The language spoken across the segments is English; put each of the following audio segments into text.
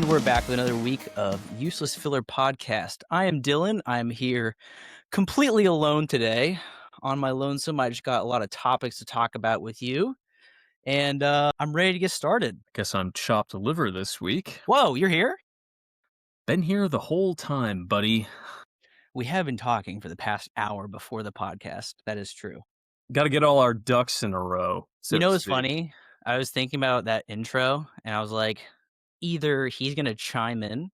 And we're back with another week of Useless Filler Podcast. I am Dylan. I'm here completely alone today. On my lonesome, I just got a lot of topics to talk about with you. And I'm ready to get started. Guess I'm chopped liver this week. Whoa, you're here? Been here the whole time, buddy. We have been talking for the past hour before the podcast. That is true. Got to get all our ducks in a row. So You know to what's speak. funny? I was thinking about that intro, and I was like, either he's going to chime in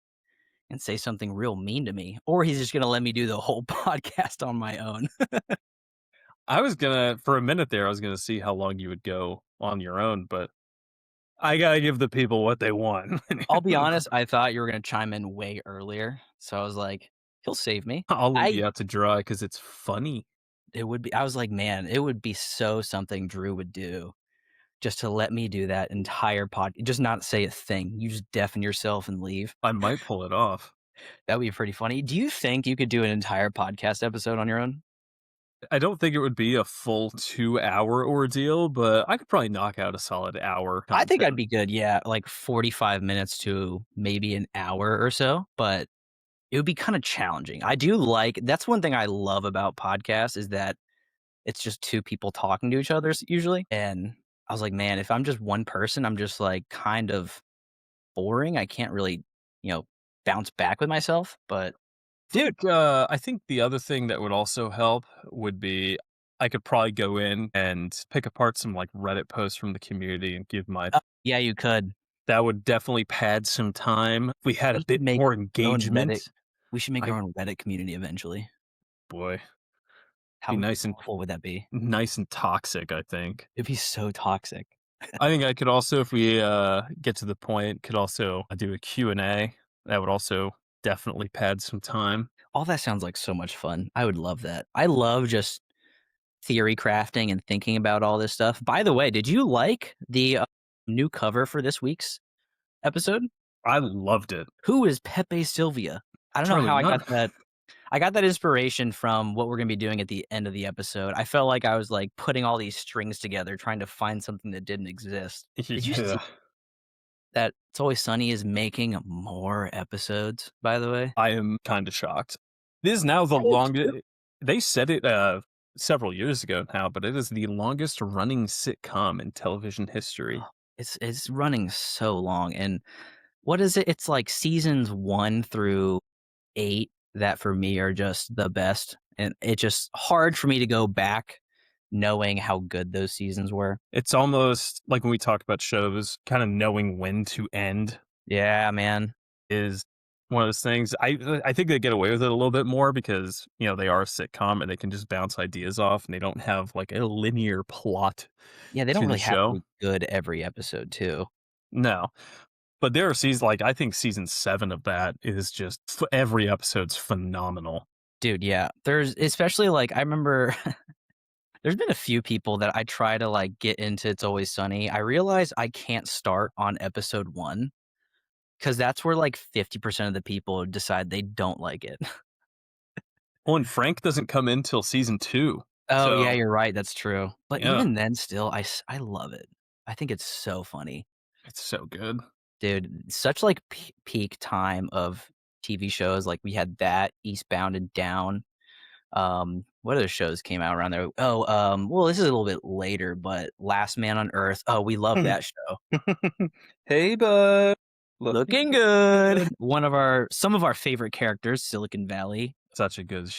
and say something real mean to me, or he's just going to let me do the whole podcast on my own. I was gonna, for a minute there, I was gonna see how long you would go on your own, but I gotta give the people what they want. I'll be honest, I thought you were gonna chime in way earlier, so I was like, "He'll save me." I'll leave I you out to dry because it's funny. it would be I was like, "Man, it would be so something Drew would do just to let me do that entire just not say a thing. You just deafen yourself and leave." I might pull it off. That would be pretty funny. Do you think you could do an entire podcast episode on your own? I don't think it would be a full 2-hour ordeal, but I could probably knock out a solid hour I think I'd content. be good, yeah, like 45 minutes to maybe an hour or so, but it would be kinda challenging. That's one thing I love about podcasts is that it's just two people talking to each other usually. And I was like, man, if I'm just one person, I'm just like kind of boring. I can't really, you know, bounce back with myself. But dude, I think the other thing that would also help would be I could probably go in and pick apart some like Reddit posts from the community and give my yeah, you could. that would definitely pad some time. If we had a We should bit make more our own Reddit. engagement. We should make I our own Reddit community eventually. boy, How be nice and cool would that be? toxic, I think. It'd be so toxic. I think I could also, if we get to the point, could also do a Q&A. That would also definitely pad some time. All that sounds like so much fun. I would love that. I love just theory crafting and thinking about all this stuff. By the way, did you like the new cover for this week's episode? I loved it. Who is Pepe Sylvia? I don't know Charlie, how I not got that. I got that inspiration from what we're gonna be doing at the end of the episode. I felt like I was, like, putting all these strings together, trying to find something that didn't exist. Did you see yeah. that It's Always Sunny is making more episodes, by the way? I am kind of shocked. This is now the I am too. longest. They said it several years ago now, but it is the longest running sitcom in television history. It's running so long, and what is it? It's like seasons 1 through 8 that for me are just the best, and it's just hard for me to go back knowing how good those seasons were. It's almost like when we talk about shows, kind of knowing when to end Yeah, man. is one of those things. I think they get away with it a little bit more because they are a sitcom and they can just bounce ideas off and they don't have like a linear plot Yeah, they don't to the really have to show. be good every episode too. No, but there are seasons like I think season 7 of that is just every episode's phenomenal. Dude, yeah. There's especially, like, I remember there's been a few people that I try to, like, get into It's Always Sunny. I realize I can't start on episode 1 because that's where, like, 50% of the people decide they don't like it. Well, and Frank doesn't come in till season 2. Oh, yeah, So, you're right, that's true. But yeah, even then still, I love it. I think it's so funny. it's so good. Dude, such, like, peak time of TV shows, like, we had that, Eastbound and Down. What other shows came out around there? Oh, well, this is a little bit later, but Last Man on Earth. Oh, we love that show. Hey, bud. Looking Looking good. good. Some of our favorite characters, Silicon Valley. Such a good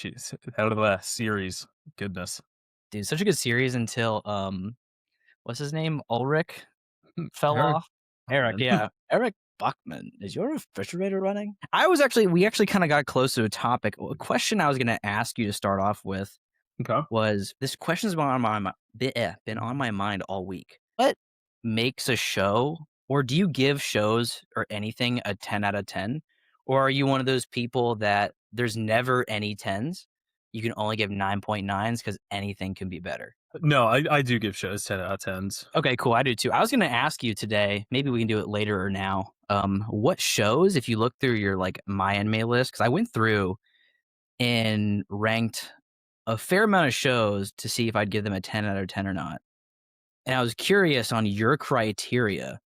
out of the series. Goodness. Dude, such a good series until what's his name? Ulrich fell Eric off. Eric, Bachman. yeah. Eric Buckman. Is your refrigerator running? We actually kind of got close to a topic. A question I was gonna ask you to start off with Okay. was this question's been on my mind all week. What makes a show, or do you give shows or anything a 10 out of 10? Or are you one of those people that there's never any 10s? You can only give 9.9s because anything can be better. No, I do give shows 10 out of 10s. Okay, cool. I do too. I was going to ask you today, maybe we can do it later or now. What shows, if you look through your like my anime list, because I went through and ranked a fair amount of shows to see if I'd give them a 10 out of 10 or not. And I was curious on your criteria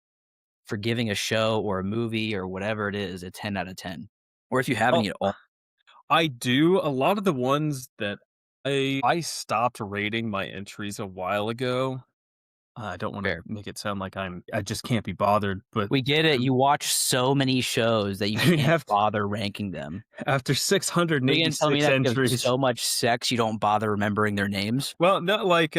for giving a show or a movie or whatever it is a 10 out of 10? Or if you have Oh, any at all. I do. A lot of the ones that I stopped rating my entries a while ago. I don't wanna Fair. make it sound like I just can't be bothered, but We get it. You watch so many shows that you I mean, can't bother ranking them. after Are you gonna tell me 686 that because there's entries. so much sex you don't bother remembering their names? Well, no, like,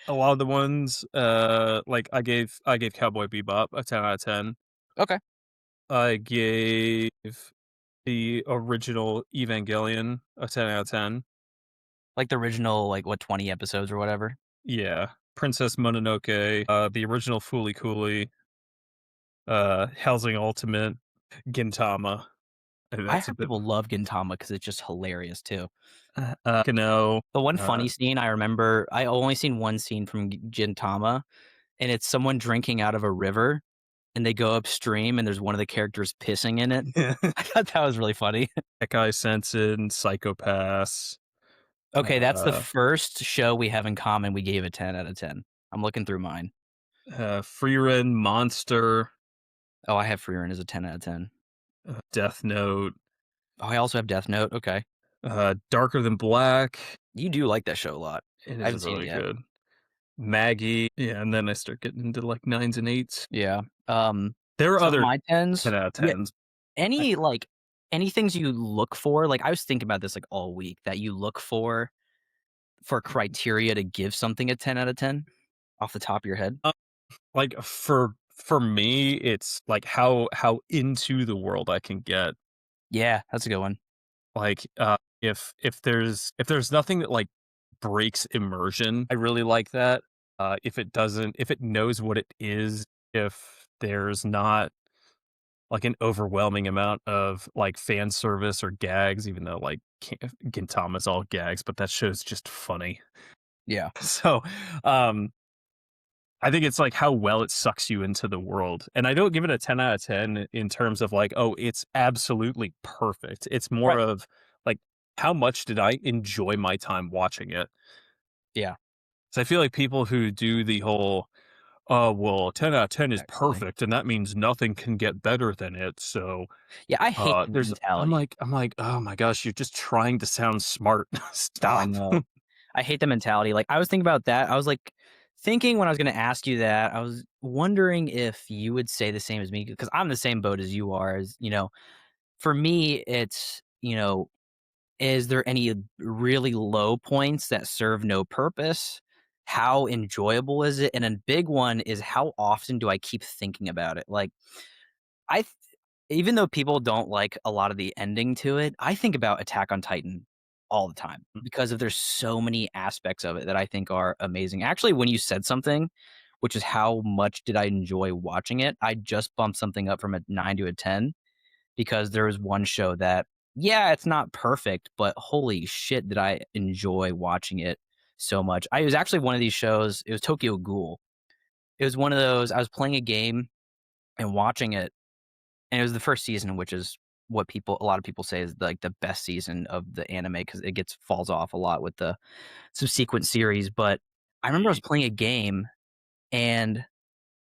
a lot of the ones, like, I gave Cowboy Bebop a 10 out of 10. Okay. I gave the original Evangelion a 10 out of 10. Like the original, like, what, 20 episodes or whatever? Yeah. Princess Mononoke, the original Fooly Cooly, Hellsing Ultimate, Gintama. I That's a heard bit people love Gintama because it's just hilarious too. Kano, The one uh, funny scene I remember, I only seen one scene from Gintama, and it's someone drinking out of a river, and they go upstream, and there's one of the characters pissing in it. I thought that was really funny. Ekai Sensen, Psycho-Pass, Okay, that's the uh, first show we have in common we gave a 10 out of 10. I'm looking through mine. Frieren, Monster, Oh, I have Frieren as a 10 out of 10. Death Note, Oh, I also have Death Note, okay. Darker Than Black. You do like that show a lot. It I is haven't seen it really yet. good. Maggie, yeah, and then I start getting into, like, 9s and 8s. Yeah, There are some of other my 10s 10 out of yeah, 10s. I any, like any things you look for, like, I was thinking about this, like, all week, that you look for criteria to give something a 10 out of 10 off the top of your head? like, for me, it's, like, how into the world I can get. Yeah, that's a good one. Like, if there's nothing that, like, breaks immersion, I really like that. If it knows what it is, if there's not, like, an overwhelming amount of, like, fan service or gags, even though, like, Gintama's all gags, but that show's just funny. Yeah. So, um, I think it's, like, how well it sucks you into the world, and I don't give it a 10 out of 10 in terms of, like, "Oh, it's absolutely perfect." It's more Right. of, like, how much did I enjoy my time watching it? Yeah, So I feel like people who do the whole, "Oh, well, 10 out of 10 is exactly. perfect, and that means nothing can get better than it, so, Yeah, I hate that there's" I'm mentality. like I'm like, "Oh my gosh, you're just trying to sound smart. Oh, I Stop." know. I hate the mentality, like, I was thinking about that, I was, like, thinking when I was gonna ask you that, I was wondering if you would say the same as me because 'cause I'm the same boat as you are, for me, it's, is there any really low points that serve no purpose? How enjoyable is it? And a big one is how often do I keep thinking about it? Like, I th even though people don't like a lot of the ending to it, I think about Attack on Titan all the time because there's so many aspects of it that I think are amazing. Actually, when you said something, which is how much did I enjoy watching it, I just bumped something up from a 9 to a 10 because there was one show that, yeah, it's not perfect, but holy shit, did I enjoy watching it so much. I It was actually one of these shows, it was Tokyo Ghoul. It was one of those, I was playing a game and watching it, and it was the first season, which is what a lot of people say is like the best season of the anime because it gets falls off a lot with the subsequent series. But I remember I was playing a game and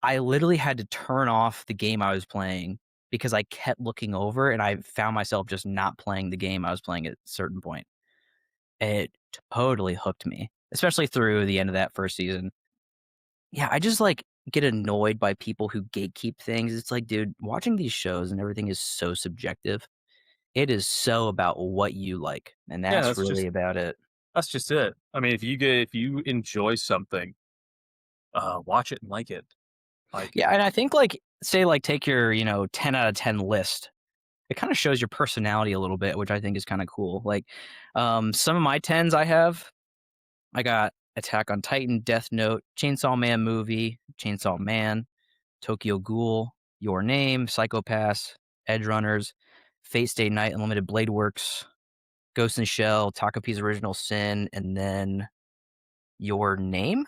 I literally had to turn off the game I was playing because I kept looking over and I found myself just not playing the game I was playing at a certain point. It totally hooked me, especially through the end of that first season. Yeah, I just, like, get annoyed by people who gatekeep things. It's like, dude, watching these shows and everything is so subjective. It is so about what you like, and Yeah, that's really about it. that's just it. I mean, if you enjoy something, watch it and like it. Like, Yeah, and I think, like, say, like, take your, 10 out of 10 list. It kinda shows your personality a little bit, which I think is kinda cool. Like, some of my 10s I got Attack on Titan, Death Note, Chainsaw Man movie, Chainsaw Man, Tokyo Ghoul, Your Name, Psycho Pass, Edge Runners, Fate Stay Night, Unlimited Blade Works, Ghost in the Shell, Takapi's Original Sin, and then Your Name?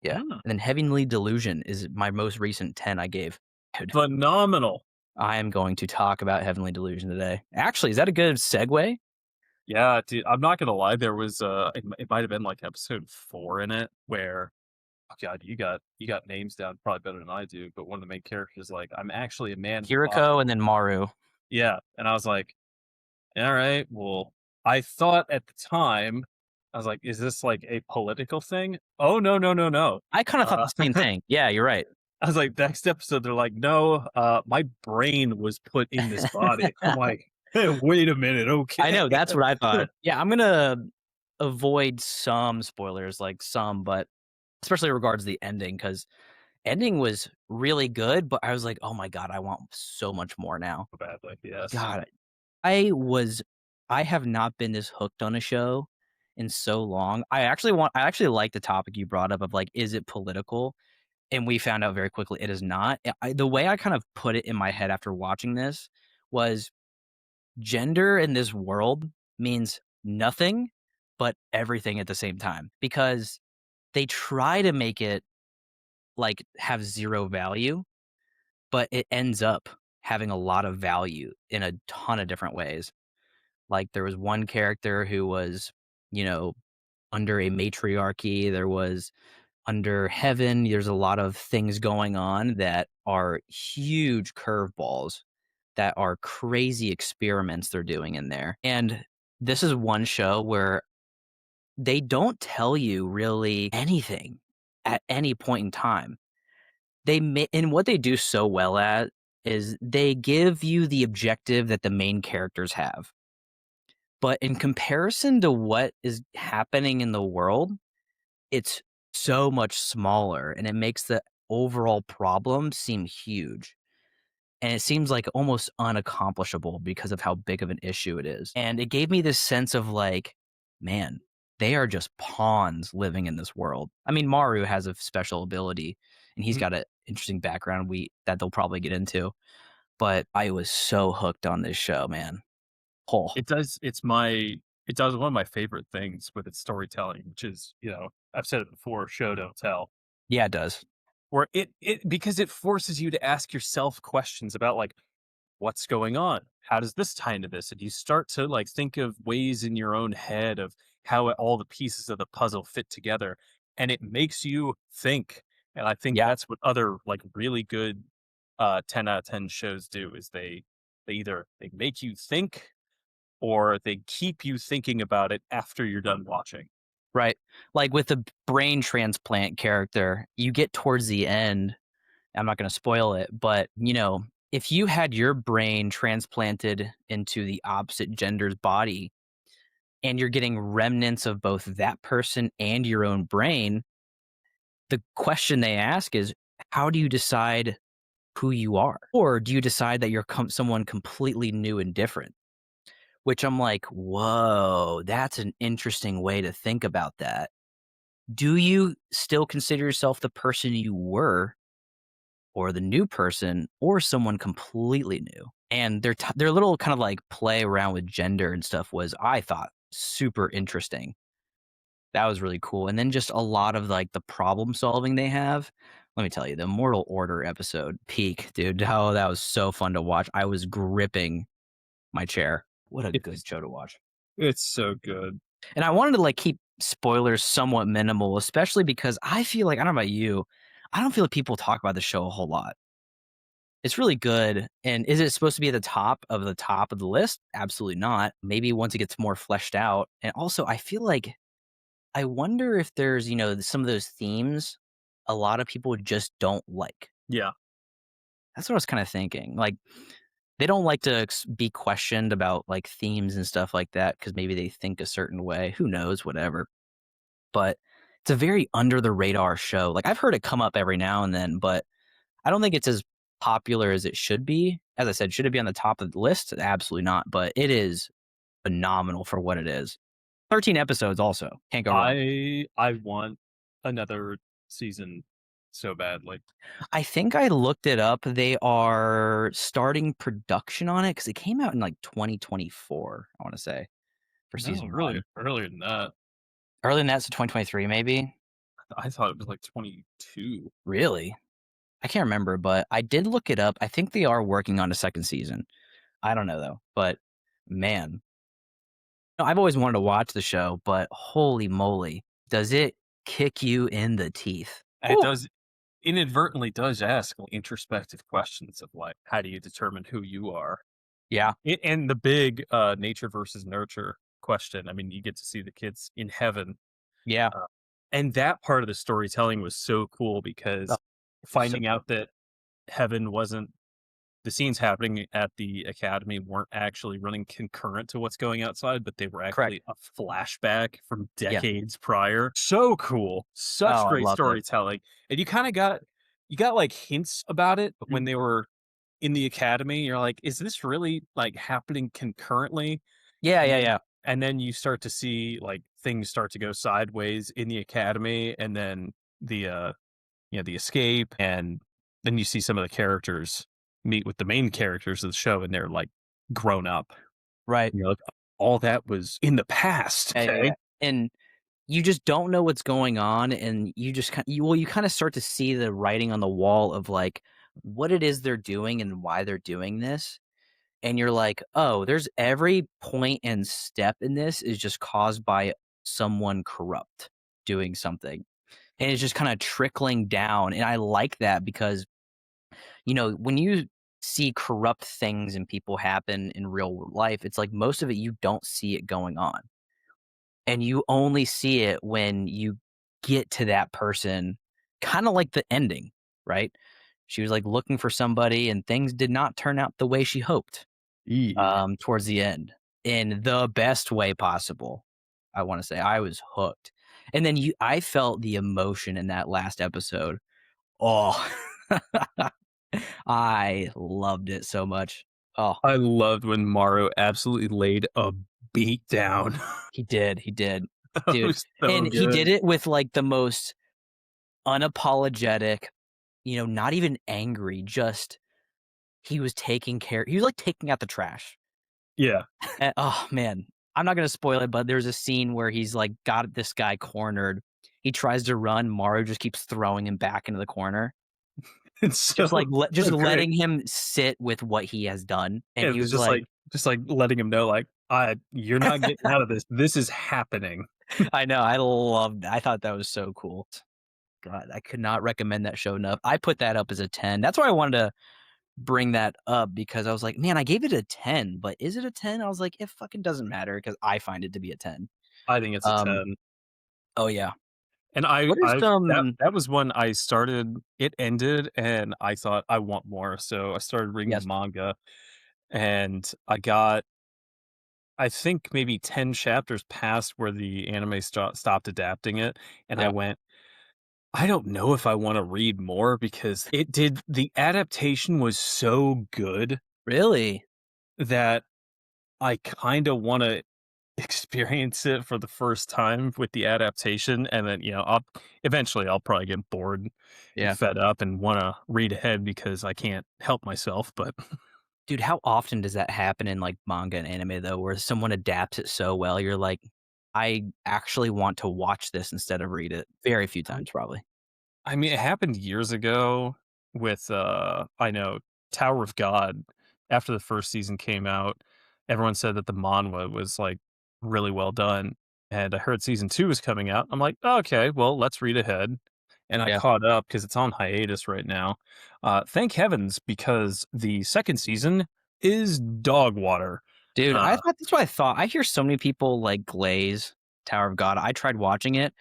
Yeah, mm, and then Heavenly Delusion is my most recent 10 I gave. Dude, phenomenal. I am going to talk about Heavenly Delusion today. Actually, is that a good segue? Yeah, dude, I'm not gonna lie, there was, it might have been, like, episode 4 in it where, Oh god, you got names down probably better than I do, but one of the main characters is like, "I'm actually a man with Kiriko and then Maru. yeah, and I was like, "Alright, well," I thought at the time, I was like, "Is this like a political thing?" Oh, no, no, no, no. I kinda thought Uh, the same thing. Yeah, you're right. I was like, next episode, they're like, "No, my brain was put in this body." I'm like, "Hey, wait a minute, I okay." know, that's what I thought. Yeah, I'm gonna avoid some spoilers, like some, but especially in regards to the ending, because ending was really good, but I was like, "Oh my god, I want so much more now." Badly, yes. God, I was I have not been this hooked on a show in so long. I actually like the topic you brought up of, like, is it political? And we found out very quickly it is not. The way I kind of put it in my head after watching this was gender in this world means nothing, but everything at the same time, because they try to make it, like, have 0 value, but it ends up having a lot of value in a ton of different ways. Like, there was one character who was, you know, under a matriarchy, there was under heaven, there's a lot of things going on that are huge curveballs, that are crazy experiments they're doing in there, and this is one show where they don't tell you really anything at any point in time. And what they do so well at is they give you the objective that the main characters have. But in comparison to what is happening in the world, it's so much smaller and it makes the overall problem seem huge. And it seems like almost unaccomplishable because of how big of an issue it is. And it gave me this sense of like, man, they are just pawns living in this world. I mean, Maru has a special ability and he's Mhm. got an interesting background that they'll probably get into. But I was so hooked on this show, man. Oh, It does one of my favorite things with its storytelling, which is, I've said it before, show don't tell. yeah, it does. Where it because it forces you to ask yourself questions about like what's going on? How does this tie into this? And you start to like think of ways in your own head of how all the pieces of the puzzle fit together. And it makes you think. And I think Yeah. that's what other like really good 10 out of 10 shows do is they either they make you think or they keep you thinking about it after you're done watching. Right. Like with the brain transplant character, you get towards the end, I'm not gonna spoil it, but, if you had your brain transplanted into the opposite gender's body and you're getting remnants of both that person and your own brain, the question they ask is, how do you decide who you are? Or do you decide that you're someone completely new and different? Which I'm like, "Whoa, that's an interesting way to think about that." Do you still consider yourself the person you were or the new person or someone completely new? And their little kind of like play around with gender and stuff was, I thought, super interesting. That was really cool. And then just a lot of like the problem solving they have. Let me tell you, the Mortal Order episode, peak, dude. Oh, that was so fun to watch. I was gripping my chair. What a good It's show to watch. it's so good. And I wanted to like keep spoilers somewhat minimal, especially because I feel like, I don't know about you, I don't feel like people talk about the show a whole lot. It's really good. And is it supposed to be at the top of the list? Absolutely not. Maybe once it gets more fleshed out. And also, I feel like I wonder if there's, some of those themes a lot of people just don't like. Yeah. That's what I was kind of thinking. Like, they don't like to be questioned about like themes and stuff like that because maybe they think a certain way. Who knows? Whatever. But it's a very under the radar show. Like I've heard it come up every now and then, but I don't think it's as popular as it should be. As I said, should it be on the top of the list? Absolutely not. But it is phenomenal for what it is. 13 episodes also. Can't go wrong. I want another season so badly. I think I looked it up. They are starting production on it because it came out in like 2024, I want to say, for No, season really one. earlier than that. Earlier than that, so 2023 maybe. I thought it was like 22. Really? I can't remember, but I did look it up. I think they are working on a second season. I don't know though, but man, no, I've always wanted to watch the show, but holy moly, does it kick you in the teeth? It Whew. does inadvertently does ask introspective questions of like, how do you determine who you are? Yeah, And the big nature versus nurture question. I mean, you get to see the kids in heaven. yeah. Uh, and that part of the storytelling was so cool Oh, because so finding out that heaven wasn't the scenes happening at the academy weren't actually running concurrent to what's going outside, but they were correct. actually a flashback from Yeah. decades prior. So cool. Such Oh, I great loved it. storytelling. And you got like hints about it Mhm. when they were in the academy. You're like, is this really like happening concurrently? Yeah, And yeah, then yeah. you start to see like things start to go sideways in the academy, and then the the escape, and then you see some of the characters meet with the main characters of the show, and they're like grown up. Right. You're like, all that was in the past. Yeah, yeah, yeah. Okay. And you just don't know what's going on, and you just you kinda start to see the writing on the wall of, like, what it is they're doing and why they're doing this, and you're like, "Oh, there's every point and step in this is just caused by someone corrupt doing something." And it's just kinda trickling down, and I like that because, when you see corrupt things and people happen in real life, it's like most of it you don't see it going on. And you only see it when you get to that person, kinda like the ending, right? She was, like, looking for somebody, and things did not turn out the way she hoped, Yeah. towards the end, in the best way possible, I wanna say. I was hooked. And then I felt the emotion in that last episode. Oh, I loved it so much. Oh, I loved when Maru absolutely laid a beat down. he did, That dude. was so And he did good. it with, like, the most unapologetic, not even angry, just he was, like, taking out the trash. Yeah. And, oh, man, I'm not gonna spoil it, but there's a scene where he's, like, got this guy cornered. He tries to run, Mario just keeps throwing him back into the corner. It's Just, like, just so great. letting him sit with what he has done, and Yeah, he it's was like, just like letting him know, like, you're not getting out of this. This is happening. I know, I thought that was so cool. God, I could not recommend that show enough. I put that up as a 10. That's why I wanted to bring that up because I was like, "Man, I gave it a 10, but is it a 10?" I was like, "It fucking doesn't matter because I find it to be a 10." I think it's a Um, 10. oh, yeah. And What is, that was when I started it ended, and I thought, "I want more," so I started reading the yes, manga, and I got, I think, maybe 10 chapters past where the anime stopped adapting it, and I yeah. went, "I don't know if I wanna read more," because the adaptation was so good Really? that I kinda wanna experience it for the first time with the adaptation, and then, I'll probably get bored and Yeah. fed up and wanna read ahead because I can't help myself, but Dude, how often does that happen in, like, manga and anime, though, where someone adapts it so well, you're like, "I actually want to watch this instead of read it." Very few I times, probably. I mean, it happened years ago with, I know, Tower of God. After the first season came out, everyone said that the manhwa was, like, really well done, and I heard season 2 was coming out. I'm like, "Oh, okay, well, let's read ahead," and I Yeah. caught up because it's on hiatus right now. Thank heavens, because the 2nd season is dog water. Dude, I Uh, thought that's what I thought. I hear so many people, like, glaze Tower of God. I tried watching it.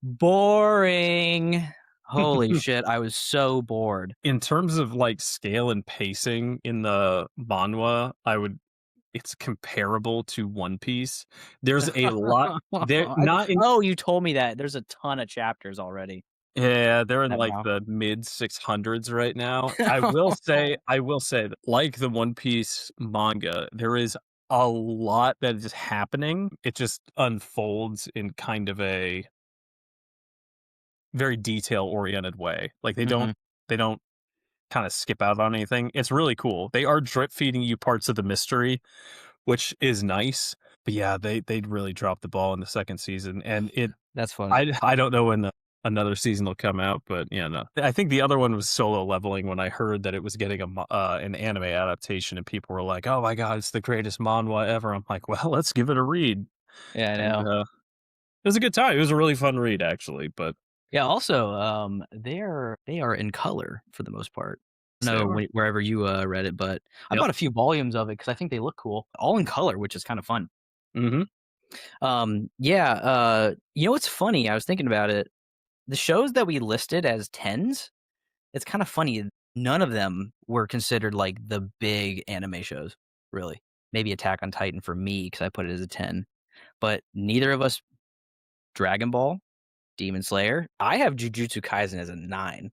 Boring. Holy shit, I was so bored. in terms of, like, scale and pacing in the manhwa, it's comparable to One Piece. There's a lot there not in Oh, you told me that. There's a ton of chapters already. Yeah, they're in, That like, wow. the mid 600s right now. Oh, I will say that, like the One Piece manga, there is a lot that is happening. It just unfolds in kind of a very detail-oriented way. Like, mhm. they don't kinda skip out on anything. It's really cool. They are drip feeding you parts of the mystery, which is nice. But yeah, they really dropped the ball in the 2nd season, and That's funny. I don't know when another season will come out, but yeah, no. I think the other one was Solo Leveling when I heard that it was getting an anime adaptation, and people were like, "Oh my god, it's the greatest manhwa ever." I'm like, "Well, let's give it a read." Yeah, I And know. it was a good time. It was a really fun read actually, but Yeah, also, they are in color for the most part. I They don't know are. wherever you, read it, but I Yep. bought a few volumes of it because I think they look cool, all in color, which is kinda fun. Mhm. Yeah, you know what's funny? I was thinking about it. The shows that we listed as 10s, it's kinda funny, none of them were considered, like, the big anime shows, really. Maybe Attack on Titan for me because I put it as a 10, but neither of us Dragon Ball, Demon Slayer. I have Jujutsu Kaisen as a 9.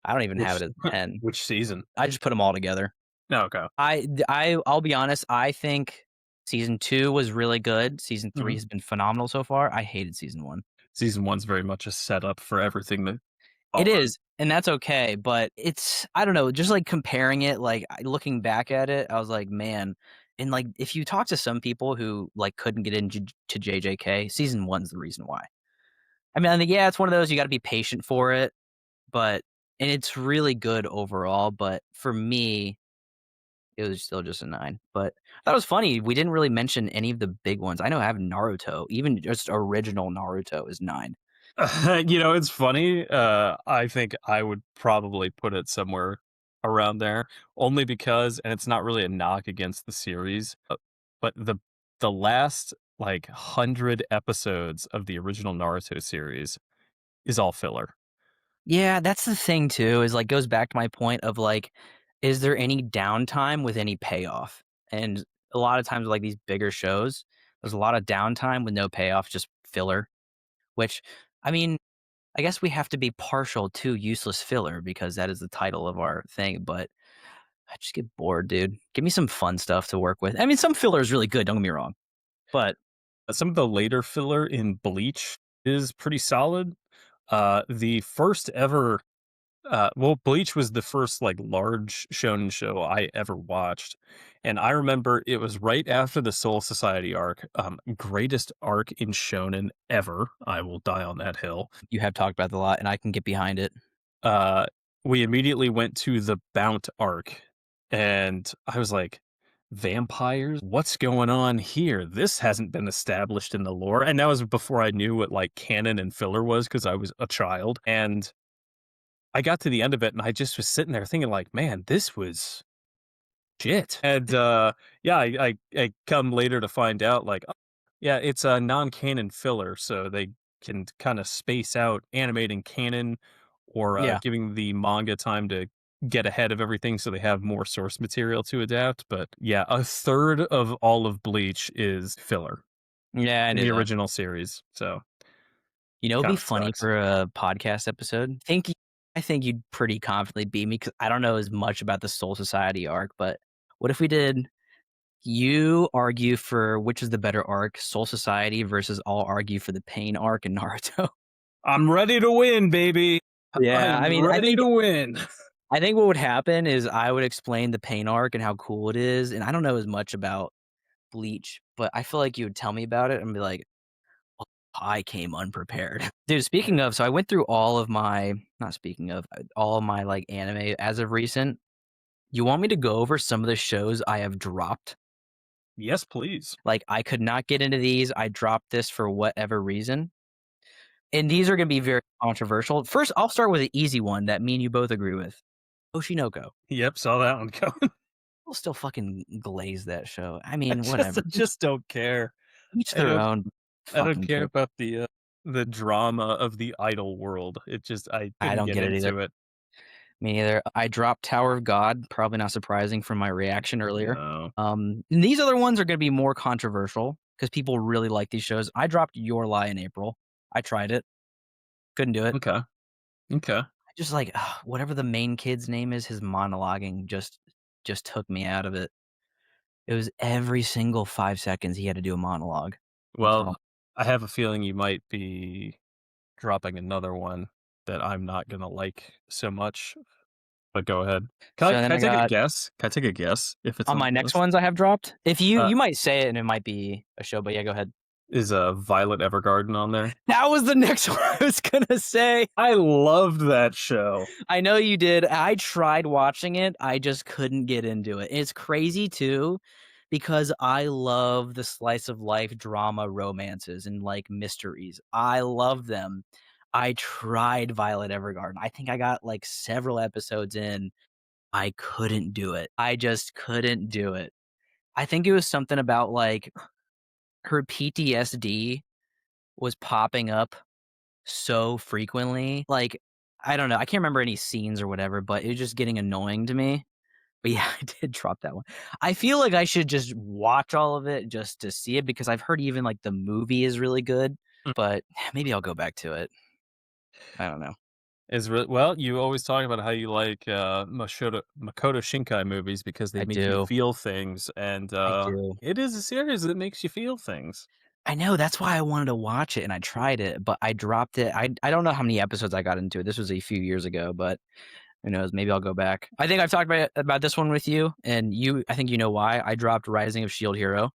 I don't even have Which it as a 10. which season? I just put them all together. No, okay. I'll be honest, I think season 2 was really good. Season 3 Mhm. has been phenomenal so far. I hated season 1. Season 1's very much a setup for everything that It followed. is, and that's okay, but it's I don't know, just, like, comparing it, like, looking back at it, I was like, "Man," and, like, if you talk to some people who, like, couldn't get into to JJK, season 1's the reason why. I think, yeah, it's one of those you gotta be patient for it, but and it's really good overall, but for me, it was still just a 9, but I thought it was funny, we didn't really mention any of the big ones. I know I have Naruto, even just original Naruto is 9. It's funny, I think I would probably put it somewhere around there, only because and it's not really a knock against the series, but the last, like, 100 episodes of the original Naruto series is all filler. Yeah, that's the thing too, is, like, goes back to my point of, like, is there any downtime with any payoff? And a lot of times, like, these bigger shows, there's a lot of downtime with no payoff, just filler, which, I mean, I guess we have to be partial to useless filler because that is the title of our thing, but I just get bored, dude. Give me some fun stuff to work with. I mean, some filler is really good, don't get me wrong, but Some of the later filler in Bleach is pretty solid. The first ever Bleach was the first, like, large shonen show I ever watched, and I remember it was right after the Soul Society arc, greatest arc in shonen ever, I will die on that hill. you have talked about it a lot, and I can get behind it. Uh, we immediately went to the Bount arc, and I was like, "Vampires? What's going on here? This hasn't been established in the lore," and that was before I knew what, like, canon and filler was because I was a child, and I got to the end of it, and I just was sitting there thinking like, "Man, this was shit." And, yeah, I come later to find out, like, oh, yeah, it's a non-canon filler, so they can kinda space out animating canon or, Yeah. giving the manga time to get ahead of everything so they have more source material to adapt, but, yeah, a third of all of Bleach is filler Yeah, I in knew the that. original series, so You know, it'd be kinda funny sucks. for a podcast episode. I think you'd pretty confidently beat me because I don't know as much about the Soul Society arc, but what if we did you argue for which is the better arc, Soul Society versus I'll argue for the Pain arc in Naruto? I'm ready to win, baby. I Yeah, am ready to win. I think what would happen is I would explain the Pain arc and how cool it is, and I don't know as much about Bleach, but I feel like you would tell me about it and be like, "Well, I came unprepared." Dude, speaking of, so I went through all of my not speaking of, all of my, like, anime as of recent. You want me to go over some of the shows I have dropped? Yes, please. Like, I could not get into these, I dropped this for whatever reason, and these are gonna be very controversial. First, I'll start with an easy one that me and you both agree with. Oshinoko. Yep, saw that one coming. We'll still fucking glaze that show. I I mean, just I whatever. just don't care. Each I their don't own. I don't Fucking care care. about the drama of the idol world. It just I I couldn't don't get get it either. into it. Me neither. I dropped Tower of God, probably not surprising from my reaction earlier. No. And these other ones are gonna be more controversial because people really like these shows. I dropped Your Lie in April. I tried it, couldn't do it. Okay. Okay. I just like, whatever the main kid's name is, his monologuing just took me out of it. It was every single 5 seconds he had to do a monologue. That's Well, all. I have a feeling you might be dropping another one that I'm not gonna like so much, but go ahead. Can I So then can I I take a got guess? Can I take a guess if it's on on my the next list? ones I have dropped, if you Uh, you might say it and it might be a show, but yeah, go ahead. is, Violet Evergarden on there? That was the next one I was gonna say. I loved that show. I know you did. I tried watching it, I just couldn't get into it. It's crazy too, because I love the slice of life drama romances and, like, mysteries. I love them. I tried Violet Evergarden. I think I got, like, several episodes in. I couldn't do it. I just couldn't do it. I think it was something about, like, her PTSD was popping up so frequently. Like, I don't know, I can't remember any scenes or whatever, but it was just getting annoying to me. But yeah, I did drop that one. I feel like I should just watch all of it just to see it because I've heard even, like, the movie is really good, Mm. but maybe I'll go back to it. I don't know. Well, you always talk about how you like, Makoto Shinkai movies because they I make you do. feel things, and, I do. it is a series that makes you feel things. I know, that's why I wanted to watch it and I tried it, but I dropped it. I don't know how many episodes I got into it. This was a few years ago, but who knows? Maybe I'll go back. I think I've talked about this one with you, and I think you know why. I dropped Rising of Shield Hero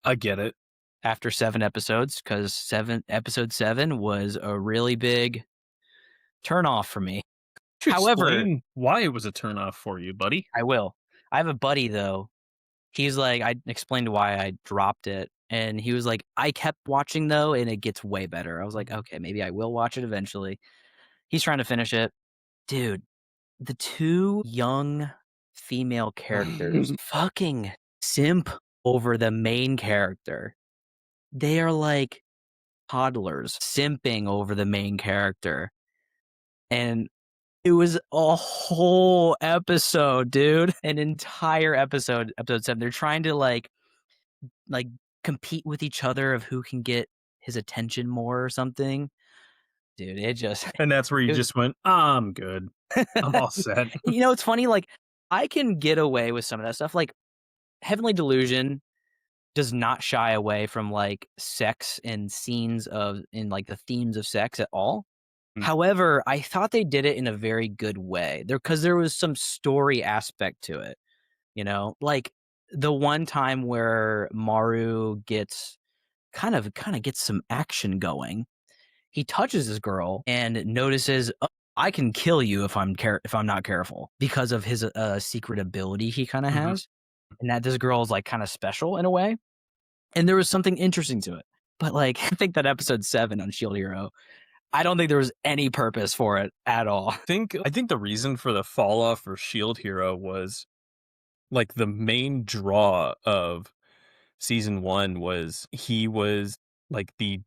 I get it. after 7 episodes because episode 7 was a really big turn off for me. To However, explain why it was a turnoff for you, buddy. I will. I have a buddy though. He's like I explained why I dropped it, and he was like, "I kept watching though, and it gets way better." I was like, "Okay, maybe I will watch it eventually." He's trying to finish it. Dude, the 2 young female characters fucking simp over the main character. They are like toddlers simping over the main character, and it was a whole episode, dude, an entire episode 7. They're trying to, like, compete with each other of who can get his attention more or something. Dude, it just And that's where you it just went, "I'm good. I'm all set." it's funny, like, I can get away with some of that stuff, like, Heavenly Delusion does not shy away from, like, sex and scenes of and, like, the themes of sex at all. Mm, However, I thought they did it in a very good way. Because there was some story aspect to it, you know? Like, the one time where Maru gets kinda gets some action going. He touches this girl and notices, "Oh, I can kill you if I'm not careful," because of his, secret ability he kinda mhm. has, and that this girl is, like, kinda special in a way, and there was something interesting to it. But, like, I think that episode 7 on Shield Hero, I don't think there was any purpose for it at all. I think the reason for the fall off for Shield Hero was, like, the main draw of season 1 was he was, like, the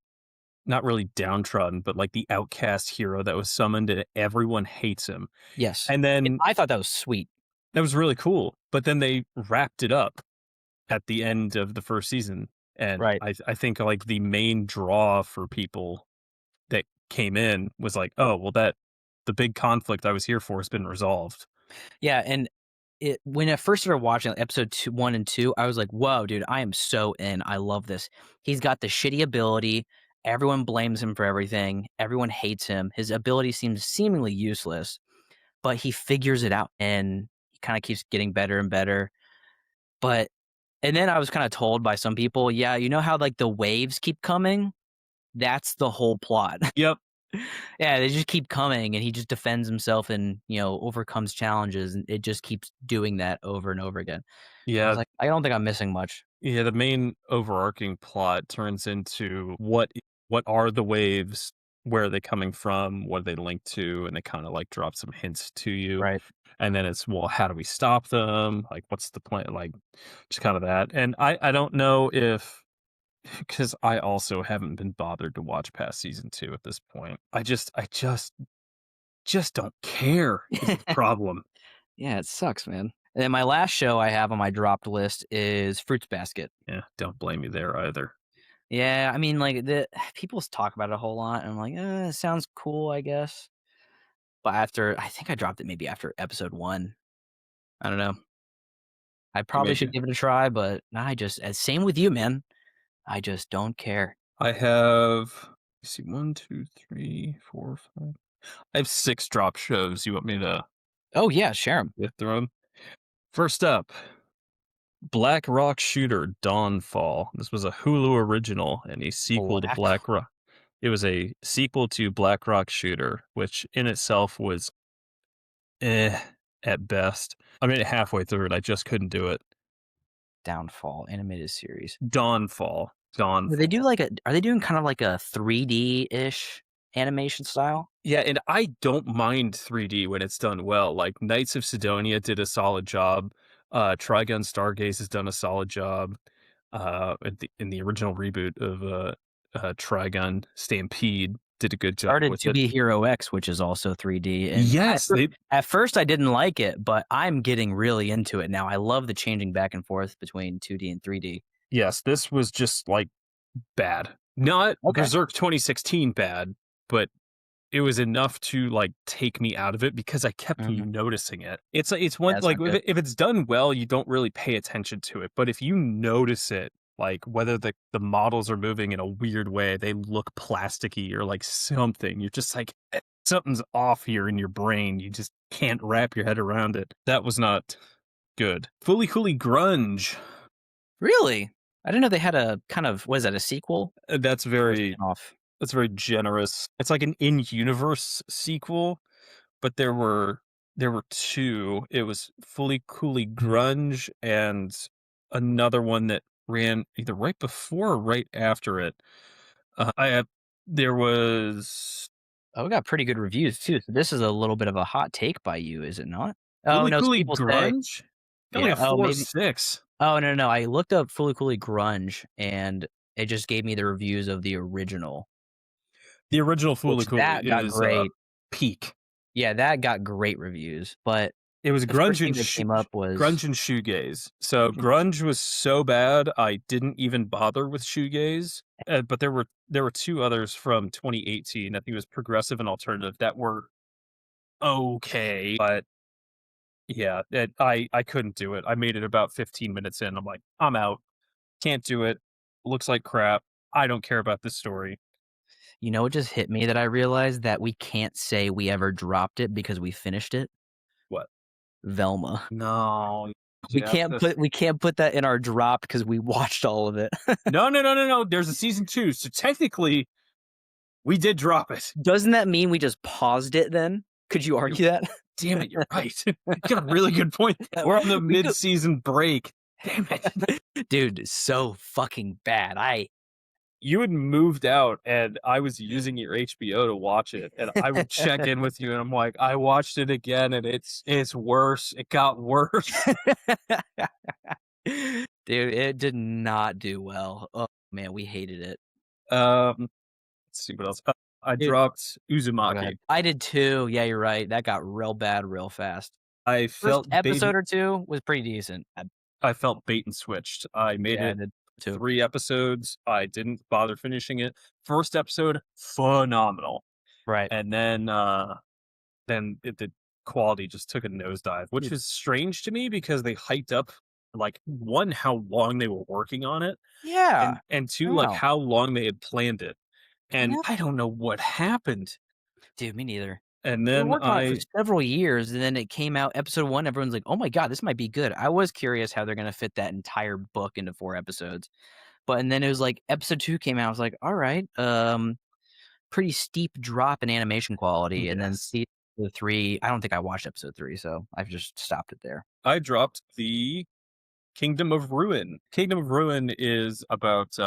not really downtrodden, but, like, the outcast hero that was summoned and everyone hates him. Yes. And And then I thought that was sweet. that was really cool, but then they wrapped it up at the end of the 1st season, and Right. I think, like, the main draw for people that came in was like, "Oh, well, that the big conflict I was here for has been resolved." Yeah, and when I first started watching like, episode 1 and 2, I was like, "Whoa, dude, I am so in. I love this." He's got the shitty ability. Everyone blames him for everything. Everyone hates him. His ability seems seemingly useless, but he figures it out and he kind of keeps getting better and better. But and then I was kind of told by some people, "Yeah, you know how like the waves keep coming? That's the whole plot." Yep. Yeah, they just keep coming and he just defends himself and, overcomes challenges and it just keeps doing that over and over again. I was Yeah, like, I don't think I'm missing much. yeah, the main overarching plot turns into what are the waves? Where are they coming from? What are they linked to? And they kinda, like, drop some hints to you, Right. and then it's, "Well, how do we stop them? Like, what's the plan?" Like, just kinda that, and I don't know if because I also haven't been bothered to watch past season 2 at this point. I just don't care is the problem. Yeah, it sucks, man. And then my last show I have on my dropped list is Fruits Basket. Yeah, don't blame me there either. Yeah, I mean, like the people talk about it a whole lot, and I'm like, it sounds cool, I guess. But I think I dropped it maybe after episode 1. I don't know. I probably Maybe should give it a try, but same with you, man. I just don't care. I have let's see, 1, 2, 3, 4, 5. I have 6 drop shows. You want me to Oh yeah, share them. get through 'em? First up, Black Rock Shooter: Dawnfall. This was a Hulu original and a sequel to Black. Black Rock. It was a sequel to Black Rock Shooter, which in itself was eh at best. I made it halfway through it. I just couldn't do it. Downfall animated series. Dawnfall. Do they do Dawnfall. like a are they doing kind of like a 3D-ish animation style. Yeah, and I don't mind 3D when it's done well. Like Knights of Sidonia did a solid job. Trigun Stargaze has done a solid job. In the original reboot of Trigun, Stampede did a good job Started with to it. be Hero X, which is also 3D, and Yes, they at first I didn't like it, but I'm getting really into it now. I love the changing back and forth between 2D and 3D. yes, this was just like bad. Not Okay. Berserk 2016 bad, but it was enough to, like, take me out of it because I kept Mhm. noticing it. It's Yeah, one that's like, not good. if it's done well, you don't really pay attention to it, but if you notice it, like, whether the models are moving in a weird way, they look plasticky or like something, you're just like, something's off here in your brain, you just can't wrap your head around it. That was not good. Fully Cooley Grunge, Really? I didn't know they had a kind of what is that, a sequel that's or a very spinoff? that's very generous. It's like an in-universe sequel. But there were 2. It was Fully Cooley Grunge and another one that ran either right before or right after it. I have there was Oh, it got pretty good reviews too, so this is a little bit of a hot take by you, is it not? Oh, Fully no, some Cooley people say Grunge? Got like yeah, a oh, 4 maybe 6. oh, no, no, no, I looked up Fully Cooley Grunge, and it just gave me the reviews of the original, The original Fully which Cooley that got is, great. peak. Yeah, that got great reviews, but It was the first thing that came up was grunge and shoegaze. So Grunge and Sh grunge was so bad, I didn't even bother with shoegaze. But there were 2 others from 2018. I think it was progressive and alternative that were okay, but yeah, I couldn't do it. I made it about 15 minutes in. I'm like, I'm out. Can't do it. Looks like crap. I don't care about this story. you know, it just hit me that I realized that we can't say we ever dropped it because we finished it? What? Velma. No, We Jeff. can't put that in our drop because we watched all of it. No, no, no, no, no. There's a season 2, so technically we did drop it. Doesn't that mean we just paused it then? Could you You're argue that? damn it, you're right. You got a really good point. We're on the We could mid-season break. Damn it. dude, so fucking bad. I You had moved out and I was using your HBO to watch it, and I would check in with you and I'm like, "I watched it again and it's worse. It got worse." Dude, it did not do well. Oh, man, we hated it. Let's see what else. I Dude dropped oh, go Uzumaki. ahead. I did too. Yeah, you're right. That got real bad real fast. I First felt bait episode or 2 was pretty decent. I felt bait and switched. I made Yeah, I it did too. 3 episodes. I didn't bother finishing it. First episode, phenomenal. Right. And then the quality just took a nosedive, which Dude, is strange to me because they hyped up, like, 1, how long they were working on it, yeah. and I 2, don't like, know. how long they had planned it, and Yeah. I don't know what happened. Dude, me neither. And They were then working on it for I several years, and then it came out episode 1, everyone's like, "Oh my god, this might be good." I was curious how they're gonna fit that entire book into 4 episodes, but and then it was like episode 2 came out, I was like, "Alright, pretty steep drop in animation quality," and then yes. season 3 I don't think I watched episode 3, so I've just stopped it there. I dropped the Kingdom of Ruin. Kingdom of Ruin is about,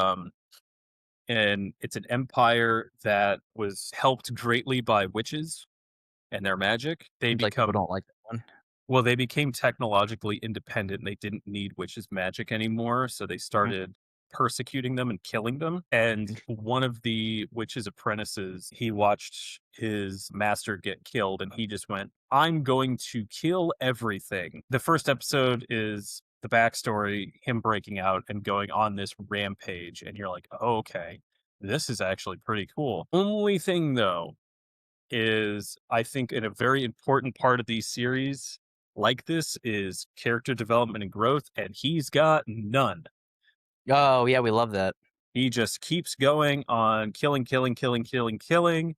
and it's an empire that was helped greatly by witches and their magic. Seems like people don't like that one. They became technologically independent, and they didn't need witches' magic anymore, so they Mhm, started persecuting them and killing them, and mm, one of the witch's apprentices, he watched his master get killed, and he just went, "I'm going to kill everything." The first episode is the backstory, him breaking out and going on this rampage, and you're like, "Oh, okay, this is actually pretty cool." Only thing, though, is I think in a very important part of these series like this is character development and growth, and he's got none. Oh, yeah, we love that. He just keeps going on killing, killing, killing, killing, killing.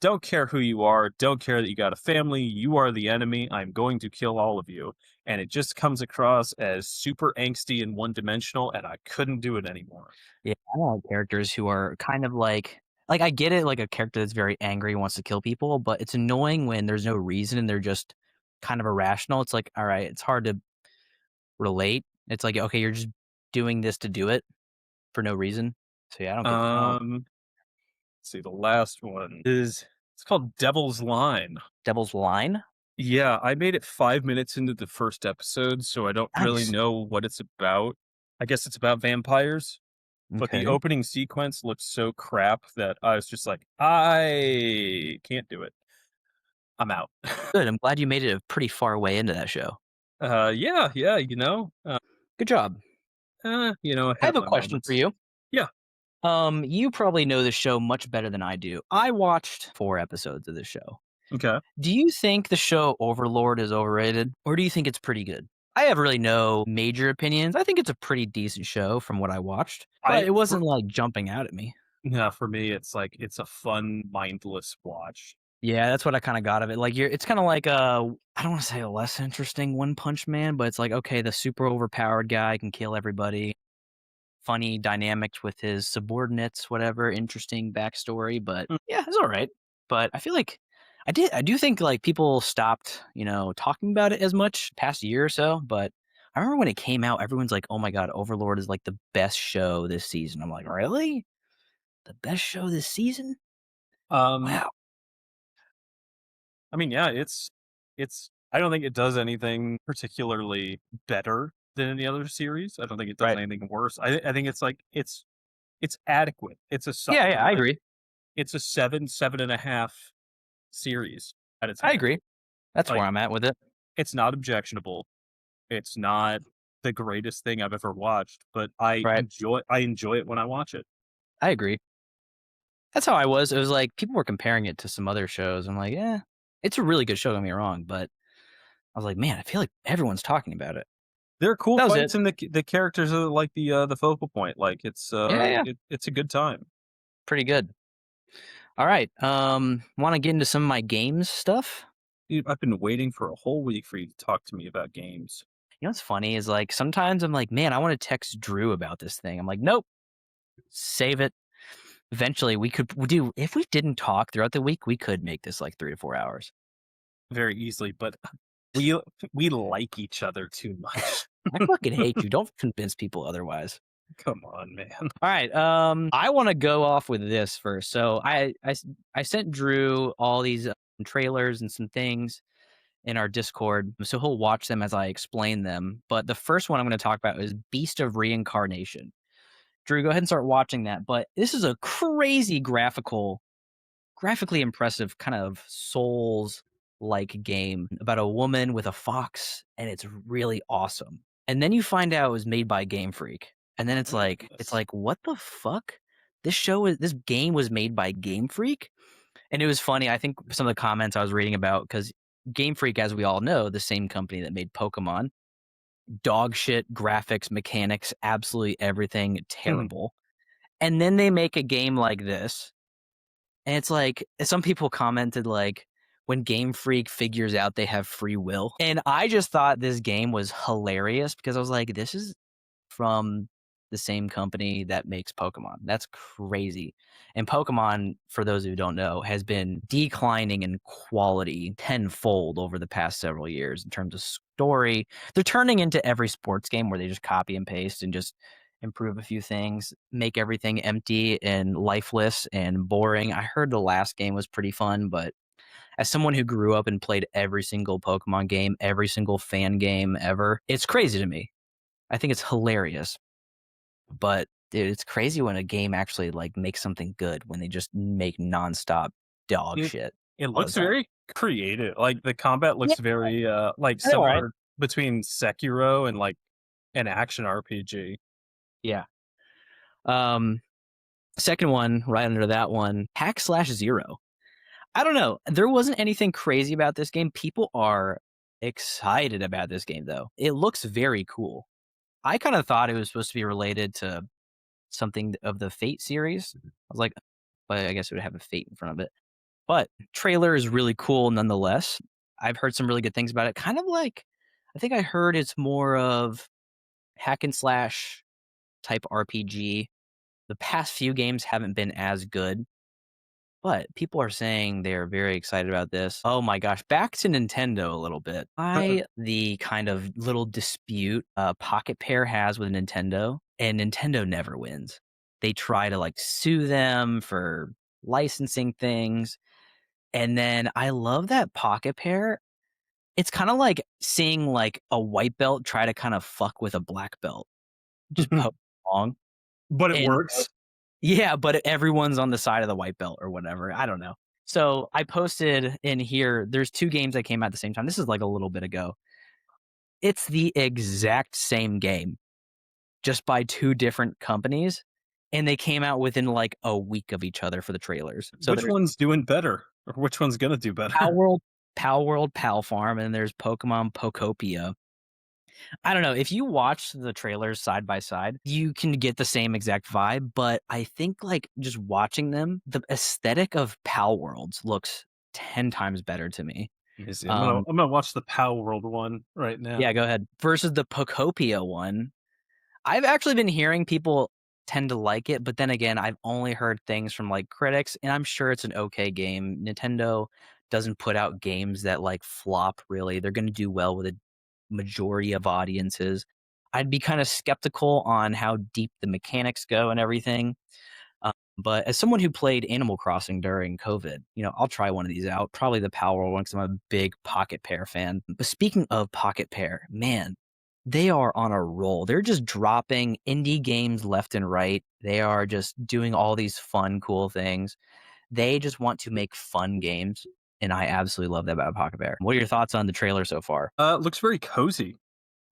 Don't care who you are. Don't care that you got a family. You are the enemy. I'm going to kill all of you. And it just comes across as super angsty and one dimensional, and I couldn't do it anymore. Yeah, I don't like characters who are kind of like, I get it, like, a character that's very angry, wants to kill people, but it's annoying when there's no reason and they're just kind of irrational. It's like, alright, it's hard to relate. It's like, okay, you're just doing this to do it for no reason. So, yeah, I don't get I don't Um, see, the last one is it's called Devil's Line. Devil's Line? Yeah, I made it 5 minutes into the first episode, so I don't really Nice. know what it's about. I guess it's about vampires, but the Okay. opening sequence looks so crap that I was just like, "I can't do it. I'm out." Good. I'm glad you made it a pretty far way into that show. Yeah, yeah, Good job. I I have have a my question for moments. you. Yeah, You probably know the show much better than I do. I watched 4 episodes of this show. okay. Do you think the show Overlord is overrated, or do you think it's pretty good? I have really no major opinions. I think it's a pretty decent show from what I watched, but I it for wasn't, like, jumping out at me. Yeah, for me, it's like it's a fun, mindless watch. Yeah, that's what I kinda got of it. Like, it's kinda like I don't wanna say a less interesting One Punch Man, but it's like, okay, the super overpowered guy can kill everybody. Funny dynamics with his subordinates, whatever, interesting backstory, but Mm, yeah, it's alright. But I feel like I do think, like, people stopped, talking about it as much past year or so, but I remember when it came out, everyone's like, "Oh my god, Overlord is, like, the best show this season." I'm like, "Really? The best show this season? Um, Wow." I mean, yeah, it's I don't think it does anything particularly better than any other series. I don't think it does Right. anything worse. I think it's like it's adequate. It's a Yeah, yeah, I like agree. it's a 7.5 series at its I best. agree. That's where Like I'm at with it. it's not objectionable. It's not the greatest thing I've ever watched, but Right. I enjoy it when I watch it. I agree. That's how I was. It was like people were comparing it to some other shows. I'm like, "Yeah, it's a really good show, don't get me wrong," but I was like, "Man, I feel like everyone's talking about it." There are cool That was it. fights and the characters are like the focal point. Like Yeah, yeah, it's a good time. pretty good. All right, wanna get into some of my games stuff? Dude, I've been waiting for a whole week for you to talk to me about games. You know what's funny is, like, sometimes I'm like, "Man, I wanna text Drew about this thing." I'm like, "Nope, save it." Eventually, we do if we didn't talk throughout the week, we could make this, like, 3 to 4 hours. Very easily, but we we like each other too much. I fucking hate you, don't convince people otherwise. Come on, man. Alright, I wanna go off with this first. So I sent Drew all these, trailers and some things in our Discord, so he'll watch them as I explain them, but the first one I'm gonna talk about is Beast of Reincarnation. Drew, go ahead and start watching that, but this is a crazy graphically impressive kind of Souls-like game about a woman with a fox, and it's really awesome. And then you find out it was made by Game Freak, and then Oh my it's goodness. like, "What the fuck? This game was made by Game Freak?" And it was funny, I think some of the comments I was reading about because Game Freak, as we all know, the same company that made Pokemon, dog shit graphics, mechanics, absolutely everything Mhm. terrible. And then they make a game like this, and it's like some people commented like when Game Freak figures out they have free will. And I just thought this game was hilarious because I was like, this is from the same company that makes Pokemon. That's crazy. And Pokemon, for those who don't know, has been declining in quality tenfold over the past several years in terms of story. They're turning into every sports game where they just copy and paste and just improve a few things, make everything empty and lifeless and boring. I heard the last game was pretty fun, but as someone who grew up and played every single Pokemon game, every single fan game ever, it's crazy to me. I think it's hilarious. But, dude, it's crazy when a game actually, like, makes something good when they just make nonstop dog It shit it all the looks time. very creative. Like the combat Yeah, looks very like I know, right? similar between Sekiro and like an action RPG. Yeah. Um, Second one, right under that one, Hack Slash Zero. I don't know. There wasn't anything crazy about this game. People are excited about this game, though. It looks very cool. I kinda thought it was supposed to be related to something of the Fate series. I was like, but I guess it would have a Fate in front of it. But trailer is really cool nonetheless. I've heard some really good things about it. Kind of like I think I heard it's more of hack and slash type RPG. The past few games haven't been as good, but people are saying they're very excited about this. Oh my gosh, back to Nintendo a little bit. The kind of little dispute Pocket Pair has with Nintendo, and Nintendo never wins. They try to like sue them for licensing things. And then I love that Pocket Pair. It's kinda like seeing, like, a white belt try to kind of fuck with a black belt, just poke along, But it and works. yeah, but everyone's on the side of the white belt or whatever, I don't know. So, I posted in here there's 2 games that came out at the same time, this is, like, a little bit ago. It's the exact same game, just by 2 different companies, and they came out within, like, a week of each other for the trailers. So, Which there's one's doing better? Or which one's gonna do better? Palworld Palworld, Pal Farm, and there's Pokemon Pokopia. I don't know, if you watch the trailers side by side, you can get the same exact vibe, but I think, like, just watching them, the aesthetic of Palworlds looks 10 times better to me. Let me see. Um, I'm gonna watch the Pow World one right now. yeah, go ahead. Versus the Pokopia one, I've actually been hearing people tend to like it, but then again, I've only heard things from, like, critics, and I'm sure it's an okay game. Nintendo doesn't put out games that, like, flop, really. They're gonna do well with a majority of audiences. I'd be kinda skeptical on how deep the mechanics go and everything, but as someone who played Animal Crossing during COVID, I'll try one of these out, probably the Power one 'cause I'm a big Pocket Pair fan. But speaking of Pocket Pair, man, they are on a roll. They're just dropping indie games left and right. They are just doing all these fun, cool things. They just want to make fun games, and I absolutely love that about Pocket Pair. What are your thoughts on the trailer so far? Looks very cozy.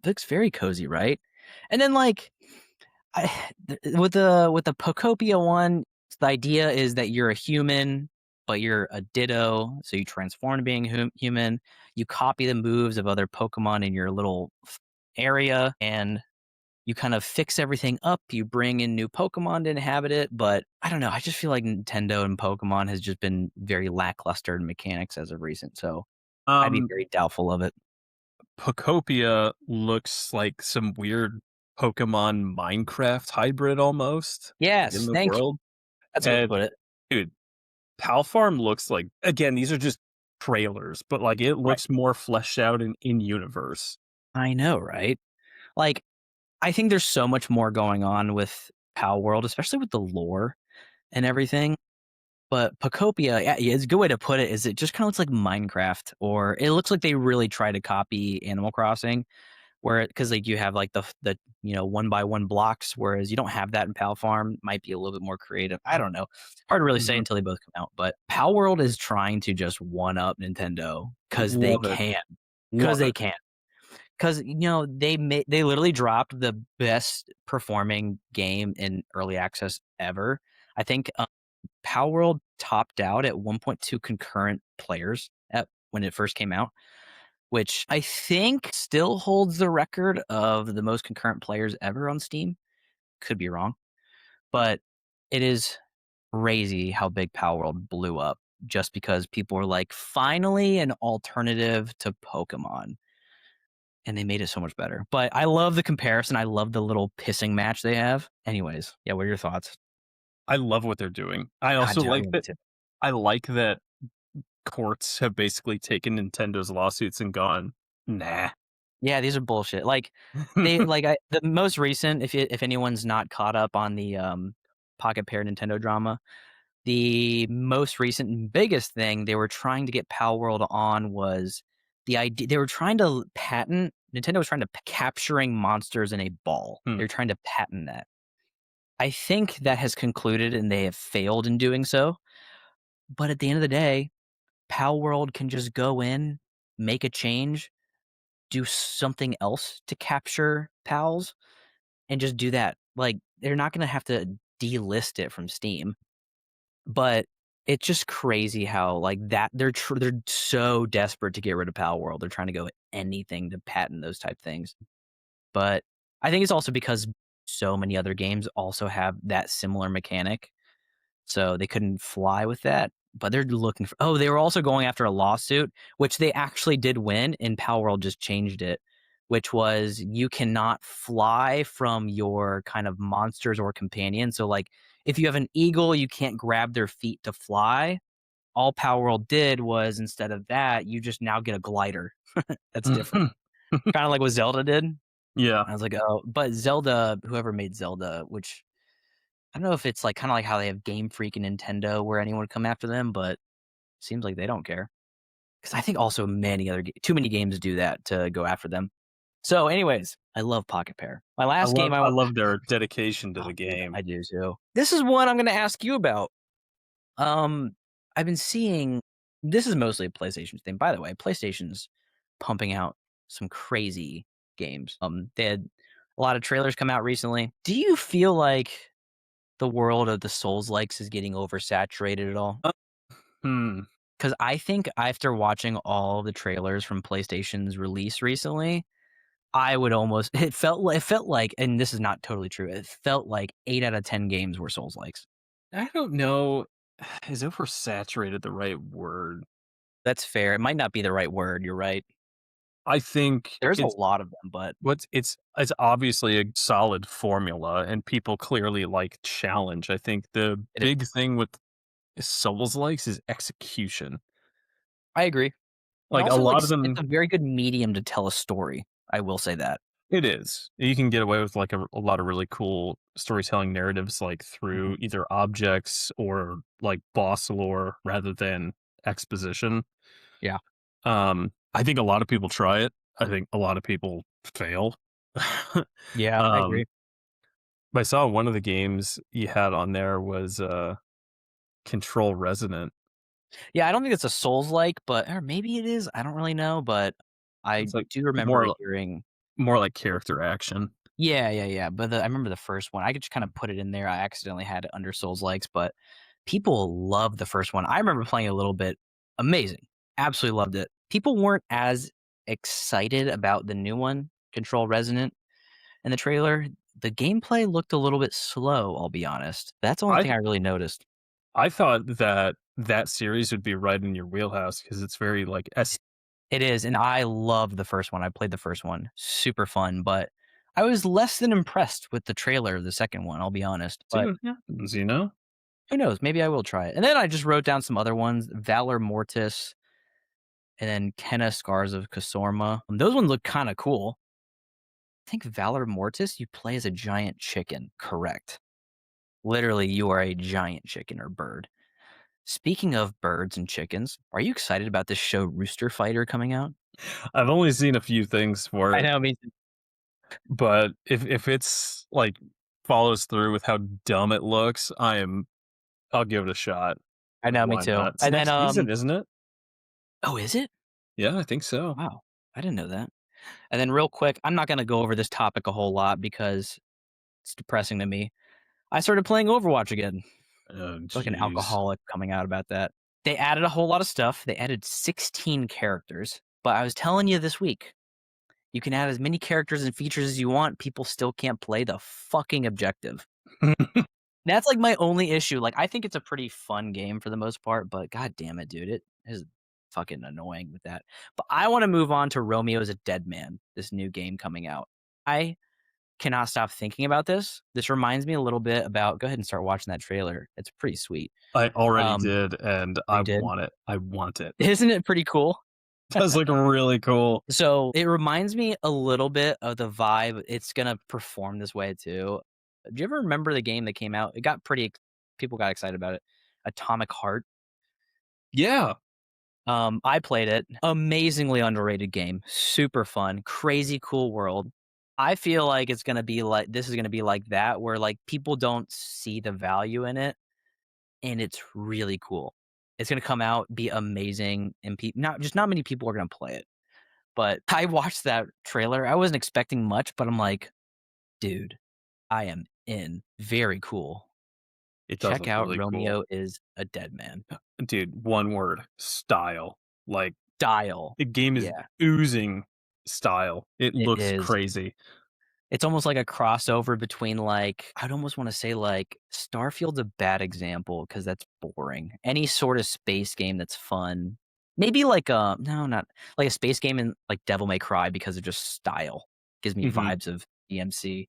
Looks very cozy, right? And then, like, I with the Pocopia one, the idea is that you're a human, but you're a Ditto, so you transform to being human. You copy the moves of other Pokemon in your little area, and you kind of fix everything up. You bring in new Pokemon to inhabit it, but I don't know. I just feel like Nintendo and Pokemon has just been very lackluster in mechanics as of recent, so I'd be Um, very doubtful of it. Pokopia looks like some weird Pokemon Minecraft hybrid almost in Yes, the thank you. world. That's a way to And put it. dude, Pal Farm looks like, again, these are just trailers, but like it Right. looks more fleshed out and in universe. I know, right? Like, I think there's so much more going on with Pal World, especially with the lore and everything. But Pocopia, yeah, it's a good way to put it is it just kind of looks like Minecraft, or it looks like they really try to copy Animal Crossing, where because like you have like the one by one blocks, whereas you don't have that in Pal Farm. Might be a little bit more creative. I don't know. Hard to really say Mhm. until they both come out. But Pal World is trying to just one up Nintendo because they Love it. can, because Love they it. can. Because they literally dropped the best performing game in early access ever. I think Power World topped out at 1.2 concurrent players at when it first came out, which I think still holds the record of the most concurrent players ever on Steam. Could be wrong, but it is crazy how big Power World blew up just because people were like, finally an alternative to Pokemon. And they made it so much better. But I love the comparison. I love the little pissing match they have. Anyways, yeah, what are your thoughts? I love what they're doing. I God, also dude, I like love it that too. I like that courts have basically taken Nintendo's lawsuits and gone, "Nah." Yeah, these are bullshit. Like the most recent, if anyone's not caught up on the Pocket Pair Nintendo drama, the most recent and biggest thing they were trying to get Pal World on was the idea they were trying to patent Nintendo was trying to capturing monsters in a ball. Hmm. They're trying to patent that. I think that has concluded and they have failed in doing so. But at the end of the day, Pal World can just go in, make a change, do something else to capture pals, and just do that. Like, they're not gonna have to delist it from Steam, but it's just crazy how, like, that they're so desperate to get rid of Pal World. They're trying to go anything to patent those type things. But I think it's also because so many other games also have that similar mechanic. So they couldn't fly with that, but they're looking for they were also going after a lawsuit, which they actually did win, and Palworld just changed it, which was you cannot fly from your kind of monsters or companions. So, like, if you have an eagle, you can't grab their feet to fly. All Palworld did was instead of that, you just now get a glider. That's different. Kinda like what Zelda did. Yeah. I was like, "Oh," but Zelda whoever made Zelda, which I don't know if it's like kind of like how they have Game Freak and Nintendo where anyone would come after them, but seems like they don't care. Because I think also many other too many games do that to go after them. So, anyways, I love Pocket Pair. My last game I love their dedication to oh, the dude, game. I do too. This is one I'm going to ask you about. Um, I've been seeing this is mostly a PlayStation thing. By the way, PlayStation's pumping out some crazy games. They had a lot of trailers come out recently. Do you feel like the world of the Souls likes is getting oversaturated at all? Uh, hmm. Because I think after watching all the trailers from PlayStation's release recently, I would almost it felt like, and this is not totally true. It felt like 8 out of 10 games were Souls likes. I don't know. Is oversaturated the right word? That's fair. It might not be the right word. You're right. I think There's a it's lot of them, but it's obviously a solid formula, and people clearly like challenge. I think the it is. big thing with Souls likes is execution. I agree. And Like a also, like, lot of it's them, a very good medium to tell a story. I will say that. it is. You can get away with like a lot of really cool storytelling narratives, like Mhm. through either objects or like boss lore rather than exposition. Yeah. I think a lot of people try it. I think a lot of people fail. Yeah, I um, agree. I saw one of the games you had on there was Control Resonant. Yeah, I don't think it's a Souls-like, but or maybe it is. I don't really know, but I It's like do remember more hearing more like character action. yeah, yeah, yeah, but I remember the first one. I could just kinda put it in there. I accidentally had it under Souls likes, but people love the first one. I remember playing a little bit. Amazing. Absolutely loved it. People weren't as excited about the new one, Control Resonant, in the trailer. The gameplay looked a little bit slow, I'll be honest. That's the only I thing I really noticed. I thought that that series would be right in your wheelhouse because it's very like It is, and I love the first one. I played the first one. Super fun, but I was less than impressed with the trailer of the second one, I'll be honest. see But what happens, you know? who knows? Maybe I will try it. And then I just wrote down some other ones, Valor Mortis and then Kenna Scars of Kasorma. Those ones look kinda cool. I think Valor Mortis, you play as a giant chicken, correct. Literally, you are a giant chicken or bird. Speaking of birds and chickens, are you excited about this show Rooster Fighter coming out? I've only seen a few things for I it, know, me too. but if it's like follows through with how dumb it looks, I'll give it a shot. I Like, know, me why too. not? It's And then, next season, isn't it? oh, is it? Yeah, I think so. Wow, I didn't know that. And then real quick, I'm not gonna go over this topic a whole lot because it's depressing to me. I started playing Overwatch again. Oh, Feel like an jeez. alcoholic coming out about that. They added a whole lot of stuff. They added 16 characters, but I was telling you this week, you can add as many characters and features as you want, people still can't play the fucking objective. That's, like, my only issue, like, I think it's a pretty fun game for the most part, but god damn it, dude, it is fucking annoying with that. But I wanna move on to Romeo is a Dead Man, this new game coming out. I cannot stop thinking about this. This reminds me a little bit about go ahead and start watching that trailer. It's pretty sweet. I already Um, did, and oh, I you did? want it. I want it. Isn't it pretty cool? Does look really cool. So, it reminds me a little bit of the vibe. It's gonna perform this way too. Do you ever remember the game that came out? It got pretty people got excited about it. Atomic Heart. Yeah. I played it. Amazingly underrated game. Super fun. Crazy cool world. I feel like it's gonna be like this is gonna be like that, where, like, people don't see the value in it, and it's really cool. It's gonna come out, be amazing, and not many people are gonna play it. But I watched that trailer. I wasn't expecting much, but I'm like, "Dude, I am in. Very cool. It does Check look out really cool. Romeo is a Dead Man." Dude, one word, style. Like, Dial. the game is Yeah, oozing style. It it looks is. crazy. It's almost like a crossover between, like I'd almost wanna say, like, Starfield's a bad example because that's boring. Any sort of space game that's fun. Maybe like a no, not like a space game in, like, Devil May Cry because of just style. Gives me Mhm. vibes of DMC.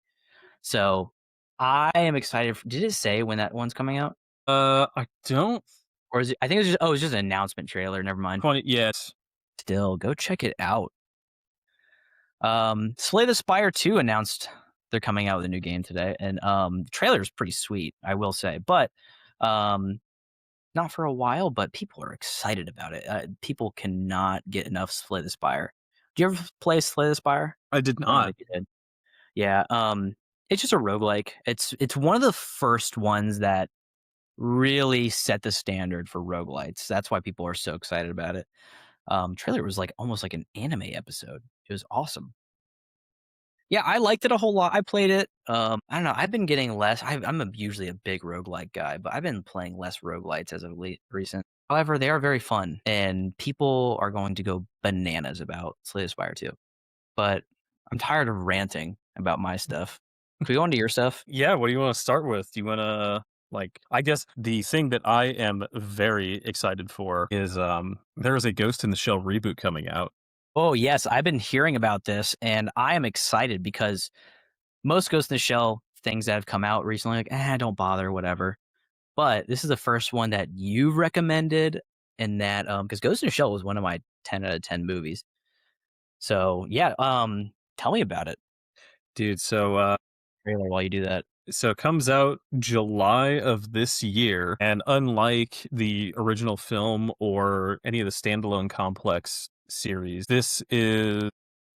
So, I am excited f did it say when that one's coming out? I don't Or is it I think it was just oh, it was just an announcement trailer, never mind. 20 yes. Still, go check it out. Slay the Spire 2 announced They're coming out with a new game today, and, the trailer is pretty sweet, I will say, but, um, not for a while, but people are excited about it. People cannot get enough Slay the Spire. Do you ever play Slay the Spire? I did I don't not. think you did. Yeah, it's just a roguelike. It's one of the first ones that really set the standard for roguelites. That's why people are so excited about it. Trailer was like almost like an anime episode. It was awesome. Yeah, I liked it a whole lot. I played it. I don't know. I've been getting less. Usually a big roguelike guy, but I've been playing less roguelites as of recent. However, they are very fun, and people are going to go bananas about Slay the Spire 2. But I'm tired of ranting about my stuff. Can we go on to your stuff? Yeah, what do you wanna start with? Do you wanna like, I guess the thing that I am very excited for is, there is a Ghost in the Shell reboot coming out. Oh, yes, I've been hearing about this, and I am excited because most Ghost in the Shell things that have come out recently, like, don't bother, whatever. But this is the first one that you recommended, and that because Ghost in the Shell was one of my 10 out of 10 movies. So yeah, tell me about it. Dude, Trailer while you do that. so it comes out July of this year, and unlike the original film or any of the standalone Complex series, this is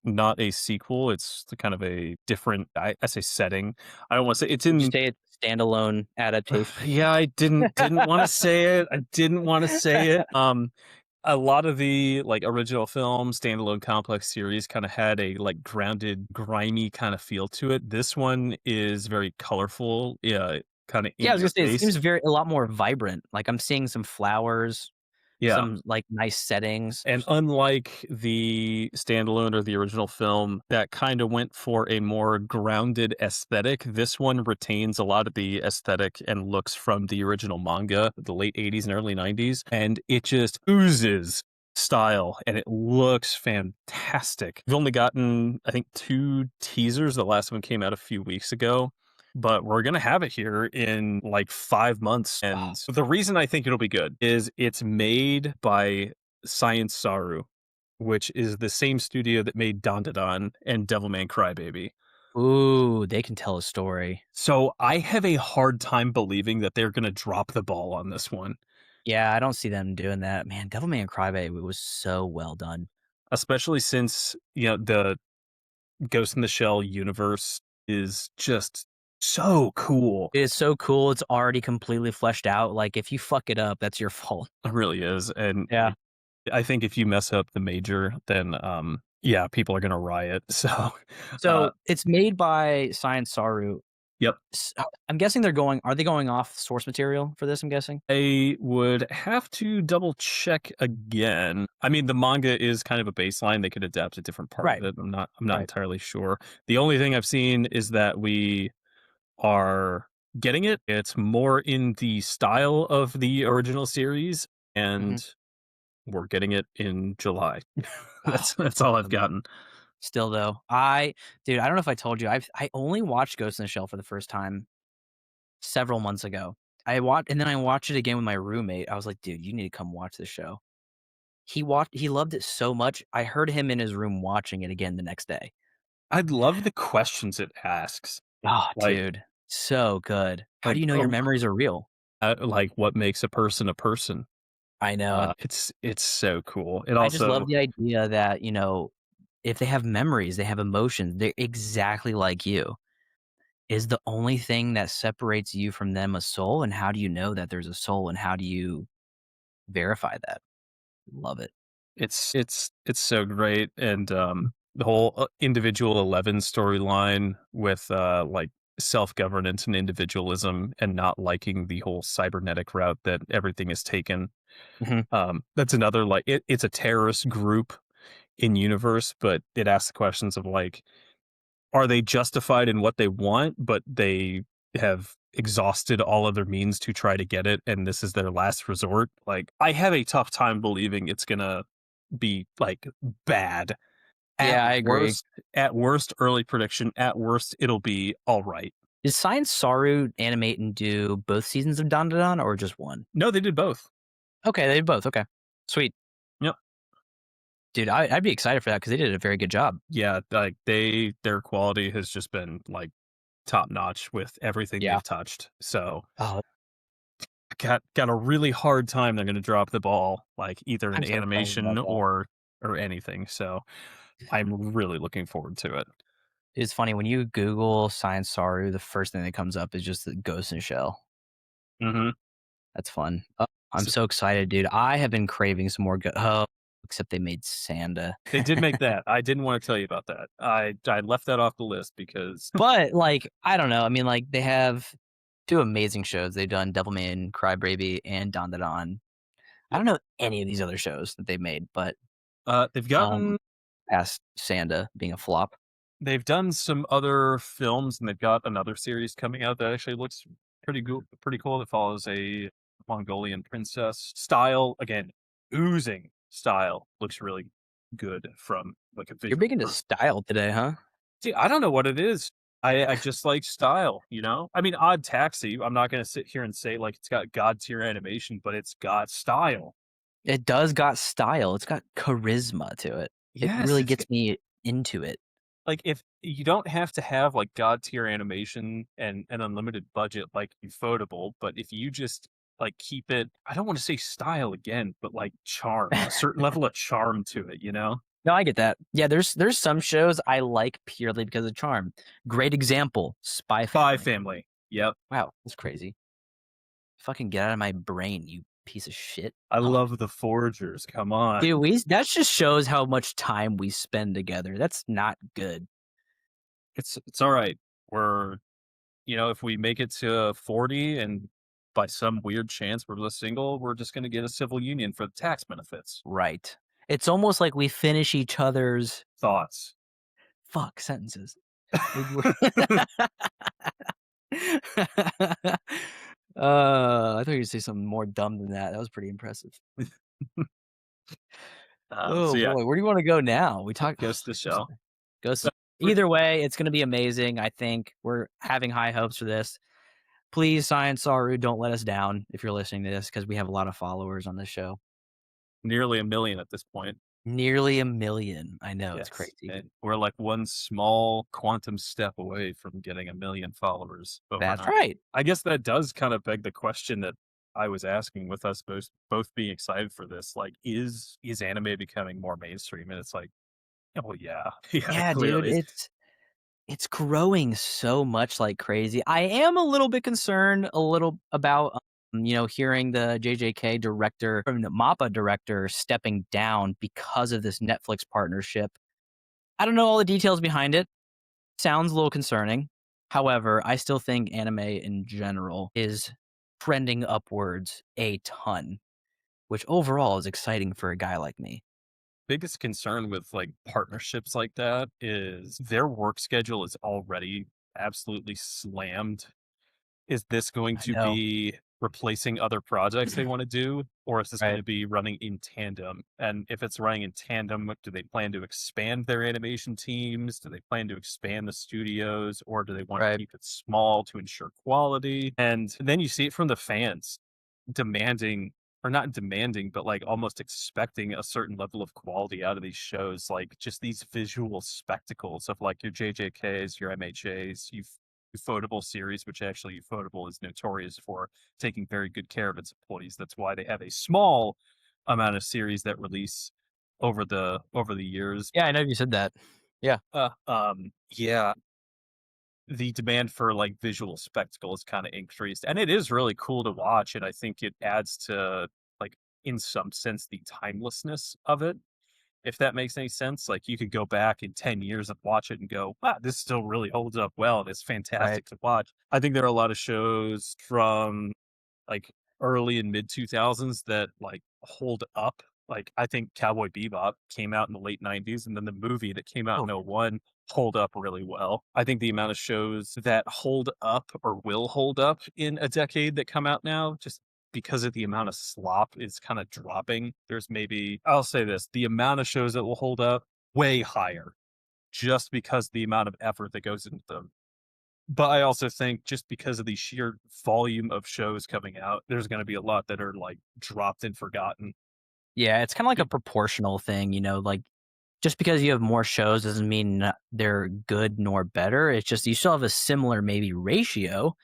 not a sequel. It's the kind of a different, I say setting. I don't want to say it's Would you in. say it's standalone adaptation? Yeah, I didn't want to say it. I didn't want to say it. A lot of the like original film standalone Complex series kind of had a like grounded, grimy kind of feel to it. This one is very colorful, yeah, kind of Yeah, in I was your gonna say it face. seems very a lot more vibrant. Like I'm seeing some flowers, Yeah. some like nice settings. And unlike the standalone or the original film that kind of went for a more grounded aesthetic, this one retains a lot of the aesthetic and looks from the original manga, the late 80s and early 90s, and it just oozes style and it looks fantastic. We've only gotten, I think, 2 teasers. The last one came out a few weeks ago. But we're gonna have it here in like 5 months. Oh, And the reason I think it'll be good is it's made by Science Saru, which is the same studio that made Dandadan and Devilman Crybaby. ooh, they can tell a story. So I have a hard time believing that they're gonna drop the ball on this one, Yeah, I don't see them doing that. Man, Devilman Crybaby was so well done. especially since, the Ghost in the Shell universe is just so cool. It is so cool. It's already completely fleshed out. Like if you fuck it up, that's your fault. It really is. And Yeah. I think if you mess up the major, then yeah, people are gonna riot. So uh So it's made by Science Saru. yep. I'm guessing are they going off source material for this? I'm guessing. I would have to double check again. I mean, the manga is kind of a baseline. They could adapt a different part Right. of it. I'm not Right. entirely sure. The only thing I've seen is that we are getting it. It's more in the style of the original series, Hmm. and we're getting it in July. Oh, That's all I've gotten. still though, dude, I don't know if I told you, I only watched Ghost in the Shell for the first time several months ago. And then I watched it again with my roommate. I was like, dude, you need to come watch this show. He loved it so much. I heard him in his room watching it again the next day. I love the questions it asks. Oh, Like dude, so good. How do like, you know your memories are real? like what makes a person a person? I know. It's so cool. It I just love also the idea that, if they have memories, they have emotions, they're exactly like you. Is the only thing that separates you from them a soul? And how do you know that there's a soul? And how do you verify that? Love it. it's so great, and the whole individual 11 storyline with like self-governance and individualism and not liking the whole cybernetic route that everything is taken. Mhm. That's another like it's a terrorist group in universe, but it asks the questions of like, are they justified in what they want, but they have exhausted all other means to try to get it, and this is their last resort? Like, I have a tough time believing it's gonna be like bad. At Yeah, I agree. worst, early prediction. At worst, it'll be all right. Did Science Saru animate and do both seasons of Dandadan or just one? No, they did both. Okay, they did both. Okay. Sweet. Yep. Dude, I'd be excited for that because they did a very good job. Yeah, like their quality has just been like top notch with everything Yeah. they've touched. So Oh, got a really hard time they're gonna drop the ball, like, either in I'm so excited animation about that. or anything, so I'm really looking forward to it. It's funny when you Google Science Saru, the first thing that comes up is just the Ghost in the Shell. Mhm. That's fun. I'm S so excited, dude. I have been craving some more except they made Sanda. They did make that. I didn't wanna tell you about that. I left that off the list because But, like, I don't know. I mean, like, they have 2 amazing shows. They've done Devilman Crybaby and Dandadan. I Yep. don't know any of these other shows that they've made, but, They've um, gotten past Sanda being a flop. they've done some other films, and they've got another series coming out that actually looks pretty cool that follows a Mongolian princess. Style, again, oozing style looks really good from, like, a You're visual big into per style today, huh? See, I don't know what it is. I just like style, you know? I mean, Odd Taxi, I'm not gonna sit here and say, like, it's got god tier animation, but it's got style. It does got style. It's got charisma to it. It Yes, really it's gets me into it. like, if you don't have to have, like, god tier animation and an unlimited budget like Ufotable, but if you just, like, keep it I don't wanna say style again, but, like, charm, a certain level of charm to it, you know? No, I get that. Yeah, there's some shows I like purely because of charm. Great example, Spy Spy Family. Family. Yep. Wow, that's crazy. Fucking get out of my brain, you piece of shit. I Oh, love The Forgers, come on. dude, we that just shows how much time we spend together. That's not good. It's alright. We're if we make it to 40 and by some weird chance we're both single, we're just gonna get a civil union for the tax benefits. Right. It's almost like we finish each other's Thoughts? sentences. We're I thought you were gonna say something more dumb than that. That was pretty impressive. So Oh yeah, boy, where do you wanna go now? We talk Ghost in the there's so Shell. many Ghost But for either way, it's gonna be amazing, I think. We're having high hopes for this. Please, Science Saru, don't let us down if you're listening to this because we have a lot of followers on this show. nearly 1,000,000 at this point. Nearly 1,000,000. I know, it's Yes, crazy. and we're like one small quantum step away from getting 1,000,000 followers That's overnight. right. I guess that does kind of beg the question that I was asking with us both being excited for this, like, is anime becoming more mainstream? And it's like, "Oh, well, yeah. Yeah, it Yeah, dude, clearly is." it's growing so much like crazy. I am a little bit concerned a little about, hearing the JJK director or the MAPPA director stepping down because of this Netflix partnership. I don't know all the details behind it. Sounds a little concerning. However, I still think anime in general is trending upwards a ton, which overall is exciting for a guy like me. Biggest concern with, like, partnerships like that is their work schedule is already absolutely slammed. Is this going I to know. be replacing other projects they wanna do, or is this Right, gonna be running in tandem? And if it's running in tandem, do they plan to expand their animation teams? Do they plan to expand the studios, or do they wanna right. keep it small to ensure quality? And then you see it from the fans demanding or not demanding, but, like, almost expecting a certain level of quality out of these shows, like, just these visual spectacles of, like, your JJKs, your MHAs, Ufotable series, which actually Ufotable is notorious for taking very good care of its employees. That's why they have a small amount of series that release over the years. Yeah, I know you said that. Yeah. Yeah, the demand for, like, visual spectacle has kinda increased, and it is really cool to watch, and I think it adds to, like, in some sense, the timelessness of it, if that makes any sense. Like, you could go back in 10 years and watch it and go, "Wow, this still really holds up well, and it's Right. fantastic to watch." I think there are a lot of shows from, like, early and mid 2000s that, like, hold up. Like, I think Cowboy Bebop came out in the late 90s, and then the movie that came out Oh, in '01 hold up really well. I think the amount of shows that hold up or will hold up in a decade that come out now, just because of the amount of slop is kinda dropping. There's maybe I'll say this, the amount of shows that will hold up, way higher, just because the amount of effort that goes into them. But I also think just because of the sheer volume of shows coming out, there's gonna be a lot that are, like, dropped and forgotten. yeah, it's kinda like a Be proportional thing, like just because you have more shows doesn't mean they're good nor better. It's just you still have a similar maybe ratio,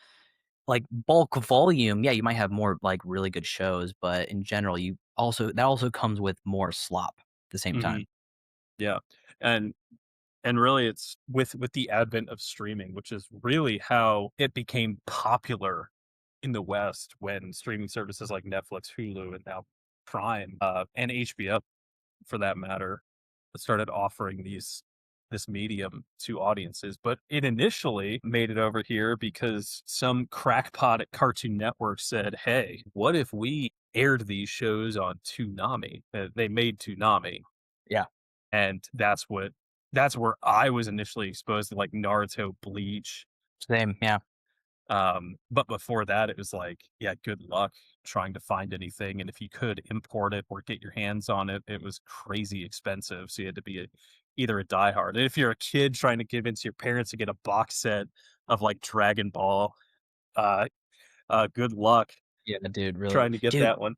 like bulk volume. Yeah, you might have more like really good shows, but in general, you also that also comes with more slop at the same Mhm. time. Yeah. And really it's with the advent of streaming, which is really how it became popular in the West when streaming services like Netflix, Hulu, and now Prime, and HBO for that matter, started offering this medium to audiences. But it initially made it over here because some crackpot at Cartoon Network said, "Hey, what if we aired these shows on Toonami?" They made Toonami, Yeah, and that's where I was initially exposed to like Naruto, Bleach. same. Yeah, But before that, it was like, yeah, good luck trying to find anything. And if you could import it or get your hands on it, it was crazy expensive. So you had to be either a diehard. And if you're a kid trying to convince your parents to get a box set of like Dragon Ball, uh, good luck yeah, dude. Really, trying to get dude. that one.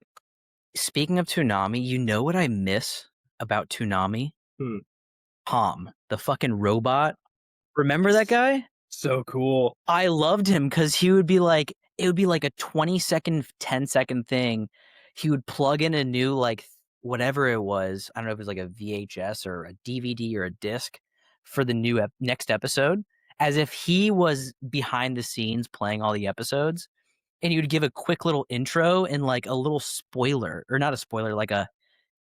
Speaking of Toonami, you know what I miss about Toonami? Hmm. Tom, the fucking robot. Remember that guy? So cool. I loved him because he would be like it would be like a 20-second, 10-second thing. He would plug in a new, like, whatever it was. I don't know if it was like a VHS or a DVD or a disc for the new next episode, as if he was behind the scenes playing all the episodes, and he would give a quick little intro and, like, a little spoiler or not a spoiler, like a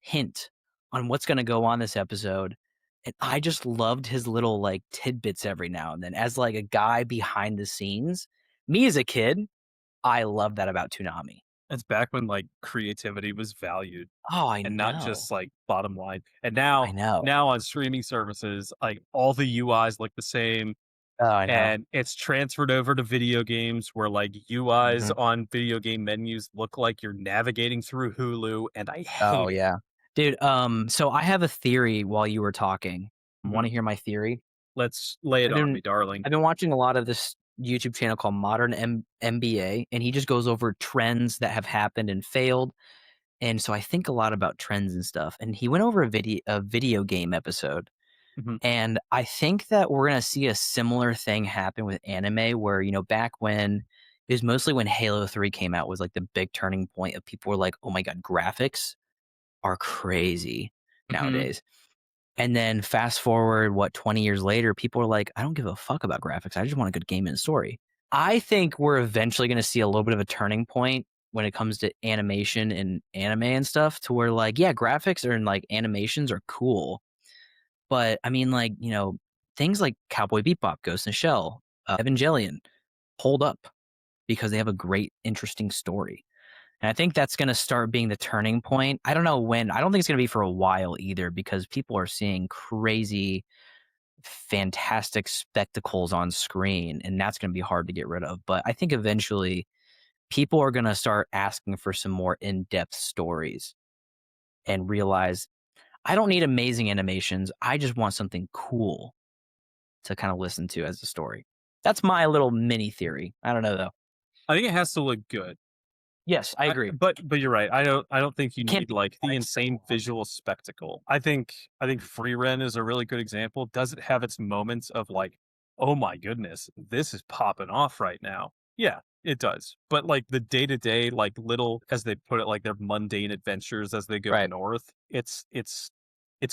hint on what's gonna go on this episode, and I just loved his little, like, tidbits every now and then as, like, a guy behind the scenes. Me as a kid, I love that about Toonami. It's back when like creativity was valued Oh, I and not know. just like bottom line. And I know. now on streaming services, like all the UIs look the same. Oh, I know. And it's transferred over to video games where, like, UIs Mhm. on video game menus look like you're navigating through Hulu, and I Oh, hate it. yeah. Dude, so I have a theory while you were talking. Mhm. Wanna hear my theory? Let's lay it I've on been me, darling. I've been watching a lot of this YouTube channel called Modern MBA, and he just goes over trends that have happened and failed. And so I think a lot about trends and stuff. And he went over a video game episode. Mhm, And I think that we're gonna see a similar thing happen with anime where, back when it was mostly when Halo 3 came out was like the big turning point of people were like, oh my god, graphics are crazy mhm. nowadays. And then fast forward, what, 20 years later, people are like, I don't give a fuck about graphics. I just want a good game and story. I think we're eventually going to see a little bit of a turning point when it comes to animation and anime and stuff to where, like, yeah, graphics and like animations are cool. But I mean, like, things like Cowboy Bebop, Ghost in the Shell, Evangelion hold up because they have a great, interesting story. And I think that's gonna start being the turning point. I don't know when. I don't think it's gonna be for a while either because people are seeing crazy, fantastic spectacles on screen, and that's gonna be hard to get rid of. But I think eventually people are gonna start asking for some more in-depth stories and realize I don't need amazing animations. I just want something cool to kind of listen to as a story. That's my little mini theory. I don't know though. I think it has to look good. Yes, I I agree. but you're right. I don't think you Can't need, be like, the insane bicycle. visual spectacle. I think Free Run is a really good example. Does it have its moments of, like, "Oh my goodness, this is popping off right now?" Yeah, it does. But, like, the day-to-day, like, little as they put it, like, their mundane adventures as they go Right. north, it's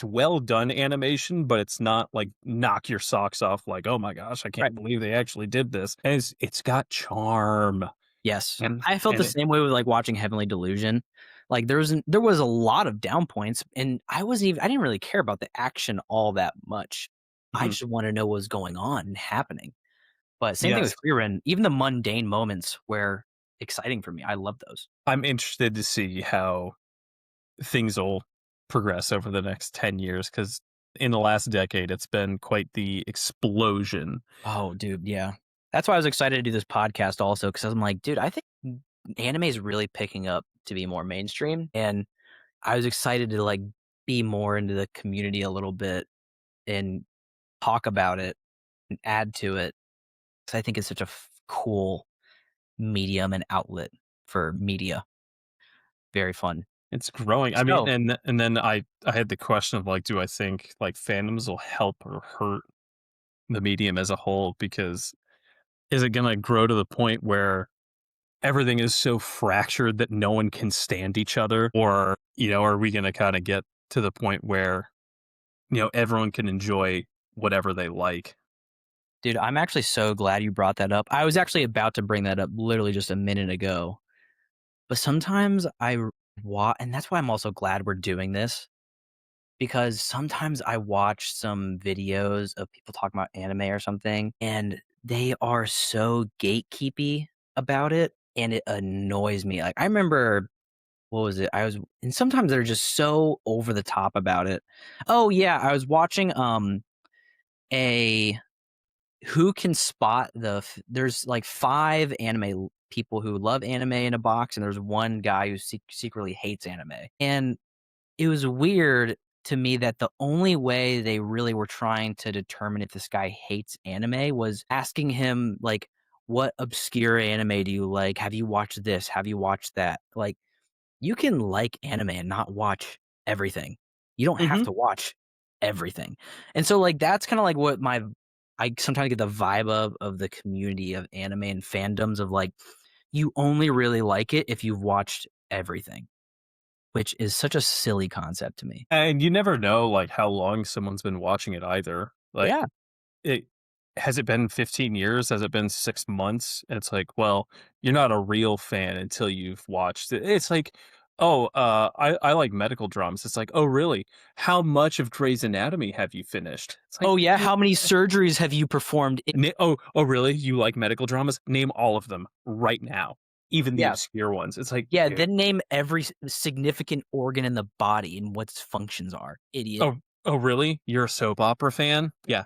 well done animation, but it's not, like, knock your socks off, like, "Oh my gosh, I Right. can't believe they actually did this." And it's got charm. Yes. And I felt the it same way with, like, watching Heavenly Delusion. Like, there was a lot of down points, and I didn't really care about the action all that much. I Mhm. just wanna know what's going on and happening. But same thing Yes. with Frieren, even the mundane moments were exciting for me. I love those. I'm interested to see how things will progress over the next 10 years because in the last decade, it's been quite the explosion. Oh, dude, yeah. That's why I was excited to do this podcast also because 'cause I'm like, dude, I think anime is really picking up to be more mainstream, and I was excited to, like, be more into the community a little bit and talk about it and add to it 'cause I think it's such a cool medium and outlet for media. Very fun. It's growing. I mean, So, and then I had the question of like, do I think like fandoms will help or hurt the medium as a whole? Because is it going to grow to the point where everything is so fractured that no one can stand each other, or are we going to kind of get to the point where everyone can enjoy whatever they like? dude, I'm actually so glad you brought that up. I was actually about to bring that up literally just a minute ago. But sometimes and that's why I'm also glad we're doing this, because sometimes I watch some videos of people talking about anime or something, and they are so gatekeepy about it, and it annoys me. Like, I remember, what was it? And sometimes they're just so over the top about it. Oh yeah, I was watching a who can spot there's like 5 people who love anime in a box, and there's one guy who secretly hates anime. And it was weird to me that the only way they really were trying to determine if this guy hates anime was asking him, like, "What obscure anime do you like? Have you watched this? Have you watched that?" Like, you can like anime and not watch everything. You don't have Hmm. to watch everything. And so, like, that's kinda like what I sometimes get the vibe of the community of anime and fandoms of, like, you only really like it if you've watched everything, which is such a silly concept to me. And you never know like how long someone's been watching it either. Like, Yeah. it has it been 15 years? Has it been 6 months? And it's like, well, you're not a real fan until you've watched it. It's like, "Oh, I like medical dramas." It's like, "Oh, really? How much of Grey's Anatomy have you finished?" It's like, "Oh, yeah? "Eh, How many surgeries have you performed?" oh, really? You like medical dramas? Name all of them right now, even the Yeah. obscure ones." It's like, Yeah, then name every significant organ in the body and what its functions are, idiot. "Oh, oh, really? You're a soap opera fan? Yeah,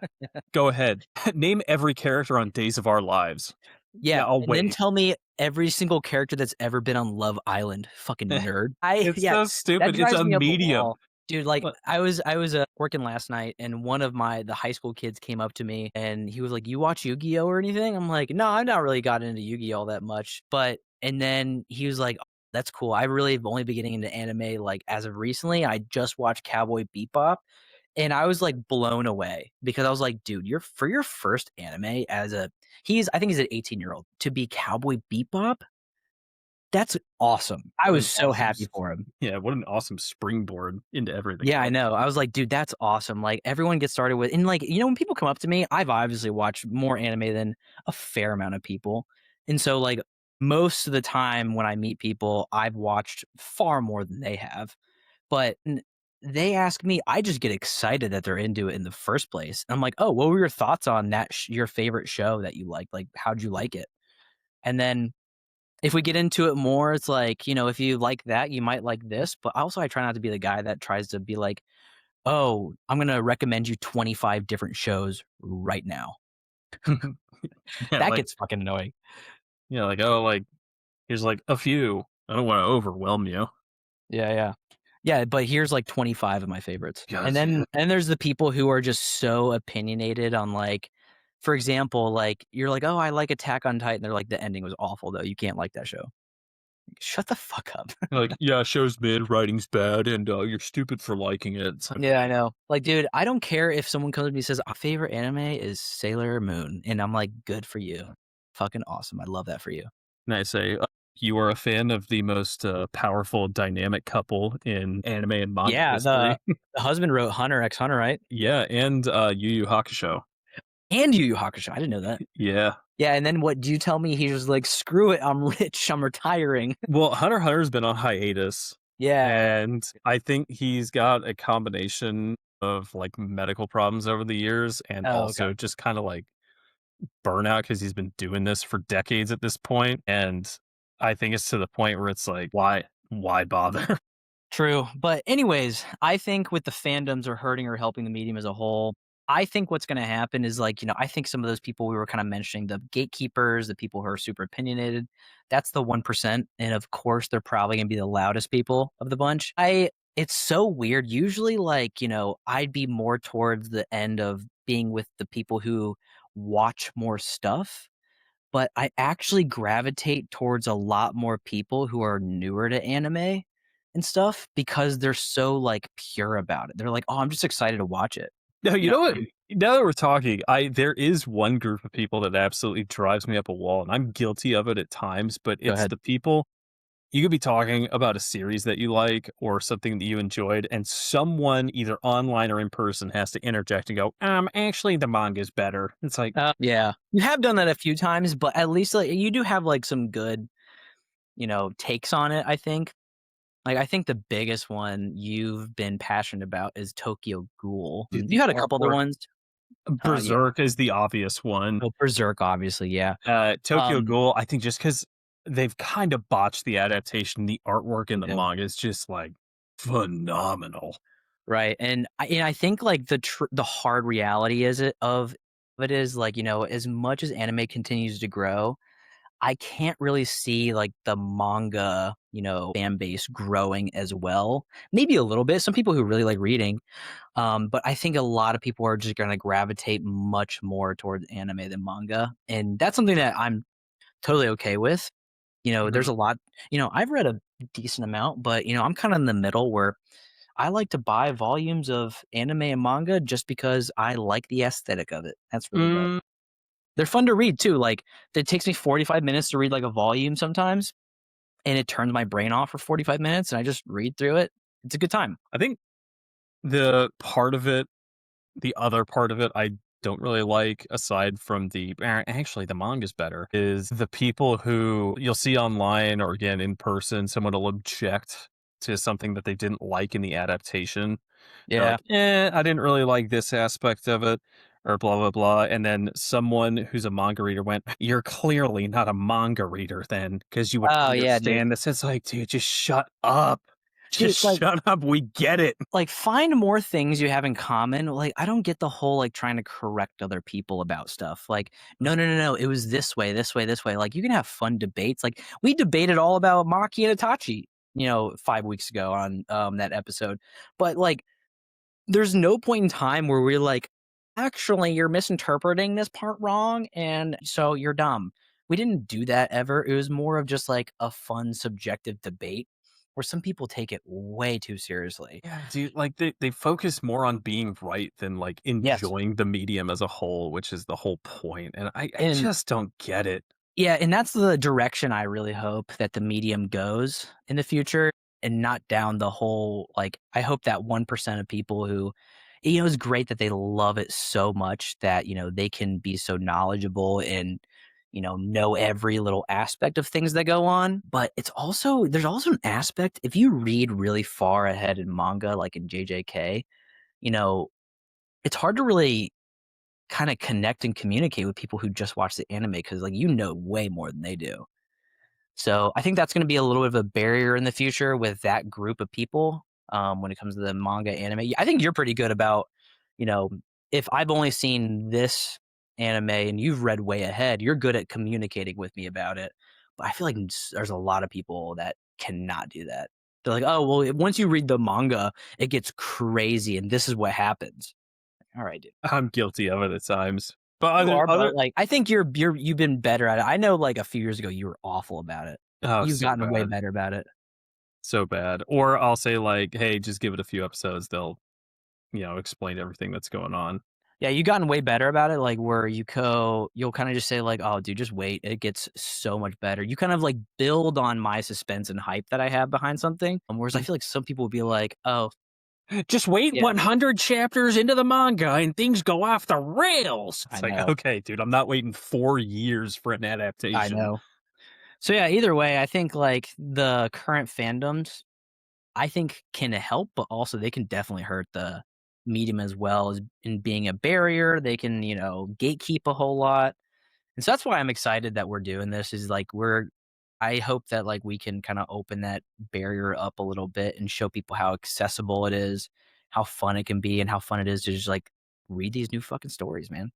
go ahead. Name every character on Days of Our Lives." Yeah, "Yeah, I'll and then wait." tell me every single character that's ever been on Love Island, fucking nerd. It's Yeah, so that stupid. It's drives a me up a medium. wall. Dude, like, But I was working last night, and one of the high school kids came up to me, and he was like, "You watch Yu-Gi-Oh or anything?" I'm like, "No, I've not really gotten into Yu-Gi-Oh all that much." But and then he was like, "Oh, that's cool. I really have only been getting into anime, like, as of recently. I just watched Cowboy Bebop." And I was, like, blown away because I was like, "Dude, you're for your first anime as a" I think he's an 18-year-old, "to be Cowboy Bebop? That's awesome." I what was an so awesome happy s for him. yeah, what an awesome springboard into everything Yeah, I else. know. I was like, "Dude, that's awesome." Like, everyone gets started with, and, like, when people come up to me, I've obviously watched more anime than a fair amount of people. And so, like, most of the time when I meet people, I've watched far more than they have. But they ask me, I just get excited that they're into it in the first place. I'm like, "Oh, what were your thoughts on your favorite show that you liked? Like, how'd you like it?" And then if we get into it more, it's like, if you like that, you might like this. But also, I try not to be the guy that tries to be like, "Oh, I'm gonna recommend you 25 different shows right now." Yeah, That like gets fucking annoying. like, "Oh, like, here's, like, a few. I don't wanna overwhelm you." Yeah, yeah. Yeah, but here's like 25 of my favorites. And Yes, yeah. then there's the people who are just so opinionated on, like, for example, like, you're like, "Oh, I like Attack on Titan." They're like, "The ending was awful though. You can't like that show." Shut the fuck up. Like, "Yeah, show's mid, writing's bad, and, you're stupid for liking it." It's like, Yeah, I know. Like, dude, I don't care if someone comes to me and says, "Our favorite anime is Sailor Moon." And I'm like, "Good for you. Fucking awesome. I love that for you." and I say, "You are a fan of the most, powerful dynamic couple in anime and manga Yeah, history." the husband wrote Hunter x Hunter, right? Yeah, and, Yu Yu Hakusho. And Yu Yu Hakusho. I didn't know that. Yeah. Yeah, and then what do you tell me he was like, "Screw it, I'm rich, I'm retiring." Well, Hunter x Hunter's been on hiatus, Yeah. and I think he's got a combination of, like, medical problems over the years and Oh, okay. also just kinda, like, burnout because 'cause he's been doing this for decades at this point, and I think it's to the point where it's like, why bother? True, but anyways, I think with the fandoms are hurting or helping the medium as a whole, I think what's gonna happen is, like, I think some of those people we were kinda mentioning, the gatekeepers, the people who are super opinionated, that's the 1%, and of course, they're probably gonna be the loudest people of the bunch. It's so weird, usually, like, I'd be more towards the end of being with the people who watch more stuff, but I actually gravitate towards a lot more people who are newer to anime, and and stuff because they're so, like, pure about it. They're like, "Oh, I'm just excited to watch it." No, You you know know what what? I mean? Now that we're talking, I there is one group of people that absolutely drives me up a wall, and I'm guilty of it at times, but Go it's ahead. the people you could be talking about a series that you like or something that you enjoyed, and someone either online or in person has to interject and go, actually the manga's better. It's like, Yeah. You have done that a few times, but at least, like, you do have, like, some good, takes on it, I think. Like, I think the biggest one you've been passionate about is Tokyo Ghoul. dude, You the had a couple other artwork. ones. Yeah. Berserk is the obvious one. Well, Berserk, obviously, yeah. Tokyo Um, Ghoul, I think just because 'cause they've kind of botched the adaptation, the artwork in the yeah. manga is just, like, phenomenal. Right, and I think, like, the hard reality is it of it is, like, as much as anime continues to grow, I can't really see, like, the manga, fan base growing as well. Maybe a little bit, some people who really like reading, but I think a lot of people are just gonna gravitate much more towards anime than manga, and that's something that I'm totally okay with. There's Mhm. a lot I've read a decent amount, but, I'm kinda in the middle where I like to buy volumes of anime and manga just because I like the aesthetic of it. That's really it. Mm, They're fun to read too, like, it takes me 45 minutes to read, like, a volume sometimes, and it turns my brain off for 45 minutes, and I just read through it. It's a good time. I think the part of it the other part of it I don't really like, aside from actually, the manga's better, is the people who you'll see online or, again, in person, someone will object to something that they didn't like in the adaptation. They're Yeah. like, I didn't really like this aspect of it," or blah, blah, blah, and then someone who's a manga reader went, "You're clearly not a manga reader then, because you would Oh, yeah, dude. understand this." It's like, "Dude, just shut up. Dude, Just like shut up, we get it." find more things you have in common. Like, I don't get the whole, like, trying to correct other people about stuff. Like, "No, no, no, no, it was this way, this way, this way." Like, you can have fun debates. Like, we debated all about Maki and Itachi, 5 weeks ago on, that episode. But, like, there's no point in time where we're like, "Actually, you're misinterpreting this part wrong, and so you're dumb." We didn't do that ever. It was more of just, like, a fun subjective debate where some people take it way too seriously. Yeah, dude, like, they focus more on being right than, like, Yes, enjoying the medium as a whole, which is the whole point, and I and just don't get it. yeah, and that's the direction I really hope that the medium goes in the future and not down the whole like, I hope that 1% of people who it's great that they love it so much that, they can be so knowledgeable and, know every little aspect of things that go on, but there's also an aspect if you read really far ahead in manga, like in JJK, you know, it's hard to really kinda connect and communicate with people who just watch the anime because, like, way more than they do. So, I think that's gonna be a little bit of a barrier in the future with that group of people, when it comes to the manga anime. I think you're pretty good about, you know, if I've only seen this anime and you've read way ahead, you're good at communicating with me about it. But I feel like there's a lot of people that cannot do that. They're like, "Oh, well, once you read the manga, it gets crazy, and this is what happens." Alright, dude. I'm guilty of it at times. But You are, but, other like, I think you've been better at it. I know, like, a few years ago, you were awful about it. oh, You've so gotten way bad, better about it. so bad. Or I'll say, like, "Hey, just give it a few episodes, they'll, explain everything that's going on." Yeah, you've gotten way better about it, like, where you'll kinda just say, like, "Oh, dude, just wait. It gets so much better." You kind of, like, build on my suspense and hype that I have behind something, whereas I Mm. feel like some people would be like, "Oh, "Just wait yeah, 100 chapters into the manga and things go off the rails." I It's like, know, "Okay, dude, I'm not waiting 4 years for an I adaptation." know." So, yeah, either way, I think, like, the current fandoms I think can help, but also they can definitely hurt the medium as well as in being a barrier. They can, gatekeep a whole lot. And so that's why I'm excited that we're doing this is like I hope that like we can kind of open that barrier up a little bit and show people how accessible it is, how fun it can be, and how fun it is to just like read these new fucking stories, man.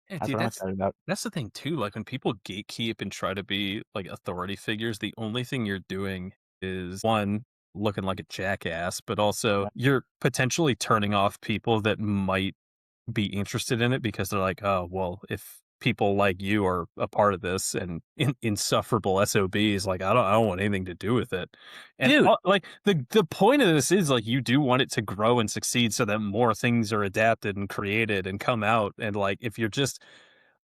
Yeah, That's dude, what I'm excited about. that's the thing too. Like when people gatekeep and try to be like authority figures, the only thing you're doing is one, looking like a jackass, but also Yeah. you're potentially turning off people that might be interested in it because they're like, oh, well, if people like you are a part of this and insufferable SOBs. Like I don't want anything to do with it. And Dude, like the point of this is like you do want it to grow and succeed so that more things are adapted and created and come out. And like if you're just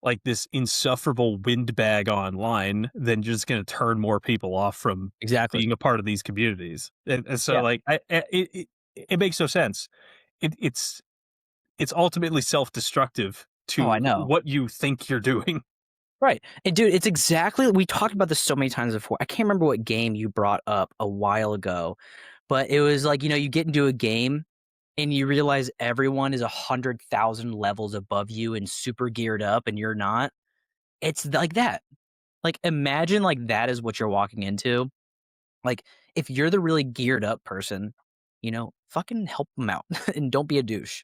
like this insufferable windbag online, then you're just going to turn more people off from exactly. being a part of these communities. And so Yeah. like it makes no sense. It's ultimately self-destructive Oh, I to know. what you think you're doing. Right. And dude, it's exactly we talked about this so many times before. I can't remember what game you brought up a while ago, but it was like, you get into a game and you realize everyone is 100,000 levels above you and super geared up and you're not. It's like that. Like imagine like that is what you're walking into. Like if you're the really geared up person, fucking help them out and don't be a douche.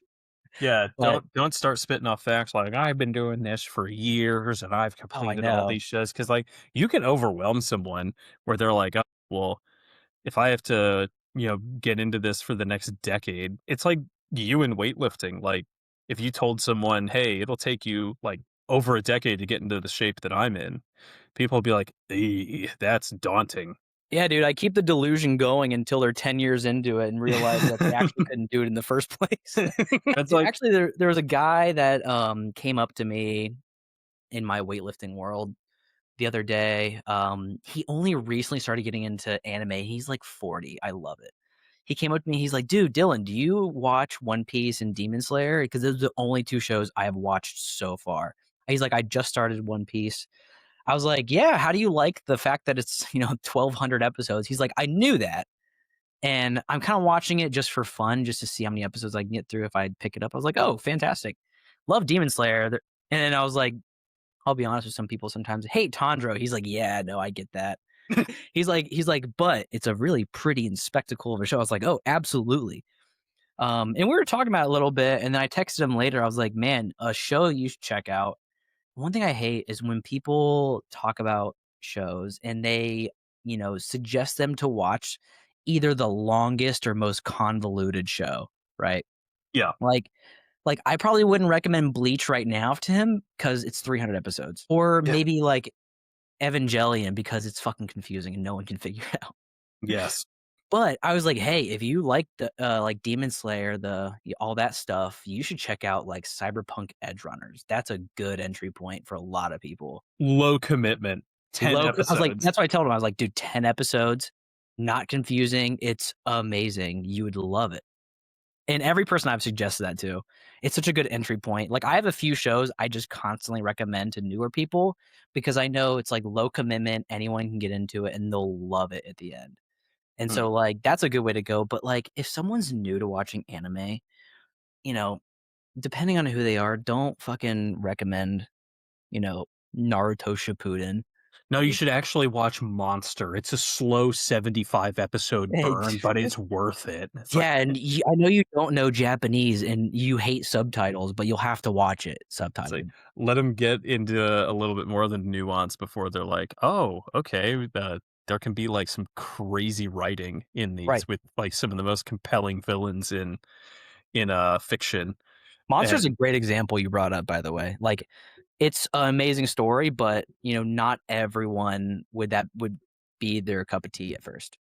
Yeah, But don't start spitting off facts like I've been doing this for years and I've oh, I completed all know. these shows because like you can overwhelm someone where they're like, oh, well, if I have to, get into this for the next decade, it's like you in weightlifting. Like if you told someone, hey, it'll take you like over a decade to get into the shape that I'm in, people would be like, that's daunting. Yeah, dude, I keep the delusion going until they're 10 years into it and realize that they actually couldn't do it in the first place. That's Dude, like, actually, there was a guy that, came up to me in my weightlifting world the other day. He only recently started getting into anime. He's, like, 40. I love it. He came up to me, he's like, "Dude, Dylan, do you watch One Piece and Demon Slayer? Because those are the only 2 shows I have watched so far." He's like, "I just started One Piece." I was like, "Yeah, how do you like the fact that it's, 1,200 episodes?" He's like, "I knew that, and I'm kinda watching it just for fun, just to see how many episodes I can get through if I pick it up." I was like, "Oh, fantastic. Love Demon Slayer." And then I was like, I'll be honest with some people sometimes, "Hate Tanjiro." He's like, "Yeah, no, I get that." He's like, "But it's a really pretty and spectacle of a show." I was like, "Oh, absolutely." And we were talking about it a little bit, and then I texted him later. I was like, "Man, a show you should check out." One thing I hate is when people talk about shows and they, suggest them to watch either the longest or most convoluted show, right? yeah, Like I probably wouldn't recommend Bleach right now to him because it's 300 episodes, or yeah, maybe like Evangelion because it's fucking confusing and no one can figure it out. yes. But I was like, "Hey, if you like the like Demon Slayer, all that stuff, you should check out like Cyberpunk Edge Runners. That's a good entry point for a lot of people." Low commitment, 10 I was like, episodes. that's what I told him. I was like, "Dude, 10 episodes, not confusing. It's amazing. You would love it." And every person I've suggested that to, it's such a good entry point. Like I have a few shows I just constantly recommend to newer people because I know it's like low commitment, anyone can get into it and they'll love it at the end. And Mm. so, like, that's a good way to go, but, like, if someone's new to watching anime, you know, depending on who they are, don't fucking recommend, you know, Naruto Shippuden. No, you It should actually watch Monster. It's a slow 75 episode it burn, but it's worth it. It's like yeah, and I know you don't know Japanese and you hate subtitles, but you'll have to watch it it's like subtitled. let them get into a little bit more of the nuance before they're like, "Oh, okay, there can be like some crazy writing in Right. these with like some of the most compelling villains in fiction." Monster's a And great example you brought up, by the way. Like, it's an amazing story, but, not everyone would be their cup of tea at first.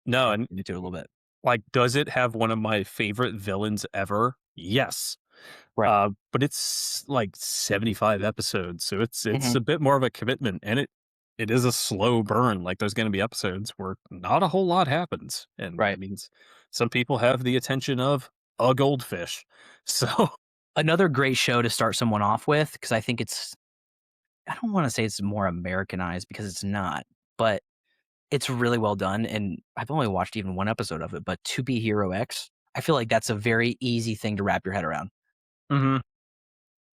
no, Kinda and get into it a little bit. like does it have one of my favorite villains ever? Yes. Right. But it's like 75 episodes, so it's Mhm. a bit more of a commitment, and it is a slow burn. Like there's going to be episodes where not a whole lot happens, and that Right. means some people have the attention of a goldfish. So, Another great show to start someone off with, because I think I don't wanna say it's more Americanized because it's not, but it's really well done, and I've only watched even 1 episode of it, but To Be Hero X, I feel like that's a very easy thing to wrap your head around. mhm.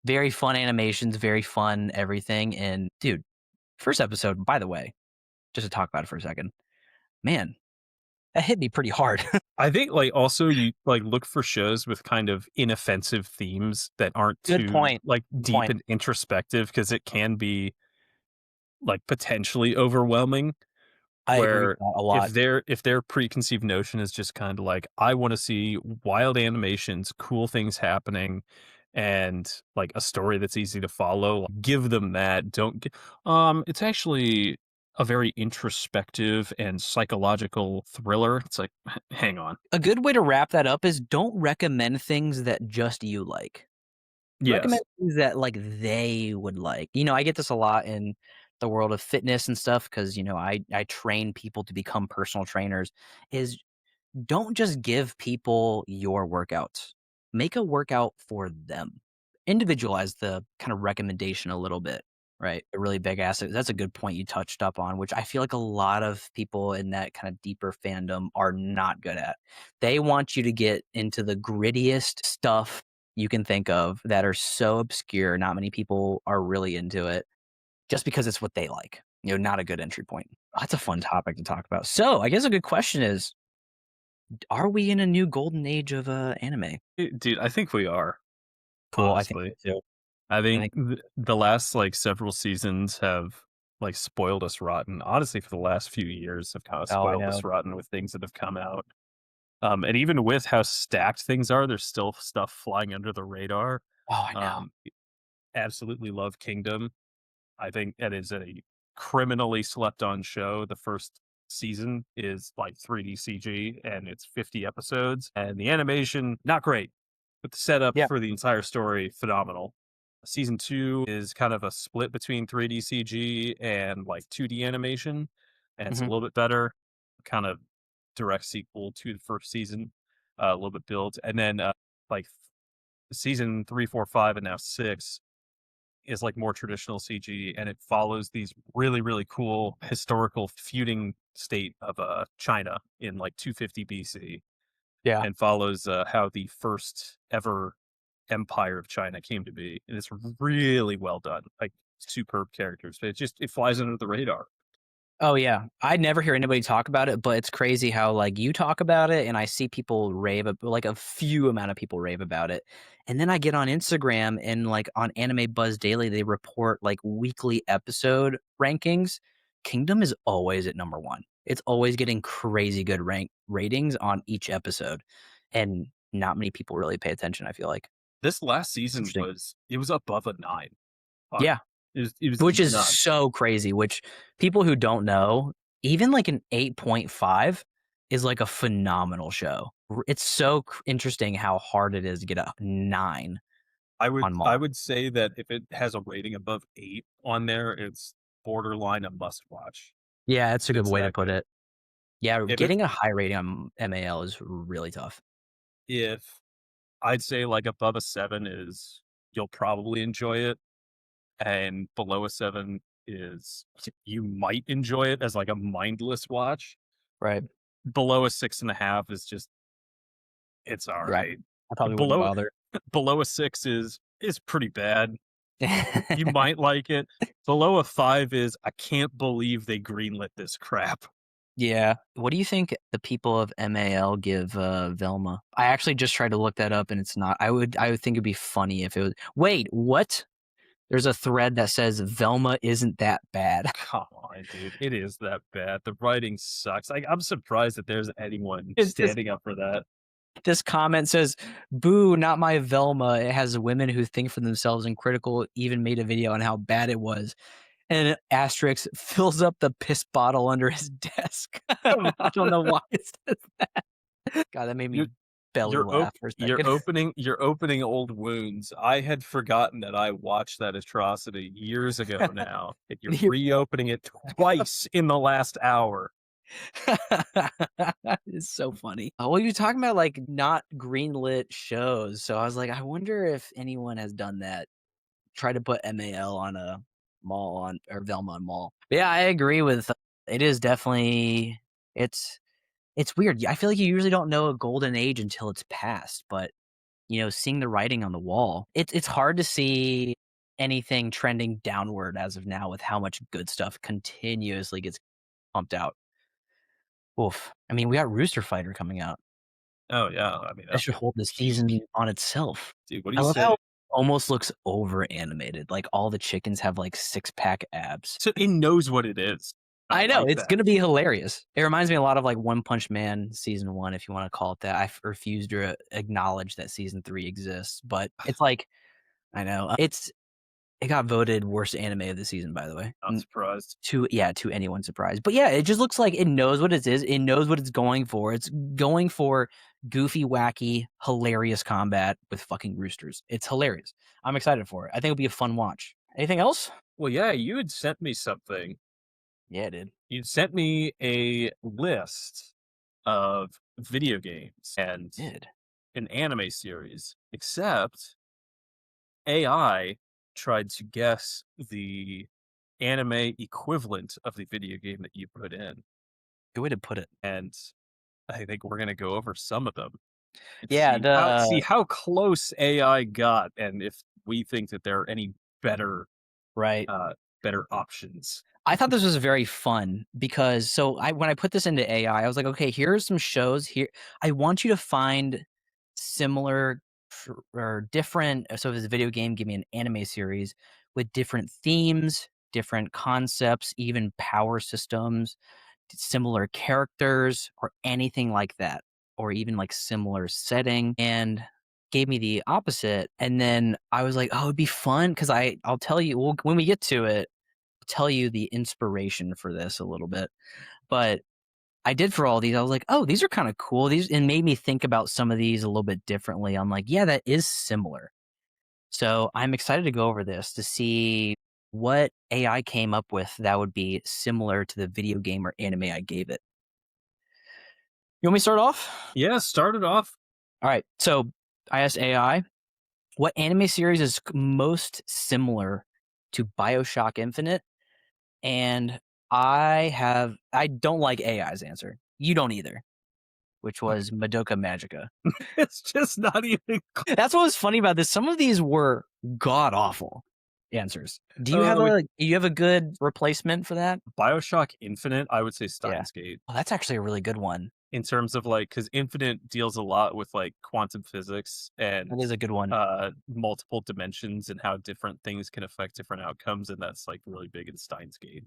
Very fun animations, very fun everything, and dude, first episode, by the way, just to talk about it for a second, man, that hit me pretty hard. I think like also you like look for shows with kind of inoffensive themes that aren't Good too point, like good deep point. and introspective because it can be like potentially overwhelming. I agree with Where that a lot. if their preconceived notion is just kinda like, "I wanna see wild animations, cool things happening," and like a story that's easy to follow. Give them that. Don't. It's actually a very introspective and psychological thriller. It's like, hang on. A good way to wrap that up is don't recommend things that just you like. Recommend Yes. things that, like, they would like. I get this a lot in the world of fitness and stuff because I train people to become personal trainers, is don't just give people your workouts. Make a workout for them. Individualize the kind of recommendation a little bit, right? A really big asset. That's a good point you touched up on, which I feel like a lot of people in that kind of deeper fandom are not good at. They want you to get into the grittiest stuff you can think of that are so obscure. Not many people are really into it just because it's what they like. Not a good entry point. That's a fun topic to talk about. So I guess a good question is, are we in a new golden age of anime? Dude, I think we are, Cool. I think honestly. so too. I I think think the last like several seasons have like spoiled us rotten. Honestly, for the last few years have kind of Oh, I spoiled us know. rotten with things that have come out. And even with how stacked things are, there's still stuff flying under the radar. Oh, I know. Um, Absolutely love Kingdom. I think that is a criminally slept on show. The first season is like 3D CG and it's 50 episodes, and the animation not great, but the setup Yeah. for the entire story phenomenal. Season 2 is kind of a split between 3D CG and like 2D animation, and it's a Mhm. little bit better, kind of direct sequel to the first season, a little bit built, and then like season 3, 4, 5, and now 6 is like more traditional CG, and it follows these really, really cool historical feuding state of China in like 250 BC, Yeah. and follows how the first ever empire of China came to be. And it's really well done, like superb characters. But it flies under the radar. Oh, yeah. I never hear anybody talk about it, but it's crazy how, like, you talk about it and I see people rave ab like, a few amount of people rave about it, and then I get on Instagram and, like, on Anime Buzz Daily, they report, like, weekly episode rankings. Kingdom is always at number 1. It's always getting crazy good rank ratings on each episode, and not many people really pay attention, I feel like. This last It's season interesting. was above a 9. Uh, Yeah. it was Which is nuts. so crazy, which people who don't know, even like an 8.5 is like a phenomenal show. It's so interesting how hard it is to get a 9 on I Maul. would say that if it has a rating above 8 on there, it's borderline a must watch. Yeah, that's a good It's way to that put good. it. Yeah, If it's getting a high rating on MAL is really tough. if I'd say like above a 7 is you'll probably enjoy it, and below a 7 is you might enjoy it as like a mindless watch. Right. Below a 6.5 is just it's all Yeah. right. I probably wouldn't Below bother. below a 6 is pretty bad. You might like it. Below a 5 is I can't believe they greenlit this crap. Yeah. What do you think the people of MAL give, Velma? I actually just tried to look that up and it's not. I would think it'd be funny if it was. Wait, what? There's a thread that says Velma isn't that bad. Come on, dude. It is that bad. The writing sucks. I'm surprised that there's anyone It's this standing up for that. this comment says, "Boo, not my Velma." It has women who think for themselves and critical even made a video on how bad it was. And asterisk fills up the piss bottle under his desk. I don't know why it says that. God, that made me You're belly laugh for a second. you're opening old wounds. I had forgotten that I watched that atrocity years ago now, and you're You're reopening it twice in the last hour. It's so funny. Well, you're talking about, like, not greenlit shows, so I was like, I wonder if anyone has done that, try to put MAL on a mall on or Velma on mall. But yeah, I agree with it is definitely it's it's weird. I feel like you usually don't know a golden age until it's past, but, seeing the writing on the wall, it's hard to see anything trending downward as of now with how much good stuff continuously gets pumped out. Oof. I mean, we got Rooster Fighter coming out. Oh, yeah, I mean, That that's should gonna hold the be season peak. on itself. Dude, what do I you love how say? it almost looks over animated, like, all the chickens have, like, six-pack abs. So it knows what it is. I I know, like it's that. gonna be hilarious. It reminds me a lot of, like, One Punch Man season 1, if you wanna call it that. I refuse to acknowledge that season 3 exists, but it's like I know. It got voted worst anime of the season, by the way. Not surprised. To anyone's surprise. But yeah, it just looks like it knows what it is. It knows what it's going for. It's going for goofy, wacky, hilarious combat with fucking roosters. It's hilarious. I'm excited for it. I think it'll be a fun watch. Anything else? Well, yeah, you had sent me something. Yeah, dude. You'd sent me a list of video games and Did. an anime series, except AI tried to guess the anime equivalent of the video game that you put in. Good way to put it. And I think we're gonna go over some of them and Yeah, see how close AI got and if we think that there are any better right. better options. I thought this was very fun because when I put this into AI, I was like, okay, here's some shows here. I want you to find similar or different. So if it's a video game, give me an anime series with different themes, different concepts, even power systems, similar characters, or anything like that, or even like similar setting. And gave me the opposite. And then I was like, oh, it'd be fun because I'll tell you when we get to it tell you the inspiration for this a little bit. But I did for all these. I was like, oh, these are kind of cool. These and made me think about some of these a little bit differently. I'm like, yeah, that is similar. So I'm excited to go over this to see what AI came up with that would be similar to the video game or anime I gave it. You want me to start off? Yeah, start it off. All right. So I asked AI, what anime series is most similar to Bioshock Infinite? And I don't like AI's answer. You don't either, which was Madoka Magica. It's just not even That's what was funny about this. Some of these were god awful answers. Do you have a good replacement for that? BioShock Infinite, I would say Yeah. Steins Gate. Oh, that's actually a really good one. In terms of like, because Infinite deals a lot with like quantum physics and That is a good one. multiple dimensions and how different things can affect different outcomes, and that's like really big in Steins Gate.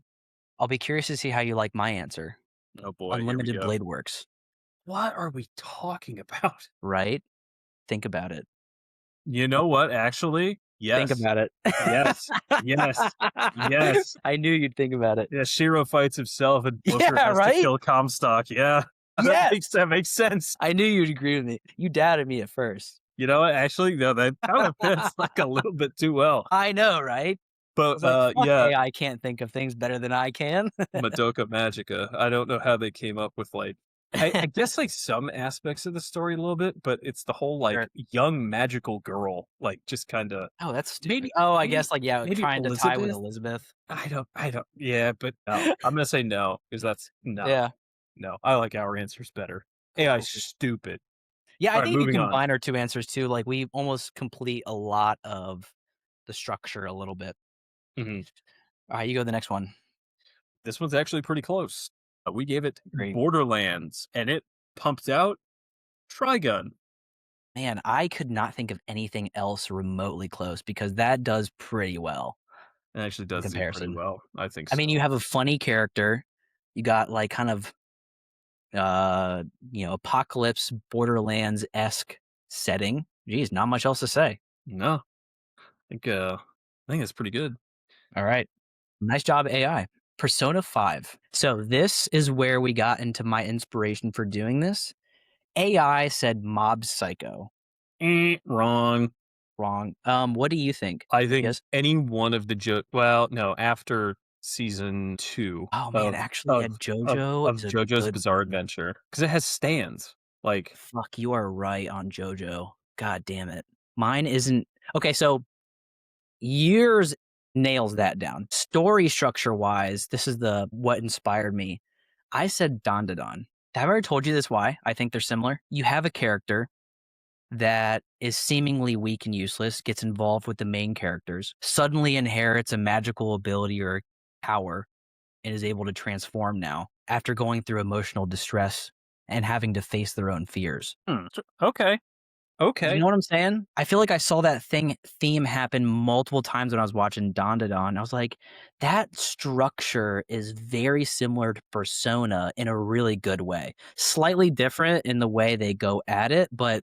I'll be curious to see how you like my answer. Oh boy, here we Unlimited go. Blade Works, What are we talking about? right? Think about it. You know what? Actually, yes. Think about it. Yes. Yes. Yes. I knew you'd think about it. Yeah, Shiro fights himself and Booker Yeah, has right? to kill Comstock. Yeah. Yes! That makes sense. I knew you'd agree with me. You doubted me at first. You know what? Actually, no, that kind of fits like a little bit too well. I know, right? I But was like, fuck yeah, AI can't think of things better than I can. Madoka Magica. I don't know how they came up with like I guess like some aspects of the story a little bit, but it's the whole like Sure. young magical girl, like just kind of Oh, that's stupid. maybe I maybe guess maybe trying to tie with Elizabeth? Elizabeth. I don't yeah, but no. I'm gonna say no, because that's no. Yeah. No. I like our answers better. AI's stupid. Yeah, I Alright, think if you moving on. combine our two answers too, like we almost complete a lot of the structure a little bit. Mhm. All right, you go to the next one. This one's actually pretty close. We gave it Great. Borderlands, and it pumped out Trigun. Man, I could not think of anything else remotely close because that does pretty well. It actually does do pretty comparison. well. I think I so. mean, you have a funny character. You got like kind of apocalypse Borderlands-esque setting. Geez, not much else to say. No. I think it's pretty good. All right. Nice job, AI. Persona 5. So this is where we got into my inspiration for doing this. AI said Mob Psycho. Wrong. Wrong. What do you think? I think Yes? any one of the well, no, after season 2 Oh man, actually had JoJo of is a JoJo's good Bizarre one. Adventure, because it has stands. Like, Fuck, you are right on JoJo. God damn it. Mine isn't okay, so yours nails that down. Story structure wise, this is what inspired me. I said Dandadan. Have I ever told you this why I think they're similar? You have a character that is seemingly weak and useless, gets involved with the main characters, suddenly inherits a magical ability or power, and is able to transform now after going through emotional distress and having to face their own fears. okay. Okay. You know what I'm saying? I feel like I saw that theme happen multiple times when I was watching Don to Don. I was like, that structure is very similar to Persona in a really good way. Slightly different in the way they go at it, but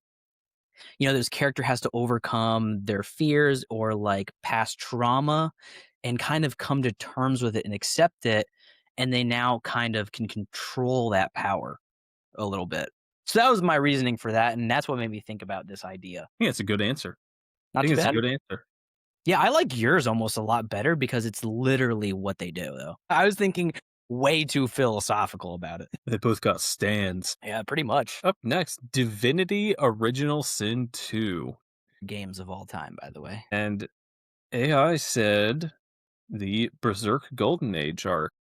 this character has to overcome their fears or like past trauma and kind of come to terms with it and accept it. And they now kind of can control that power a little bit. So that was my reasoning for that. And that's what made me think about this idea. I think it's a good answer. I Not think too it's a bad. good answer. Yeah, I like yours almost a lot better because it's literally what they do, though. I was thinking way too philosophical about it. They both got stands. Yeah, pretty much. Up next, Divinity Original Sin 2. Games of all time, by the way. And AI said the Berserk Golden Age arc.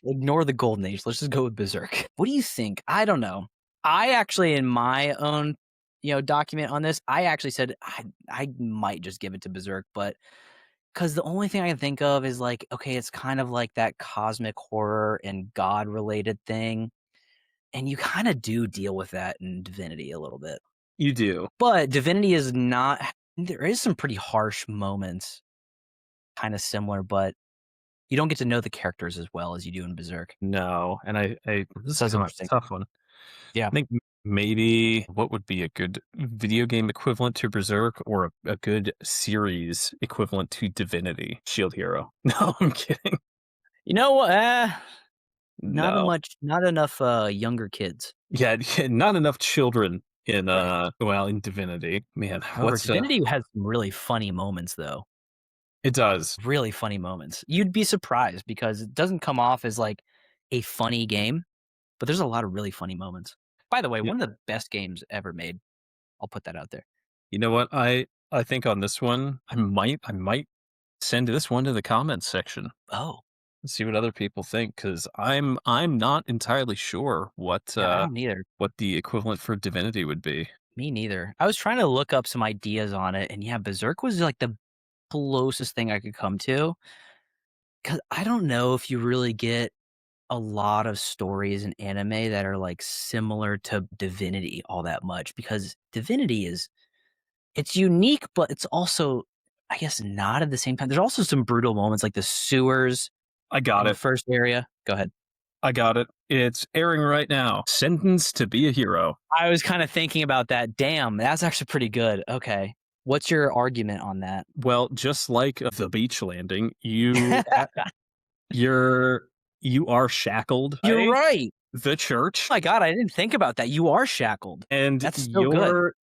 Ignore the golden age. Let's just go with Berserk. What do you think? I don't know. I actually, in my own, document on this, I actually said I might just give it to Berserk, but because the only thing I can think of is like, okay, it's kind of like that cosmic horror and God related thing, and you kind of do deal with that in Divinity a little bit. You do. But Divinity is not. There is some pretty harsh moments, kind of similar, but you don't get to know the characters as well as you do in Berserk. No. And this is That's kind of interesting. a tough one. Yeah. I think maybe what would be a good video game equivalent to Berserk or a good series equivalent to Divinity? Shield Hero. No, I'm kidding. You know what? No. Not enough younger kids. Yeah, not enough children in Right. in Divinity. Man, However, Divinity has some really funny moments though. it does. Really funny moments. You'd be surprised because it doesn't come off as like a funny game, but there's a lot of really funny moments. By the way, Yeah. one of the best games ever made. I'll put that out there. You know what? I think on this one, I might send this one to the comments section Oh, and see what other people think because I'm not entirely sure yeah, I don't either. what the equivalent for Divinity would be. Me neither. I was trying to look up some ideas on it, and yeah, Berserk was like the closest thing I could come to. Because I don't know if you really get a lot of stories in anime that are like similar to Divinity all that much because Divinity is it's unique, but it's also, I guess, not at the same time. There's also some brutal moments like the sewers I got in the it. first area. Go ahead. I got it. It's airing right now. Sentenced to be a hero. I was kind of thinking about that. Damn, that's actually pretty good. Okay. What's your argument on that? Well, just like the beach landing, you are shackled You're by right. the church. Oh my God, I didn't think about that. You are shackled. And That's so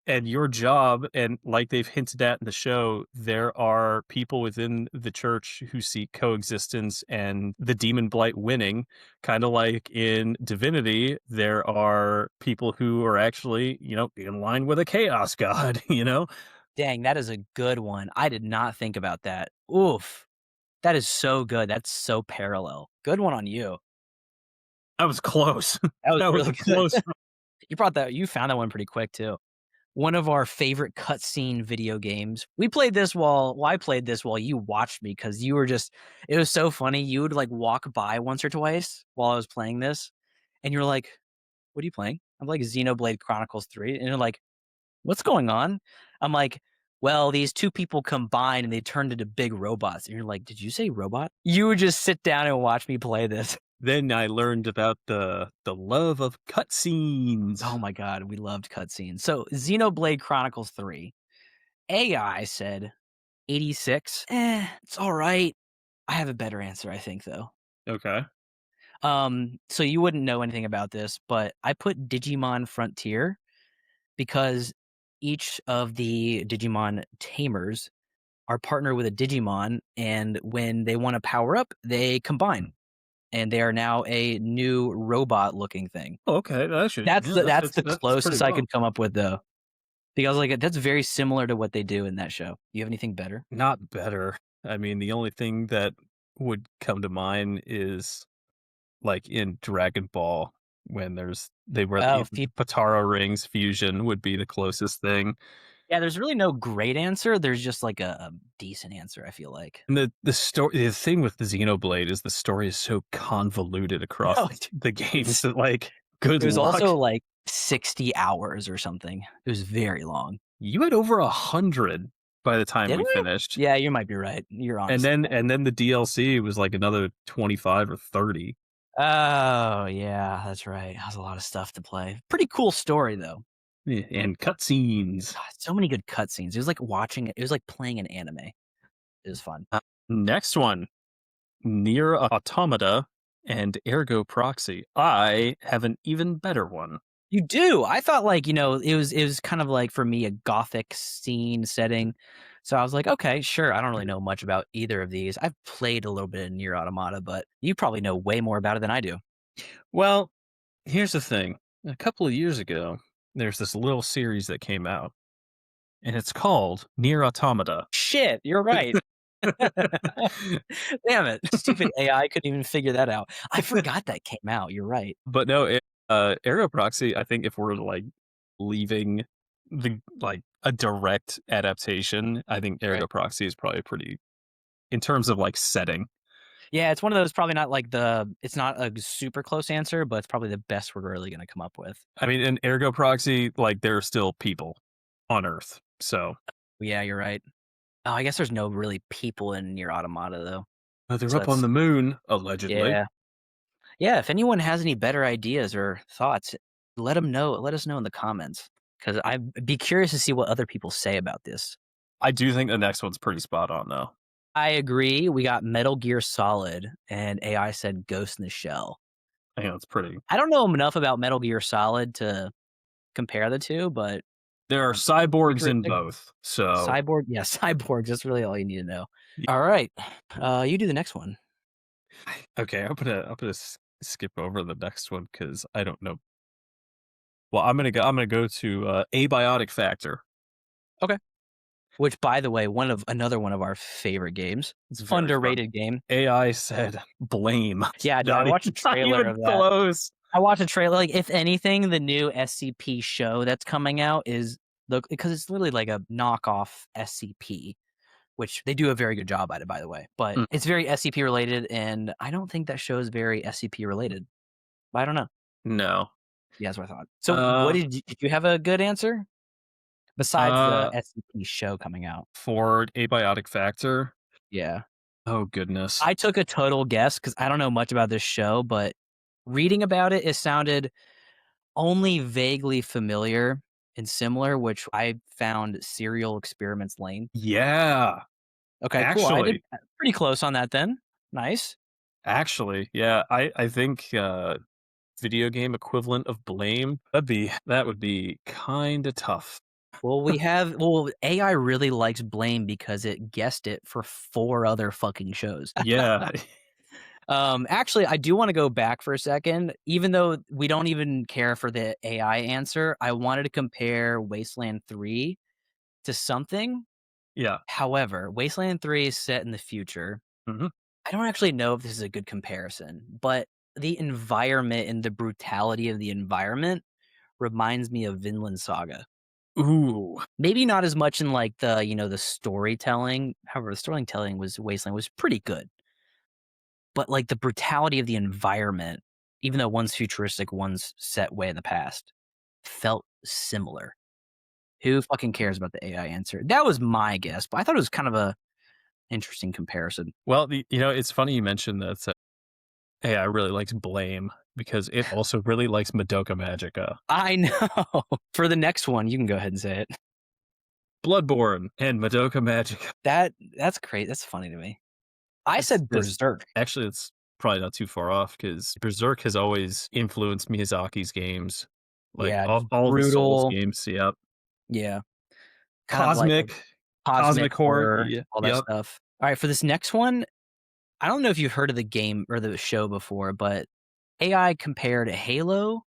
good. your job, and like they've hinted at in the show, there are people within the church who seek coexistence and the demon blight winning. Kind of like in Divinity, there are people who are actually, in line with a chaos god, Dang, that is a good one. I did not think about that. Oof. That is so good. That's so parallel. Good one on you. That was close. That was That was really a good. close. You found that one pretty quick too. One of our favorite cutscene video games. I played this while you watched me because it was so funny. You would like walk by once or twice while I was playing this, and you're like, "What are you playing?" I'm like Xenoblade Chronicles 3, and you're like, "What's going on?" I'm like, "Well, these two people combined and they turned into big robots." And you're like, "Did you say robot?" You would just sit down and watch me play this. Then I learned about the love of cutscenes. Oh my God, we loved cutscenes. So Xenoblade Chronicles 3. AI said 86. It's all right. I have a better answer, I think, though. Okay. So you wouldn't know anything about this, but I put Digimon Frontier because each of the Digimon tamers are partnered with a Digimon, and when they want to power up, they combine, and they are now a new robot-looking thing. Oh, okay. That's the that's closest pretty I well. could come up with, though, because like that's very similar to what they do in that show. You have anything better? Not better. I mean, the only thing that would come to mind is like in Dragon Ball when they were Oh, the Potara rings fusion would be the closest thing. yeah, there's really no great answer. There's just like a decent answer, I feel like. And the thing with the Xenoblade is the story is so convoluted across Oh, the games that like good it was luck. also like 60 hours or something. It was very long. You had over 100 by the time Did we we? finished. Yeah, you might be right. You're honest. And then the DLC was like another 25 or 30. Oh, yeah, that's right. That was a lot of stuff to play. Pretty cool story, though. And cutscenes. God, so many good cutscenes. It was like watching it was like playing an anime. It was fun. Next one, Near Automata and Ergo Proxy. I have an even better one. You do. I thought like, it was kind of like for me a gothic scene setting. So I was like, okay, sure. I don't really know much about either of these. I've played a little bit of Nier Automata, but you probably know way more about it than I do. Well, here's the thing. A couple of years ago, there's this little series that came out, and it's called Near Automata. Shit, you're right. Damn it. Stupid AI couldn't even figure that out. I forgot that came out. You're right. But no, Ergo Proxy, I think if we're like leaving the like a direct adaptation, I think Right. Ergo Proxy is probably pretty in terms of like setting. Yeah, it's one of those probably not like it's not a super close answer, but it's probably the best we're really gonna come up with. I mean, in Ergo Proxy, like there are still people on Earth. So Yeah, you're right. Oh, I guess there's no really people in Nier Automata though. they're So up on that's the moon, allegedly. yeah. Yeah, if anyone has any better ideas or thoughts, let them know. Let us know in the comments because I'd be curious to see what other people say about this. I do think the next one's pretty spot on though. I agree. We got Metal Gear Solid, and AI said Ghost in the Shell. I think it's pretty. I don't know enough about Metal Gear Solid to compare the two, but There are um, cyborgs in futuristic both. So cyborg, yeah, cyborgs. That's really all you need to know. y- All right, you do the next one. okay, I'm gonna skip over the next one because I don't know. Well, I'm gonna go to Abiotic Factor. Okay. Which, by the way, another one of our favorite games. It's very fun. Underrated game. AI said blame. Yeah, dude, I Not, watched a not trailer even of that. close. I watched a trailer. Like, if anything, the new SCP show that's coming out is look because it's literally like a knockoff SCP, which they do a very good job at it, by the way. But Mm, it's very SCP related, and I don't think that show is very SCP related. But I don't know. no. Yeah, that's what I thought. So, what Uh did you have a good answer besides the uh SCP show coming out? for Abiotic Factor. Yeah, Oh goodness. I took a total guess because I don't know much about this show, but reading about it, it sounded only vaguely familiar and similar, which I found Serial Experiments Lane. Yeah. Okay, cool. I did Actually, pretty close on that then. Nice. yeah. I think video game equivalent of blame. That would be kind of tough. AI really likes Blame because it guessed it for 4 other fucking shows. Yeah. Actually, I do wanna go back for a second. Even though we don't even care for the AI answer, I wanted to compare Wasteland 3 to something. Yeah. However, Wasteland 3 is set in the future. Mhm. I don't actually know if this is a good comparison, but the environment and the brutality of the environment reminds me of Vinland Saga. Ooh. Maybe not as much in like the storytelling. However, the storytelling was Wasteland was pretty good. But like the brutality of the environment, even though one's futuristic, one's set way in the past, felt similar. Who fucking cares about the AI answer? That was my guess, but I thought it was kind of a interesting comparison. Well, it's funny you mentioned that AI really likes blame because it also really likes Madoka Magica. I know. For the next one, you can go ahead and say it. Bloodborne and Madoka Magica. That's great. That's funny to me. I said That's Berserk. actually it's probably not too far off because Berserk has always influenced Miyazaki's games. Like Yeah, just all the Souls brutal. games. Yep. Yeah, kind of like a Cosmic. cosmic Cosmic Horror. horror, Yeah. all that Yep. stuff. All right, for this next one, I don't know if you've heard of the game or the show before, but AI compared Halo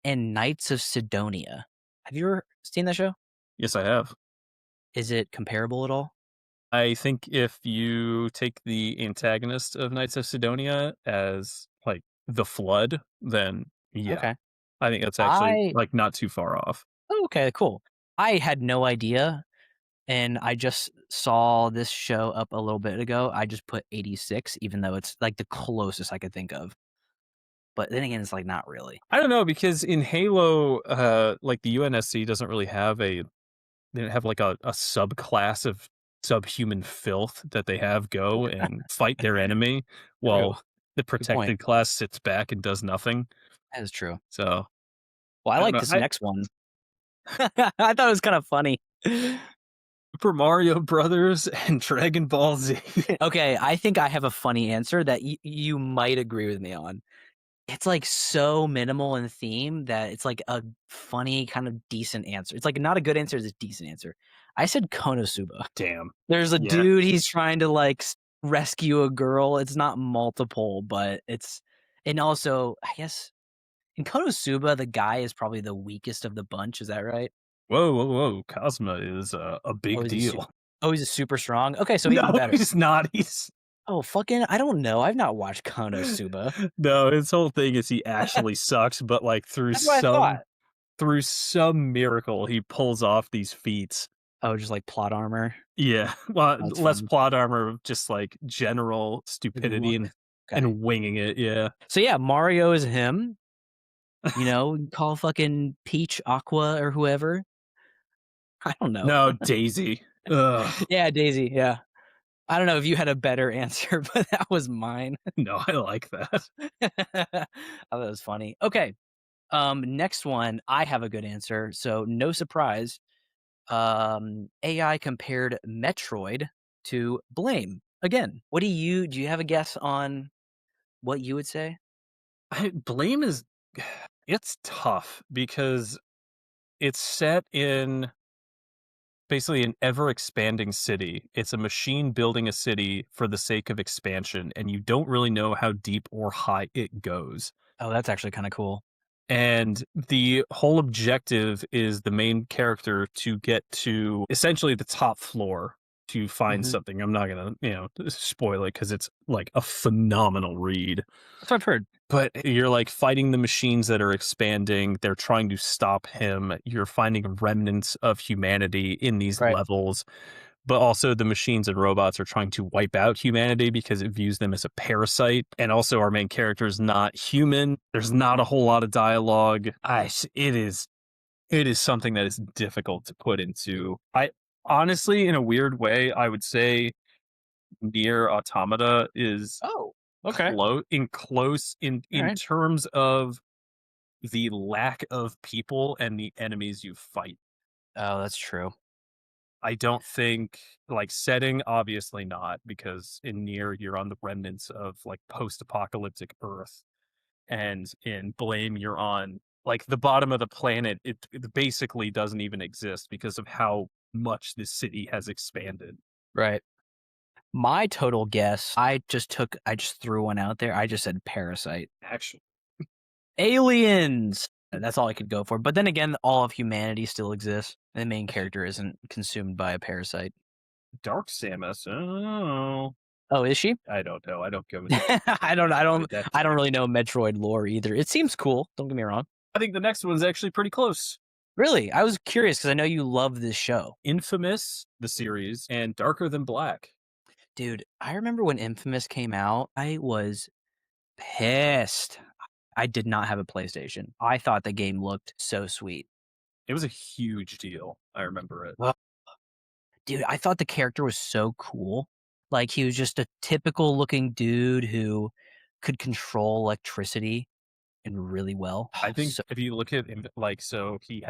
and Knights of Sidonia. Have you ever seen that show? Yes, I have. Is it comparable at all? I think if you take the antagonist of Knights of Sidonia as like the Flood, then yeah, Okay. I think that's actually I like not too far off. oh, okay, cool. I had no idea, and I just saw this show up a little bit ago. I just put 86, even though it's like the closest I could think of. But then again, it's like not really. I don't know because in Halo, like the UNSC doesn't really have they don't have like a subclass of subhuman filth that they have go and fight their enemy True. while the Good point. protected class sits back and does nothing. That is true. So Well, I I don't like know. this next one. I thought it was kind of funny. Super Mario Brothers and Dragon Ball Z. Okay, I think I have a funny answer that you might agree with me on. It's, like, so minimal in theme that it's, like, a funny, kind of decent answer. It's, like, not a good answer, it's a decent answer. I said Konosuba. Damn. There's a Yeah. dude, he's trying to, like, rescue a girl. It's not multiple, but it's and also, I guess in Konosuba, the guy is probably the weakest of the bunch, is that right? Whoa, whoa, whoa. Cosma is a Oh, big deal. he's a super strong? Okay, so even No, better. he's not. He's Oh, fucking I don't know, I've not watched Konosuba. no, his whole thing is he actually sucks, but like That's what I thought. through some miracle he pulls off these feats. Oh, just like plot armor? Yeah. Well, Oh, that's less fun. plot armor, just like general Good stupidity luck. Okay. and winging it, yeah. So, yeah, Mario is him, you know, call fucking Peach Aqua or whoever. I don't know. No, Daisy. Ugh. Yeah, Daisy, yeah. I don't know if you had a better answer, but that was mine. No, I like that. I thought it was funny. Okay, next one, I have a good answer, so no surprise. AI compared Metroid to Blame. Again, do you have a guess on what you would say? Blame is it's tough because it's set in basically an ever expanding city. It's a machine building a city for the sake of expansion, and you don't really know how deep or high it goes. Oh, that's actually kinda cool. And the whole objective is the main character to get to essentially the top floor to find Mhm. something. I'm not gonna, spoil it because it's like a phenomenal read. That's what I've heard. But you're like fighting the machines that are expanding. They're trying to stop him. You're finding remnants of humanity in these Right. levels, but also the machines and robots are trying to wipe out humanity because it views them as a parasite. And also, our main character is not human. There's not a whole lot of dialogue. It is something that is difficult to put into. I honestly, in a weird way, I would say Near Automata is Oh, okay. close in Alright. terms of the lack of people and the enemies you fight. Oh, that's true. I don't think like setting, obviously not, because in Near you're on the remnants of like post-apocalyptic Earth, and in Blame you're on like the bottom of the planet. It basically doesn't even exist because of how much this city has expanded. Right. My total guess, I just threw one out there, I just said Parasite. Actually, Aliens! That's all I could go for, but then again, all of humanity still exists, and the main character isn't consumed by a parasite. Dark Samus. Oh, Oh, is she? I don't know. I don't go I don't I with don't that. I don't really know Metroid lore either. It seems cool, don't get me wrong. I think the next one's actually pretty close. Really? I was curious because I know you love this show. Infamous, the series, and Darker Than Black. Dude, I remember when Infamous came out, I was pissed. I did not have a PlayStation. I thought the game looked so sweet. It was a huge deal. I remember it. Ugh. Dude, I thought the character was so cool. Like, he was just a typical looking dude who could control electricity and really well. I think So if you look at him, like, so he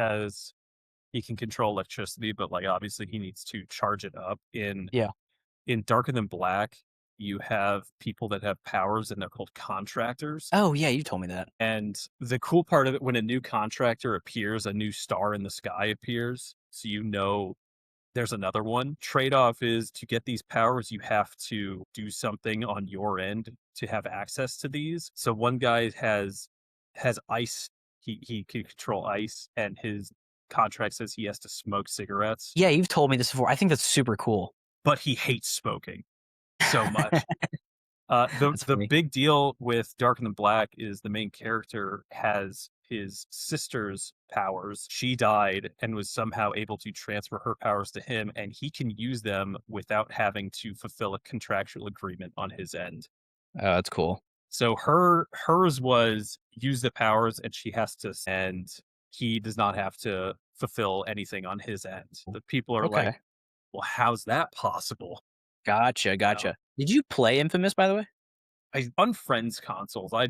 can control electricity, but like obviously he needs to charge it up. yeah. In Darker Than Black, you have people that have powers and they're called contractors. Oh, yeah, you told me that. And the cool part of it, when a new contractor appears, a new star in the sky appears. So you know there's another one. Trade off is to get these powers, you have to do something on your end to have access to these. So one guy has ice. He can control ice, and his contract says he has to smoke cigarettes, Yeah, you've told me this before. I think that's super cool. but he hates smoking so much. That's The funny. big deal with Dark and the Black is the main character has his sister's powers. She died and was somehow able to transfer her powers to him, and he can use them without having to fulfill a contractual agreement on his end. Oh, that's cool. So hers was use the powers, and she has to, and he does not have to fulfill anything on his end. The people are like, Okay. "Well, how's that possible?" Gotcha, You know? gotcha. Did you play Infamous, by the way? I on friends consoles. I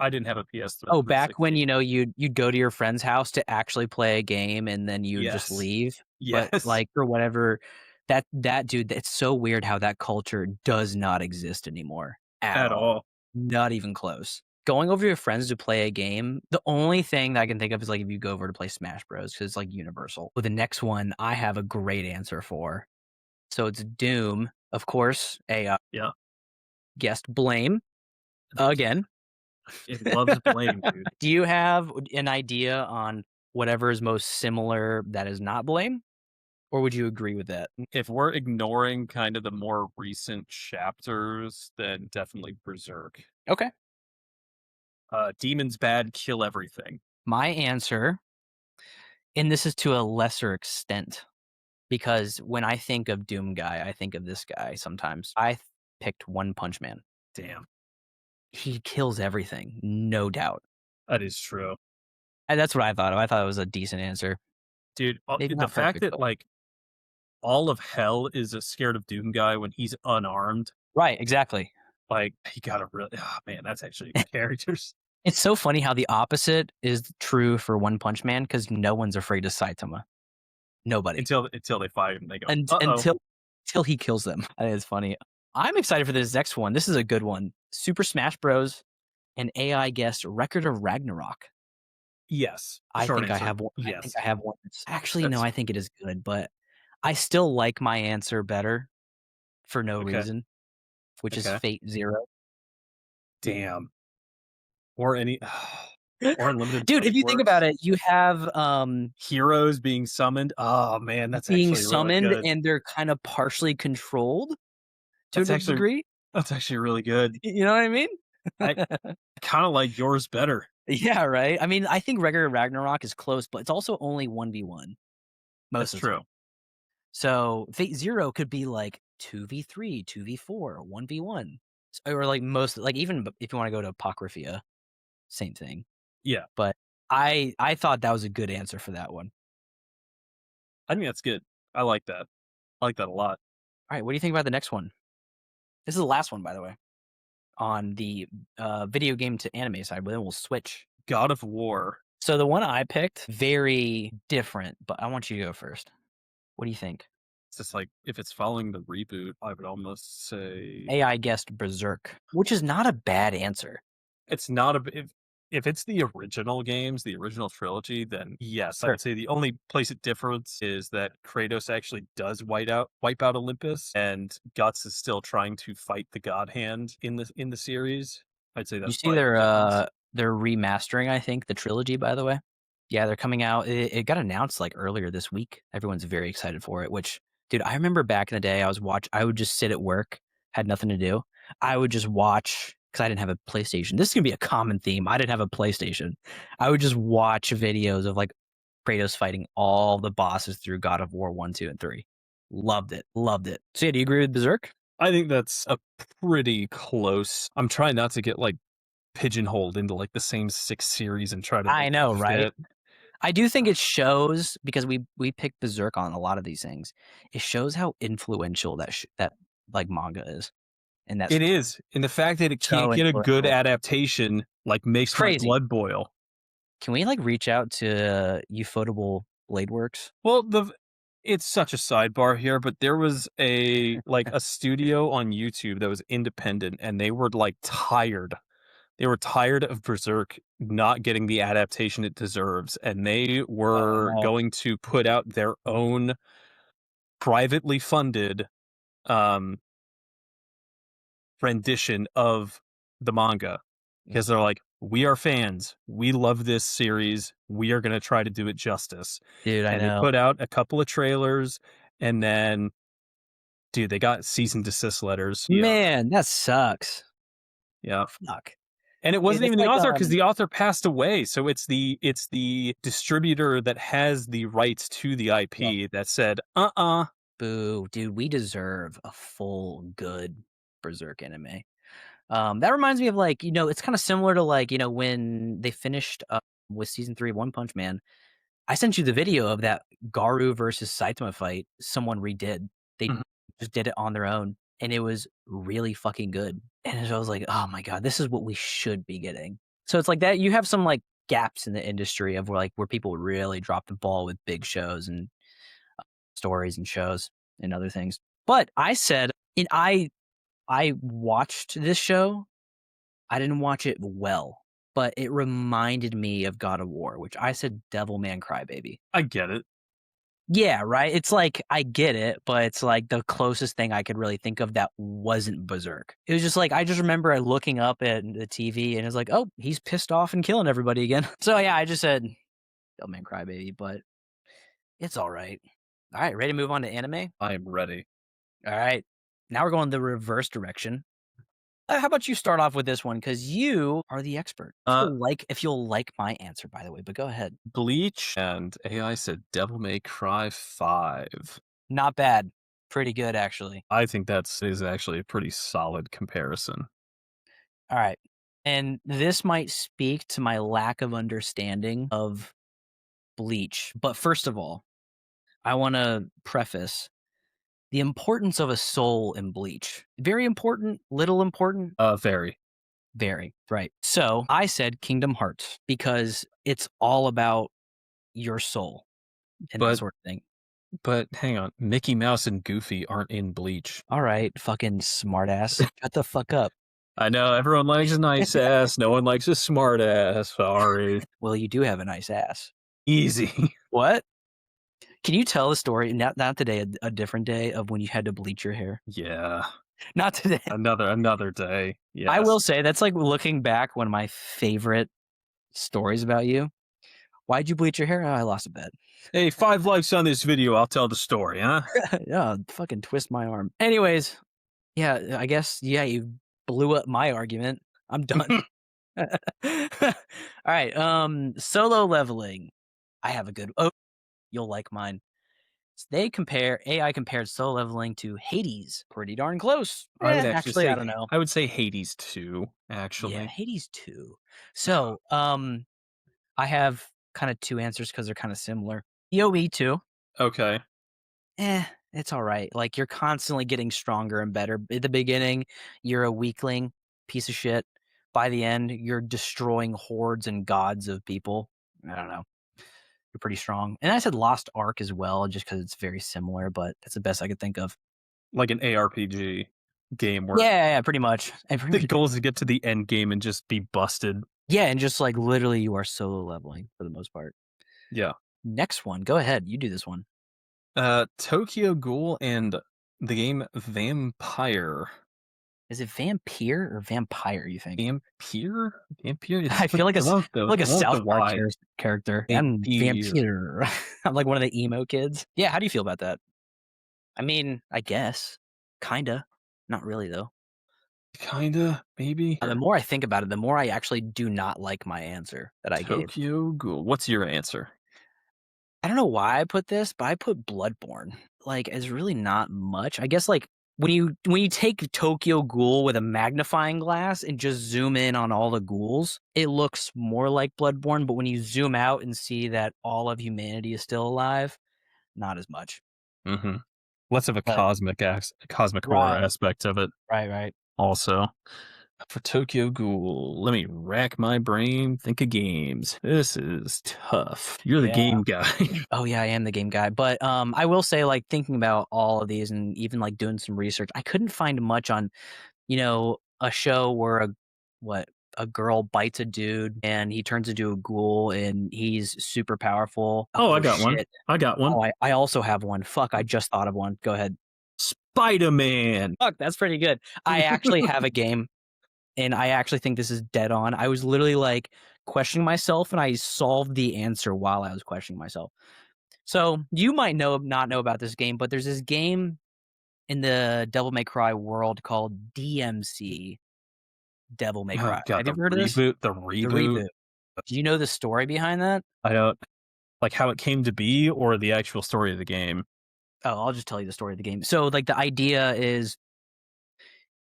didn't have a PS3 Oh, back when, 360. you'd go to your friend's house to actually play a game and then you'd just Yes. leave, but, Yes. like, or whatever, that dude, it's so weird how that culture does not exist anymore at At all. all. Not even close. Going over to your friends to play a game, the only thing that I can think of is, like, if you go over to play Smash Bros. Because it's, like, universal. But the next one, I have a great answer for. So it's Doom, of course, a, Yeah. guest Blame, again. It loves blame, dude. Do you have an idea on whatever is most similar that is not Blame? Or would you agree with that? If we're ignoring kind of the more recent chapters, then definitely Berserk. Okay. Demons bad, kill everything. My answer, and this is to a lesser extent, because when I think of Doom guy, I think of this guy sometimes. Picked One Punch Man. Damn, He kills everything, no doubt. that is true. And that's what I thought of. I thought it was a decent answer. Dude, Maybe the not fact perfect, that, but like, all of hell is a scared of Doom guy when he's unarmed, right, exactly. like, he got a really man, that's actually good characters. It's so funny how the opposite is true for One Punch Man because no one's afraid of Saitama. Nobody. Until they fight him, they go, Un "Uh-oh." until he kills them. That is funny. I'm excited for this next one. This is a good one. Super Smash Bros. An AI guest Record of Ragnarok. Yes. I Short think I answer, have one. I think yes. I have one that's actually, no, That's I think it is good, but I still like my answer better for no okay, reason, which is okay. Fate Zero. Damn. Or any or Unlimited Dude, if Blade you think about Works. it, you have, Heroes being summoned. Oh, man, that's being actually really summoned good. and they're kind of partially controlled to a That's actually degree. that's actually really good. You know what I mean? I kinda like yours better. Yeah, right? I mean, I think Record of Ragnarok is close, but it's also only 1v1 That's most of the true. time. So Fate Zero could be like 2v3, 2v4, 1v1. Or like most, like even if you want to go to Apocrypha, same thing. Yeah, But I thought that was a good answer for that one. I think that's good. I like that. I like that a lot. All right, what do you think about the next one? This is the last one, by the way, on the video game to anime side, but then we'll switch. God of War. So the one I picked, very different, but I want you to go first. What do you think? It's just like, if it's following the reboot, I would almost say AI guessed Berserk, which is not a bad answer. it's not a if it's the original games, the original trilogy, then yes, I Sure. would say the only place it differs is that Kratos actually does wipe out Olympus, and Guts is still trying to fight the God Hand in the series. I'd say You that's see probably the difference. they're remastering, I think, the trilogy, by the way. Yeah, they're coming out. It got announced like earlier this week. Everyone's very excited for it, which, dude, I remember back in the day I would just sit at work, had nothing to do. I would just watch because I didn't have a PlayStation. This is gonna be a common theme. I didn't have a PlayStation. I would just watch videos of like Kratos fighting all the bosses through God of War 1, 2, and 3. Loved it. Loved it. So yeah, do you agree with Berserk? I think that's a pretty close. I'm trying not to get like pigeonholed into like the same 6 series and try to I make know, them right? fit. I do think it shows because we picked Berserk on a lot of these things. It shows how influential that like manga is, and that's It is, and the fact that it so can't get a good influential. adaptation, like, makes my Crazy. blood boil. Can we like reach out to Ufotable Blade Works? Well, it's such a sidebar here, but there was a studio on YouTube that was independent, and they were, like, tired. They were tired of Berserk not getting the adaptation it deserves, and they Oh were no, going to put out their own privately funded, um, rendition of the manga. Because they're like, "We are fans. We love this series. We are gonna try to do it justice." dude, I And they know. put out a couple of trailers, and then, dude, they got cease and desist letters. Yuck. Man, that sucks. Yeah. Fuck. And it Dude, wasn't that's even the like author because the author passed away, so it's the distributor that has the rights to the yeah. IP that said, "Uh-uh." Boo, dude. We deserve a full good Berserk anime. That reminds me of like, it's kind of similar to like, when they finished up with season 3 of One Punch Man. I sent you the video of that Garu versus Saitama fight someone redid. They Mhm. just did it on their own. and it was really fucking good. And so I was like, "Oh my god, this is what we should be getting." So it's like that you have some, like, gaps in the industry of where people really drop the ball with big shows and stories and shows and other things. But I said and I watched this show. I didn't watch it well, but it reminded me of God of War, which I said Devilman Crybaby. I get it. Yeah, right? It's like, I get it, but it's like the closest thing I could really think of that wasn't Berserk. It was just like, I just remember looking up at the TV and it's like, "Oh, he's pissed off and killing everybody again." So yeah, I just said Devilman Crybaby, but it's alright. Alright, ready to move on to anime? I am ready. Alright. Now we're going the reverse direction. How about you start off with this one because you are the expert. Uh, If you'll like my answer, by the way, but go ahead. Bleach and AI said Devil May Cry 5. Not bad. Pretty good, actually. I think that's is actually a pretty solid comparison. Alright. And this might speak to my lack of understanding of Bleach, but first of all, I wanna preface the importance of a soul in Bleach. Very important, little important, Very. very, right. So, I said Kingdom Hearts because it's all about your soul and that But sort of thing. but hang on, Mickey Mouse and Goofy aren't in Bleach. Alright, fucking smartass. Shut the fuck up. I know everyone likes a nice ass. No one likes a smart ass. Sorry. Well, you do have a nice ass. Easy. What? Can you tell the story not today, a different day of when you had to bleach your hair? Yeah. Not today. Another day. I Yes. will say that's like looking back one of my favorite stories about you. "Why'd you bleach your hair?" "Oh, I lost a bet." Hey, 5 likes on this video, I'll tell the story, huh? Yeah, fucking twist my arm. Anyways, yeah, I guess, yeah, you blew up my argument. I'm done. Alright, solo leveling. I have a good you'll like mine. AI compared solo leveling to Hades. Pretty darn close. I would actually Actually, I say don't know. I would say Hades too, Yeah, actually. Hades 2. So, I have kinda 2 answers because 'cause they're kinda similar. EOE 2, Okay. eh, it's alright. Like, you're constantly getting stronger and better. At the beginning, you're a weakling, piece of shit. By the end, you're destroying hordes and gods of people. I don't know. You're pretty strong. And I said Lost Ark as well, just because it's very similar, but that's the best I could think of. Like an ARPG game where Yeah, pretty much. And the pretty much goal is to get to the end game and just be busted. yeah, and just, like, literally you are solo leveling for the most part. Yeah. Next one, go ahead, you do this one. Tokyo Ghoul and the game Vampire. Is it Vampire or Vampire, you think? Vampire? Vampire? I feel like The one with the like a the one with South the Park Y. character. I'm Vampire. Vampire. I'm like one of the emo kids. Yeah, how do you feel about that? I mean, I guess. Kinda. Not really, though. Kinda, maybe. The more I think about it, the more I actually do not like my answer that I gave. Tokyo Ghoul. What's your answer? I don't know why I put this, but I put Bloodborne. Like, it's really not much. I guess, like, when you take Tokyo Ghoul with a magnifying glass and just zoom in on all the ghouls, it looks more like Bloodborne, but when you zoom out and see that all of humanity is still alive, not as much. Mhm. Less of a But cosmic horror right, aspect of it right. also. For Tokyo Ghoul, let me rack my brain, think of games. This is tough. You're the Yeah. game guy. Oh, yeah, I am the game guy, but, I will say, like, thinking about all of these and even, like, doing some research, I couldn't find much on, a show where a girl bites a dude and he turns into a ghoul and he's super powerful. Oh, I Oh, got one. shit. I got one. Oh, I also have one. Fuck, I just thought of one. Go ahead. Spider-Man. Fuck, that's pretty good. I actually have a game, and I actually think this is dead on. I was literally, like, questioning myself, and I solved the answer while I was questioning myself. So, you might not know about this game, but there's this game in the Devil May Cry world called DMC, Devil May Oh Cry. god, Have you the ever heard of this? reboot, the The reboot. reboot. Do you know the story behind that? I don't like how it came to be or the actual story of the game. Oh, I'll just tell you the story of the game. So, like, the idea is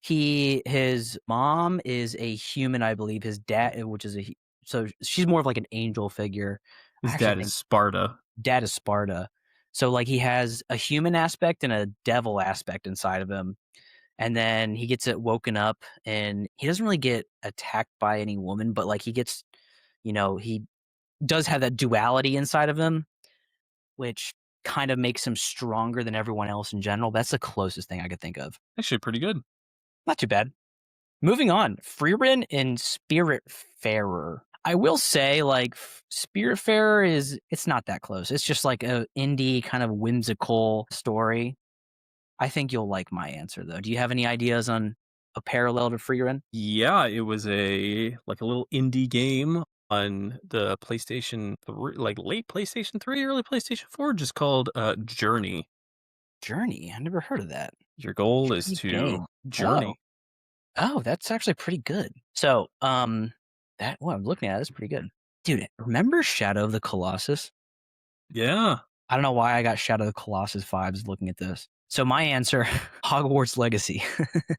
his mom is a human, I believe. His dad, which is so she's more of like an angel figure. I His actually dad think is Sparta. dad is Sparta. So, like, he has a human aspect and a devil aspect inside of him. and then he gets it woken up, and he doesn't really get attacked by any woman, but like he gets, he does have that duality inside of him, which kind of makes him stronger than everyone else in general. That's the closest thing I could think of. Actually, pretty good. Not too bad. Moving on, Frieren and Spiritfarer. I will say, like, Spiritfarer it's not that close. It's just like a indie kind of whimsical story. I think you'll like my answer though. Do you have any ideas on a parallel to Frieren? Yeah, it was a little indie game on the PlayStation 3, like late PlayStation 3, early PlayStation 4, just called Journey. Journey. I never heard of that. Your goal is Journey to game. Oh. journey. Oh, that's actually pretty good. So, that what I'm looking at is pretty good. Dude, remember Shadow of the Colossus? Yeah. I don't know why I got Shadow of the Colossus vibes looking at this. So my answer, Hogwarts Legacy.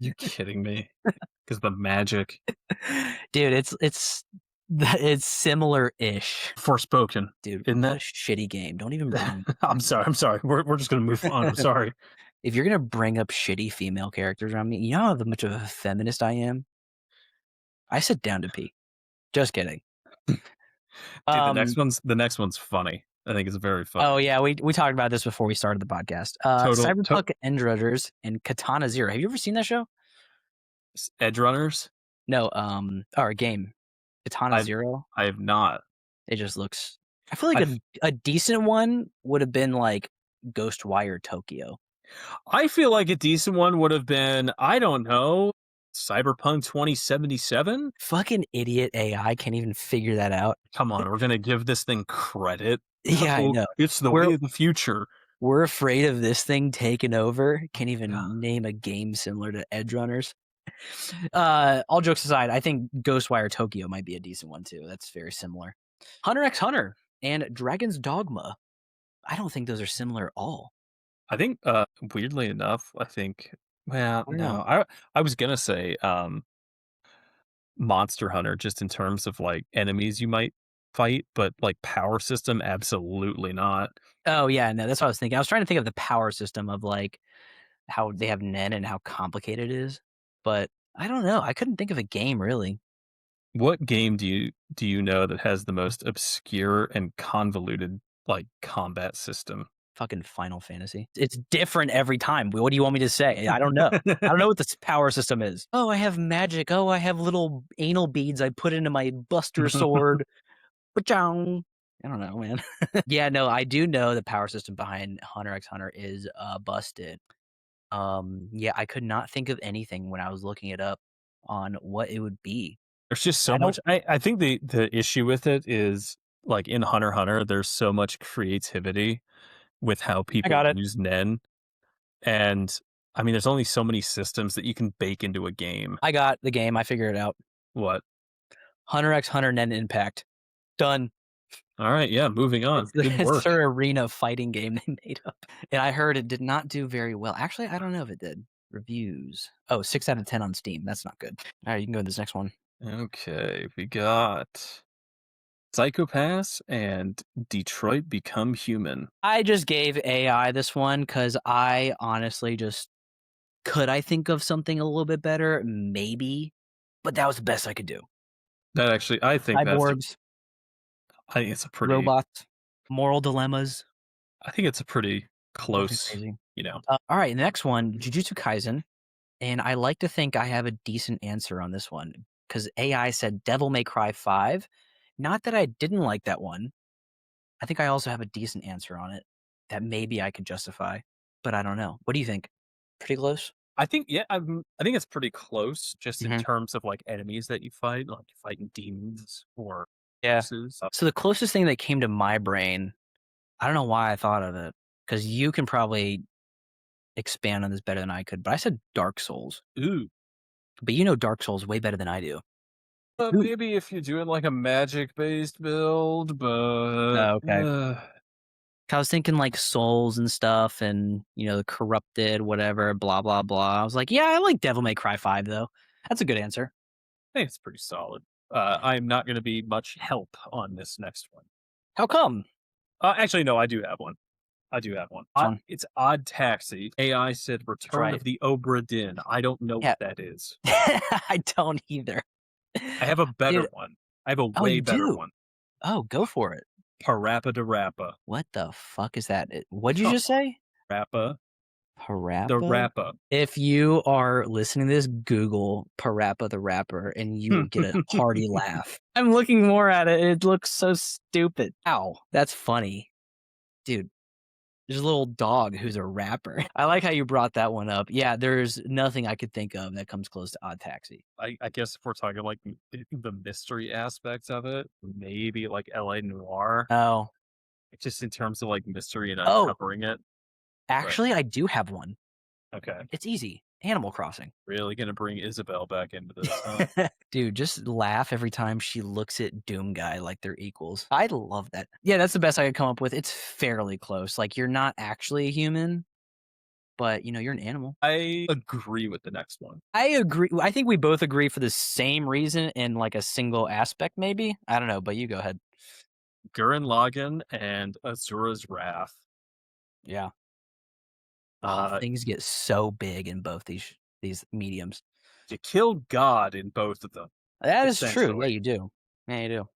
You kidding me? Because the magic. Dude, it's similar-ish. Forspoken. Dude, Isn't what a that? shitty game. Don't even bring I'm sorry. I'm sorry. We're just gonna move on. I'm sorry. if you're gonna bring up shitty female characters around me, you know how much of a feminist I am? I sit down to pee. Just kidding. Dude, Um, the next one's funny. I think it's very funny. oh yeah, we talked about this before we started the podcast. Total Cyberpunk Edgerunners and Katana Zero. Have you ever seen that show? Edge Runners. No, or game. Katana I've Zero. I have not. It just looks I feel like I've a decent one would have been like Ghostwire Tokyo. I feel like a decent one would have been, I don't know, Cyberpunk 2077. Fucking idiot AI can't even figure that out. Come on, we're gonna give this thing credit. Yeah, I No, know. it's the We're way of the future. we're afraid of this thing taking over. Can't Yeah. even name a game similar to Edge Runners. All jokes aside, I think Ghostwire Tokyo might be a decent one too. That's very similar. Hunter x Hunter and Dragon's Dogma. I don't think those are similar at all. I think weirdly enough, well, I don't know. no. I was gonna say Monster Hunter, just in terms of like enemies you might fight, but like power system, absolutely not. Oh yeah, no, that's what I was thinking. I was trying to think of the power system of like how they have Nen and how complicated it is. But I don't know. I couldn't think of a game really. What game do you know that has the most obscure and convoluted like combat system? Fucking Final Fantasy. It's different every time. What do you want me to say? I don't know. I don't know what this power system is. Oh, I have magic. Oh, I have little anal beads I put into my Buster Sword. Ba-chow. I don't know, man. Yeah, no, I do know the power system behind Hunter x Hunter is busted. Yeah, I could not think of anything when I was looking it up on what it would be. There's just so I don't much. I think the issue with it is like in Hunter x Hunter, there's so much creativity with how I people got it. use Nen, and I mean, there's only so many systems that you can bake into a game. I got the game. I figured it out. What? Hunter x Hunter Nen Impact. Done. All right, yeah, moving on. Good It's work. their arena fighting game they made up. And I heard it did not do very well. Actually, I don't know if it did. Reviews. Oh, 6 out of 10 on Steam. That's not good. All right, you can go to this next one. Okay, we got Psychopaths and Detroit Become Human. I just gave AI this one because I honestly just could I think of something a little bit better? Maybe. But that was the best I could do. That actually, Cyborgs, I think it's a pretty, robots, moral dilemmas. I think it's a pretty Nothing close, crazy. you know. All right, the next one, Jujutsu Kaisen. And I like to think I have a decent answer on this one because AI said Devil May Cry 5. Not that I didn't like that one. I think I also have a decent answer on it that maybe I could justify, but I don't know. What do you think? Pretty close? I think yeah, I think it's pretty close just in Mhm. terms of like enemies that you fight, like fighting demons or Yeah. bosses. So the closest thing that came to my brain, I don't know why I thought of it because you can probably expand on this better than I could, but I said Dark Souls. Ooh. But you know Dark Souls way better than I do. Ooh. Maybe if you're doing like a magic based build, but Oh, okay. I was thinking like Souls and stuff and, the corrupted, whatever, blah, blah, blah. I was like, yeah, I like Devil May Cry 5, though. That's a good answer. I think it's pretty solid. I'm not going to be much help on this next one. How come? Actually, no, I do have one. I do have one. Which one? It's Odd Taxi. AI said Return Right. of the Obra Dinn. I don't know Yeah. what that is. I don't either. I have a better Dude, one. I have a oh, way you better do? one. Oh, go for it. Parappa the Rappa. What the fuck is that? What'd you just say? Rappa the Parappa? Rappa. If you are listening to this, Google Parappa the Rapper and you will get a hearty laugh. I'm looking more at it. It looks so stupid. Ow, that's funny. Dude, there's a little dog who's a rapper. I like how you brought that one up. Yeah, there's nothing I could think of that comes close to Odd Taxi. I guess if we're talking like the mystery aspects of it, maybe like LA Noir, Oh. just in terms of like mystery and Oh, uncovering it. But actually, I do have one. okay, It's easy. Animal Crossing. really gonna bring Isabel back into this, huh? Dude, just laugh every time she looks at Doom Guy like they're equals. I love that. Yeah, that's the best I could come up with. It's fairly close. Like, you're not actually a human, but, you're an animal. I agree with the next one. I agree. I think we both agree for the same reason in, like, a single aspect maybe? I don't know, but you go ahead. Gurren Lagann and Azura's Wrath. Yeah. Oh, Uh, things get so big in both these mediums. you kill God in both of them, That is true. Yeah, essentially. you do. Yeah, you do.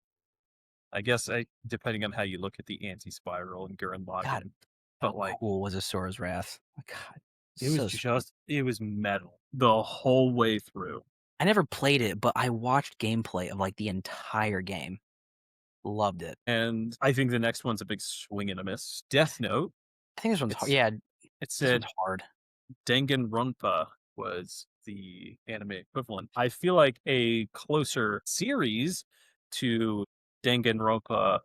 I guess depending on how you look at the anti-spiral and Gurren God, Lagann, how but like cool was Asora's Wrath? Oh, God, it was so just it was metal the whole way through. I never played it, but I watched gameplay of, like, the entire game. Loved it. And I think the next one's a big swing and a miss. Death Note. I think this one's hard. It's Yeah, it this one's said hard. Danganronpa was the anime equivalent. I feel like a closer series to Danganronpa,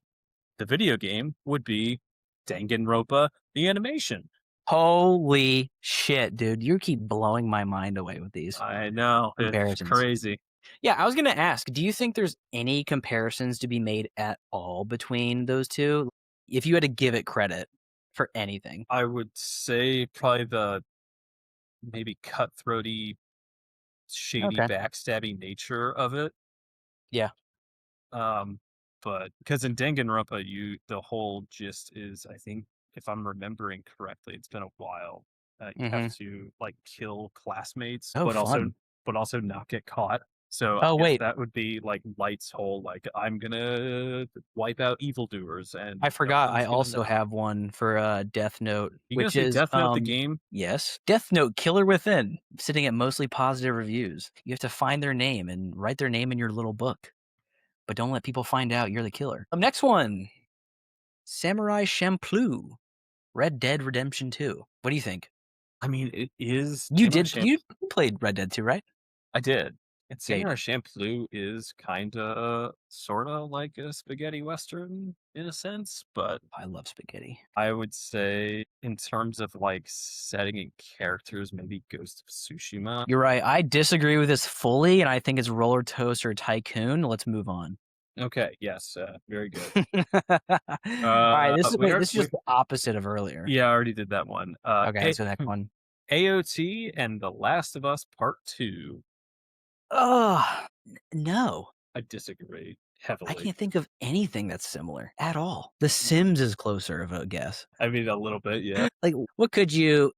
the video game, would be Danganronpa, the animation. Holy shit, dude. You keep blowing my mind away with these I know, it's comparisons. crazy. Yeah, I was gonna ask, do you think there's any comparisons to be made at all between those two? If you had to give it credit for anything. I would say probably the maybe cutthroaty, shady, Okay. backstabby nature of it. Yeah. Um, but because in Danganronpa, the whole gist is, I think, if I'm remembering correctly, it's been a while. You have Mhm. to like kill classmates, Oh, fun. but also not get caught. So I Oh, guess wait. that would be like Light's whole like I'm gonna wipe out evildoers, and I no forgot I one's gonna also know. have one for, Death Note, You gonna which say is, Death Note the game? yes, Death Note Killer Within, sitting at mostly positive reviews. You have to find their name and write their name in your little book, but don't let people find out you're the killer. Next one, Samurai Champloo, Red Dead Redemption 2. What do you think? I mean, it is You did you played Red Dead 2, right? I did. And Yeah, you Samurai did. Champloo is kinda, sorta like a spaghetti western in a sense, but I love spaghetti. I would say in terms of, like, setting and characters, maybe Ghost of Tsushima. You're right, I disagree with this fully, and I think it's Roller Coaster Tycoon. Let's move on. Okay, yes, very good. Alright, this is We just the opposite of earlier. yeah, I already did that one. Okay, let's go next one. AOT and The Last of Us Part 2. Ugh, no. I disagree I heavily. can't think of anything that's similar at all. The Sims is closer of a guess. I mean, a little bit, yeah. Like, what could you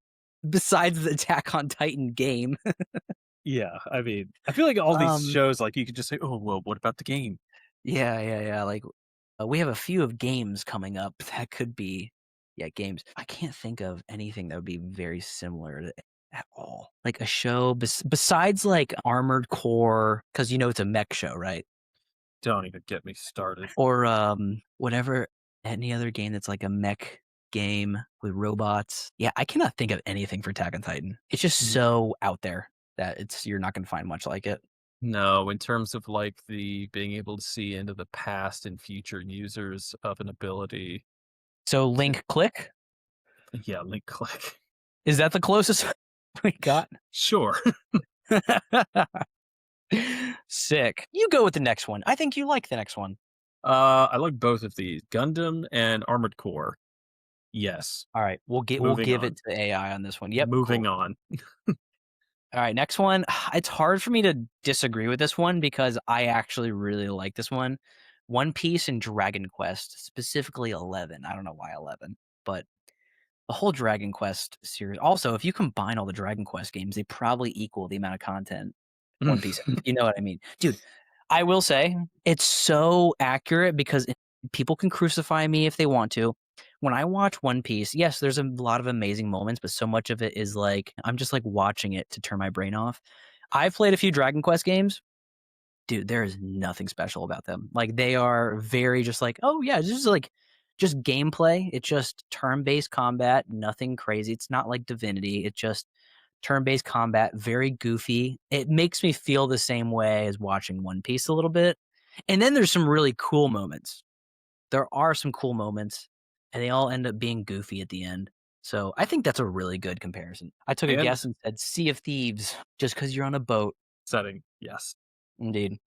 besides the Attack on Titan game? Yeah, I mean, I feel like all these Um, shows, like, you could just say, "Oh, well, what about the game?" yeah, like, we have a few of games coming up that could be yeah, games. I can't think of anything that would be very similar to at all. Like, a show besides, like, Armored Core, because it's a mech show, right? Don't even get me started. Or, whatever any other game that's like a mech game with robots. Yeah, I cannot think of anything for Attack on Titan. It's just N so out there that you're not gonna find much like it. No, in terms of, like, the being able to see into the past and future users of an ability. So Eh, Link Click, yeah, link click. is that the closest we got? Sure. Sick. You go with the next one. I think you like the next one. I like both of these, Gundam and Armored Core. Yes. Alright, we'll Moving give it on. to AI on this one. Yep, Moving cool. on. Alright, next one. It's hard for me to disagree with this one because I actually really like this one. One Piece and Dragon Quest, specifically 11. I don't know why 11, but The whole Dragon Quest series. Also, if you combine all the Dragon Quest games, they probably equal the amount of content One Piece has. You know what I mean? Dude, I will say it's so accurate because people can crucify me if they want to. When I watch One Piece, yes, there's a lot of amazing moments, but so much of it is like I'm just like watching it to turn my brain off. I've played a few Dragon Quest games. Dude, there is nothing special about them. Like they are very just like, oh yeah, this is like just gameplay. It's just turn-based combat, nothing crazy. It's not like Divinity. It's just turn-based combat, very goofy. It makes me feel the same way as watching One Piece a little bit. And then there's some really cool moments. There are some cool moments, and they all end up being goofy at the end. So I think that's a really good comparison. I took a And guess and said Sea of Thieves just because you're on a boat. setting, yes. Indeed.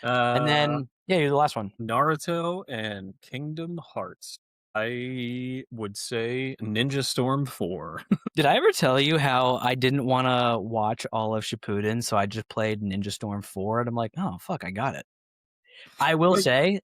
And Uh, then, yeah, you're the last one. Naruto and Kingdom Hearts. I would say Ninja Storm 4. Did I ever tell you how I didn't want to watch all of Shippuden, so I just played Ninja Storm 4, and I'm like, oh, fuck, I got it. I will Like, say,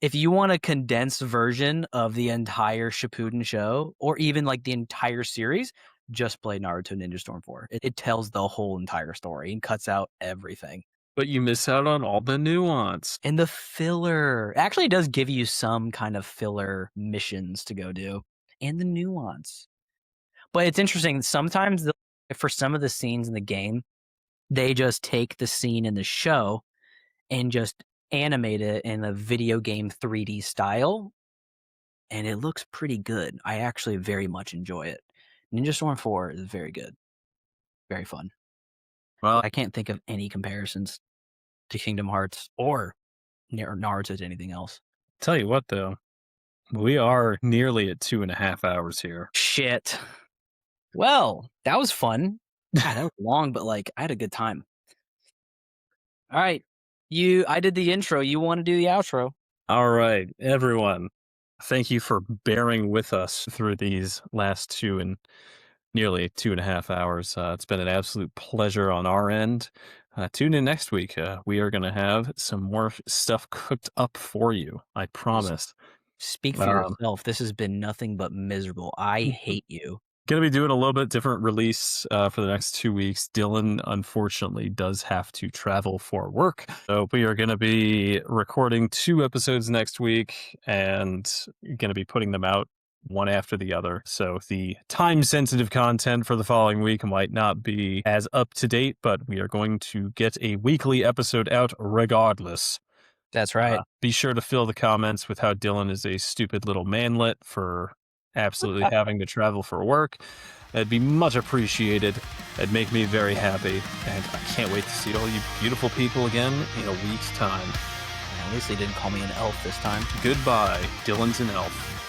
if you want a condensed version of the entire Shippuden show, or even like the entire series, just play Naruto Ninja Storm 4. It tells the whole entire story and cuts out everything. but you miss out on all the nuance. And the filler actually does give you some kind of filler missions to go do, and the nuance. But it's interesting. Sometimes for some of the scenes in the game, they just take the scene in the show and just animate it in a video game 3D style, and it looks pretty good. I actually very much enjoy it. Ninja Storm 4 is very good. Very fun. Well, I can't think of any comparisons to Kingdom Hearts or Naruto to anything else. tell you what though, we are nearly at 2.5 hours here. Shit. Well, that was fun. God, that was long, but like I had a good time. All right. I did the intro. You want to do the outro? All right, everyone. Thank you for bearing with us through these last nearly 2.5 hours. It's been an absolute pleasure on our end. Tune in next week. We are going to have some more stuff cooked up for you. I promise. Speak for yourself. This has been nothing but miserable. I hate you. Going to be doing a little bit different release for the next 2 weeks. Dylan, unfortunately, does have to travel for work. So we are going to be recording 2 episodes next week and going to be putting them out one after the other. So the time-sensitive content for the following week might not be as up to date, but we are going to get a weekly episode out regardless. That's right. Be sure to fill the comments with how Dylan is a stupid little manlet for absolutely having to travel for work. That'd be much appreciated. It'd make me very happy. And I can't wait to see all you beautiful people again in a week's time. At least they didn't call me an elf this time. Goodbye, Dylan's an elf.